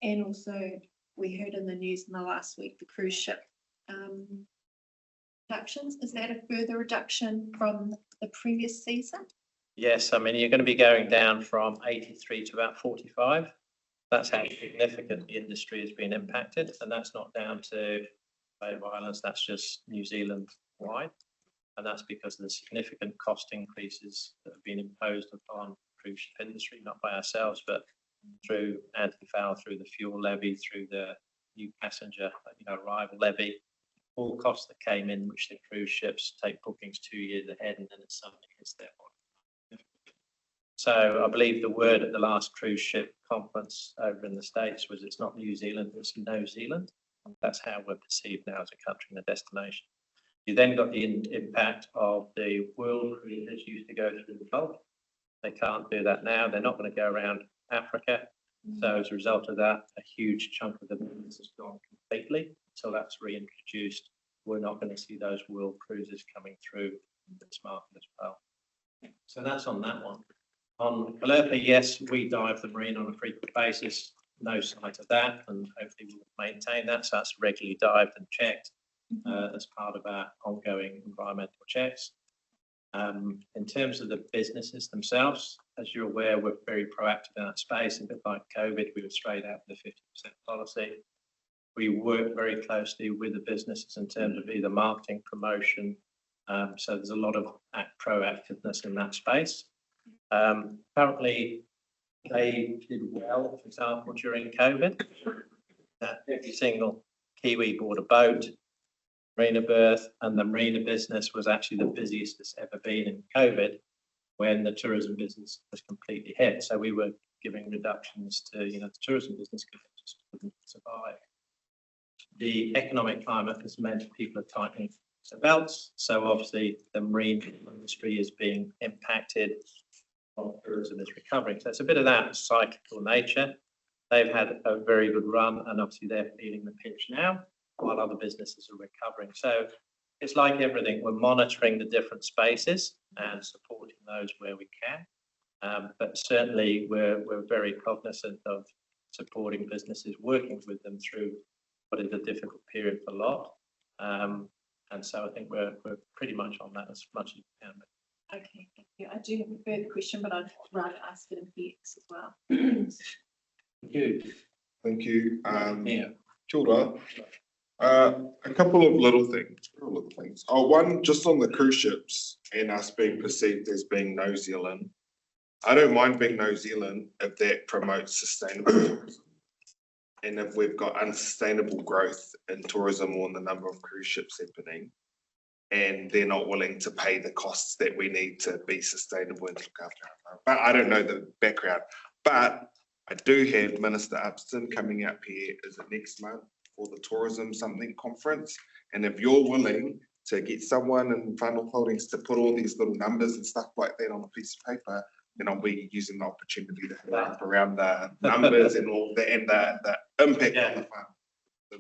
And also, we heard in the news in the last week, the cruise ship reductions. Is that a further reduction from the previous season? Yes, I mean, you're going to be going down from 83 to about 45. That's how significant the industry has been impacted, and that's not down to Bay of Islands, that's just New Zealand wide. And that's because of the significant cost increases that have been imposed upon the cruise ship industry, not by ourselves, but through anti-foul, through the fuel levy, through the new passenger arrival levy, all costs that came in, which the cruise ships take bookings 2 years ahead, and then it suddenly hits their bottom. So I believe the word at the last cruise ship conference over in the States was it's not New Zealand, it's New Zealand. That's how we're perceived now as a country and a destination. You then got the impact of the world cruises used to go through the Gulf. They can't do that now. They're not going to go around Africa. So as a result of that, a huge chunk of the business has gone completely. So that's reintroduced. We're not going to see those world cruises coming through this market as well. So that's on that one. On Kalerpa, yes, we dive the marine on a frequent basis. No sight of that, and hopefully we'll maintain that. So that's regularly dived and checked as part of our ongoing environmental checks. In terms of the businesses themselves, as you're aware, we're very proactive in that space. A bit like COVID, we were straight out with the 50% policy. We work very closely with the businesses in terms of either marketing, promotion. So there's a lot of proactiveness in that space. Currently, they did well, for example, during COVID. Every single Kiwi bought a boat, marina berth, and the marina business was actually the busiest it's ever been in COVID when the tourism business was completely hit. So we were giving reductions to, the tourism business just couldn't survive. The economic climate has meant people are tightening their belts. So obviously the marine industry is being impacted while tourism is recovering. So it's a bit of that cyclical nature. They've had a very good run, and obviously they're feeling the pinch now while other businesses are recovering. So it's like everything. We're monitoring the different spaces and supporting those where we can. But certainly we're very cognizant of supporting businesses, working with them through what is a difficult period for a lot. And so I think we're pretty much on that as much as we can. Okay, thank you. I do have a further question, but I'd rather ask it in PX as well. Thank you. Thank you. Yeah. Kia ora. A couple of little things. Oh, one, just on the cruise ships and us being perceived as being New Zealand. I don't mind being New Zealand if that promotes sustainable tourism. And if we've got unsustainable growth in tourism or in the number of cruise ships happening, and they're not willing to pay the costs that we need to be sustainable and look after our. But I don't know the background. But I do have Minister Upston coming up here, is it next month, for the tourism something conference? And if you're willing to get someone in Final Holdings to put all these little numbers and stuff like that on a piece of paper, then I'll be using the opportunity to wrap around the numbers and all that and the impact on the farm. The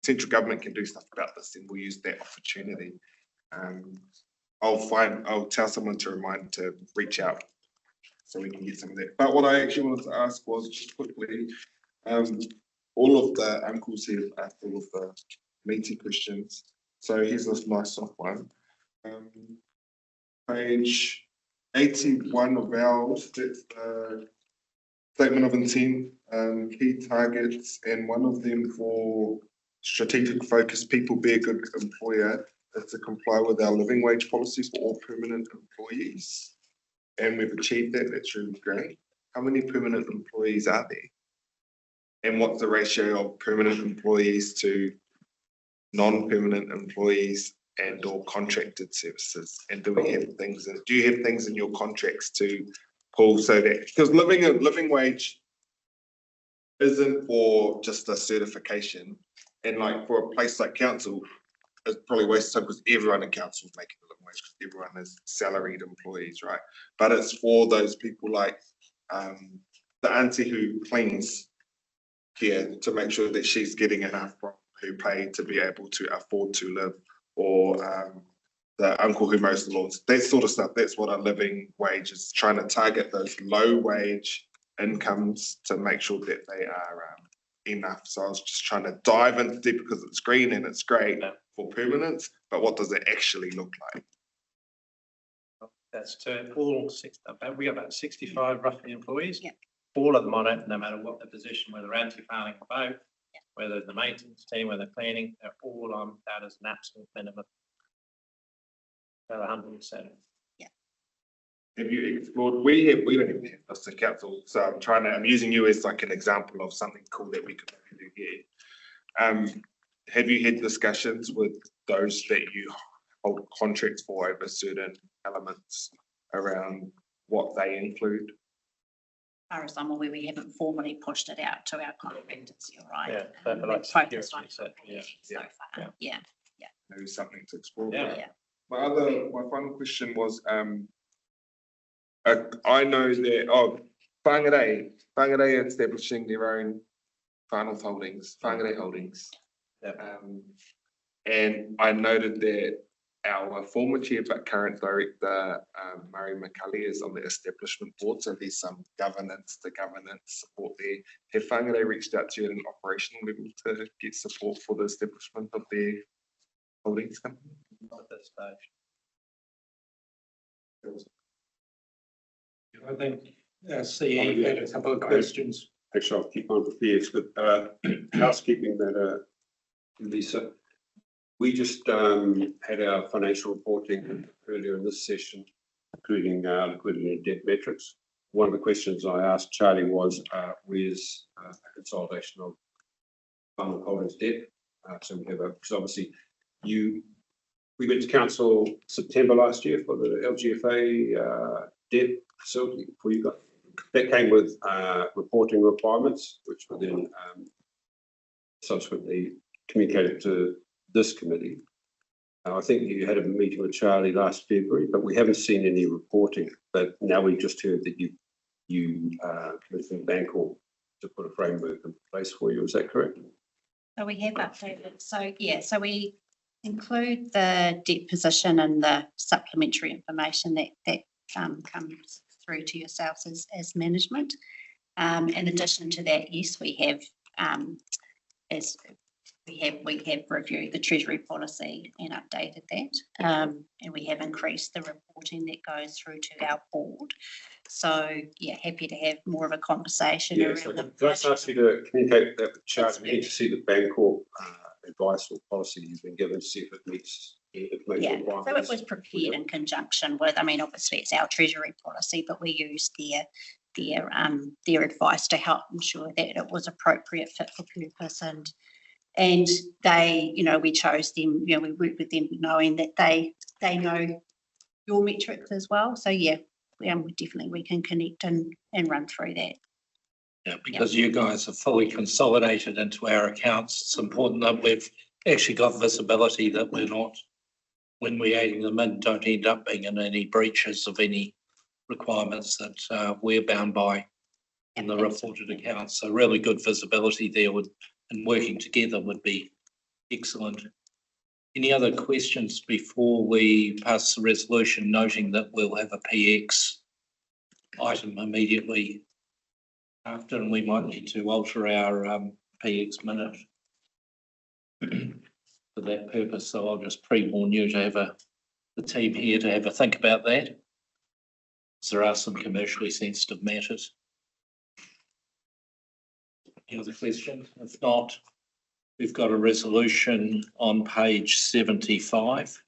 central government can do stuff about this, and we'll use that opportunity. I'll tell someone to remind to reach out so we can get some of that. But what I actually wanted to ask was just quickly, all of the uncles here asked all of the meaty questions. So here's this nice soft one. Page 81 of ours, that's the statement of intent, key targets, and one of them for strategic focus, people be a good employer, is to comply with our living wage policies for all permanent employees. And we've achieved that, that's really great. How many permanent employees are there? And what's the ratio of permanent employees to non-permanent employees and or contracted services? And do we have things, do you have things in your contracts to pull so that, because living wage isn't for just a certification, and like for a place like council, it's probably a waste of time because everyone in council is making a living wage because everyone is salaried employees, right? But it's for those people like the auntie who cleans here to make sure that she's getting enough from her pay to be able to afford to live, or the uncle who mows the lawns, that sort of stuff. That's what a living wage is, trying to target those low wage incomes to make sure that they are enough. So I was just trying to dive into deep because it's green and it's great for permanence, but what does it actually look like? That's to all we got about 65 roughly employees. Yeah. All of them on it, no matter what the position, whether anti-fouling or both, whether the maintenance team, whether cleaning, they're all on that as an absolute minimum. About 100%. Yeah. Have you explored? We don't even have this in council, so I'm using you as like an example of something cool that we could do here. Have you had discussions with those that you hold contracts for over certain elements around what they include? As far as I'm aware, we haven't formally pushed it out to our contractors, you're right. Yeah, but We're like focused on security, so far. Yeah. Maybe something to explore. Yeah. My final question was, I know that Whangarei establishing their own Whangarei Holdings. And I noted that our former chair but current director, Murray McCulley, is on the establishment board, so there's some governance support there. Have Whangarei reached out to you at an operational level to get support for the establishment of their holdings company? Not at this stage. I think CE had a couple of questions. Actually, I'll keep on with these, but housekeeping that Lisa. We just had our financial reporting earlier in this session, including liquidity and debt metrics. One of the questions I asked Charlie was, where's a consolidation of Final Holdings debt? So we have because obviously we went to council September last year for the LGFA debt facility for you guys. That came with reporting requirements, which were then subsequently communicated to this committee. I think you had a meeting with Charlie last February, but we haven't seen any reporting. But now we just heard that you commissioned Bancorp to put a framework in place for you. Is that correct? So we have updated. So we include the debt position and the supplementary information that comes through to yourselves as management. In addition to that, yes, we have we have reviewed the Treasury policy and updated that, and we have increased the reporting that goes through to our board. So yeah, happy to have more of a conversation around. So can I ask you to communicate that with Charlie? We need to see the Bancorp advice or policy you've been given to see if it meets. Yeah, so it was prepared in conjunction with, I mean, obviously it's our treasury policy, but we used their advice to help ensure that it was appropriate, fit for purpose, and they, you know, we chose them, you know, we worked with them knowing that they know your metrics as well. So yeah, definitely we can connect and run through that. Yeah, because you guys are fully consolidated into our accounts. It's important that we've actually got visibility, that we're not, when we're adding them in, don't end up being in any breaches of any requirements that we're bound by in the reported accounts. So really good visibility there and working together would be excellent. Any other questions before we pass the resolution, noting that we'll have a PX item immediately after, and we might need to alter our PX minute for that purpose. So I'll just pre-warn you to have the team here to have a think about that. There are some commercially sensitive matters. Any other questions? If not, we've got a resolution on page 75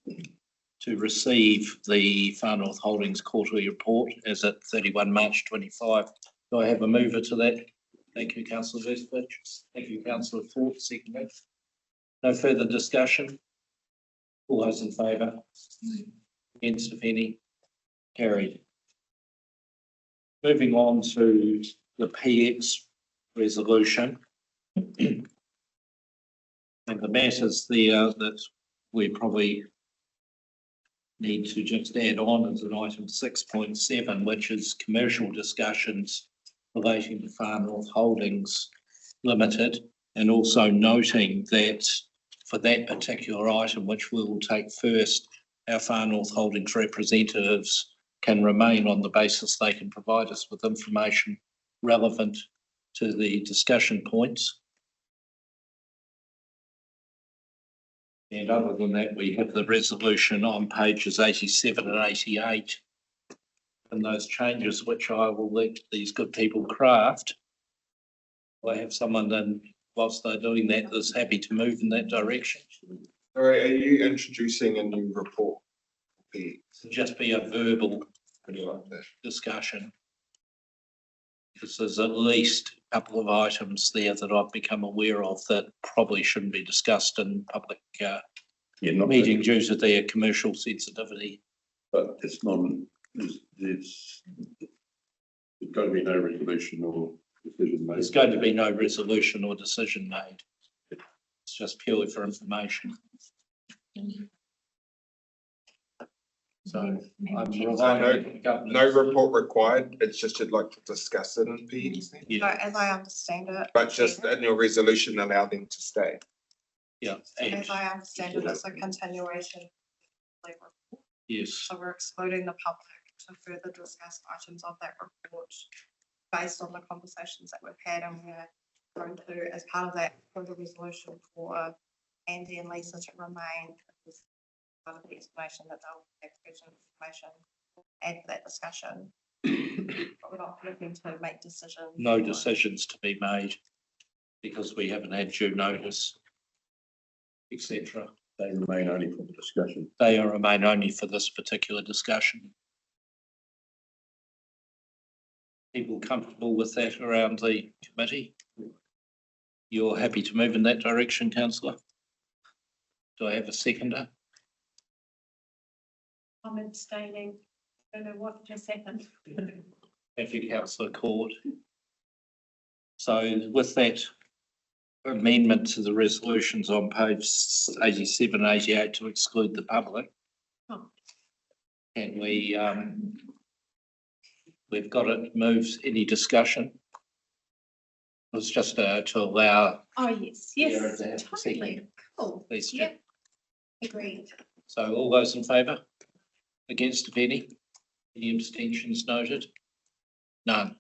to receive the Far North Holdings quarterly report as at 31 March 25. Do I have a mover to that? Thank you, Councillor Vesbridge. Thank you, Councillor Ford. Second. No further discussion. All those in favour? Against, if any? Carried. Moving on to the PX resolution. And the matters there that we probably need to just add on is an item 6.7, which is commercial discussions relating to Far North Holdings Limited, and also noting that for that particular item, which we will take first, our Far North Holdings representatives can remain on the basis they can provide us with information relevant to the discussion points. And other than that, we have the resolution on pages 87 and 88. And those changes, which I will let these good people craft. I have someone then, whilst they're doing that, that's happy to move in that direction. Sorry, are you introducing a new report? So just be a verbal discussion. Because there's at least a couple of items there that I've become aware of that probably shouldn't be discussed in public meeting due to their commercial sensitivity. But it's not, there's going to be no resolution or decision made. There's going to be no resolution or decision made. It's just purely for information. So I'm no report required. It's just you'd like to discuss it in PX. So as I understand it. But just in your resolution, allow them to stay. Yeah. As I understand it, it's a continuation. Yes. So we're excluding the public to further discuss items of that report based on the conversations that we've had, and we're going to, as part of that, for the resolution for Andy and Lisa to remain. Part of the explanation that they'll have urgent information add to that discussion. But we're not looking to make decisions. No decisions to be made because we haven't had due notice, etc. They remain only for the discussion. They remain only for this particular discussion. People comfortable with that around the committee? You're happy to move in that direction, councillor? Do I have a seconder? I'm abstaining. I don't know what just happened. Thank you, councillor Cord. So with that amendment to the resolutions on page 87 and 88 to exclude the public, can we, we've got it moved, any discussion? It was just to allow. Oh, yes, totally. Cool. Please. Yeah, agreed. So all those in favour? Against, if any? Any abstentions noted? None.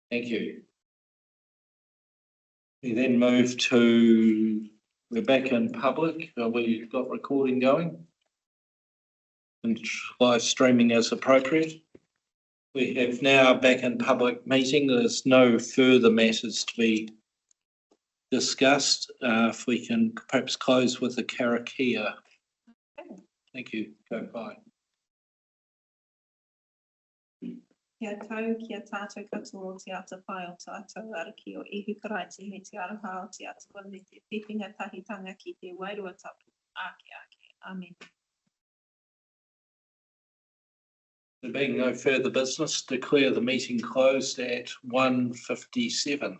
Thank you. We then move to, we're back in public. We've got recording going and live streaming as appropriate. We have now back in public meeting. There's no further matters to be discussed. If we can perhaps close with a karakia. Thank you. Go bye. Kia tau, kia tātou katoa, te ata whai o tātou araki o ihu karaiti me te aroha o te atua me te whiwhinga tahitanga ki te wairua tapu. Ake. Amen. There being no further business, declare the meeting closed at 1:57.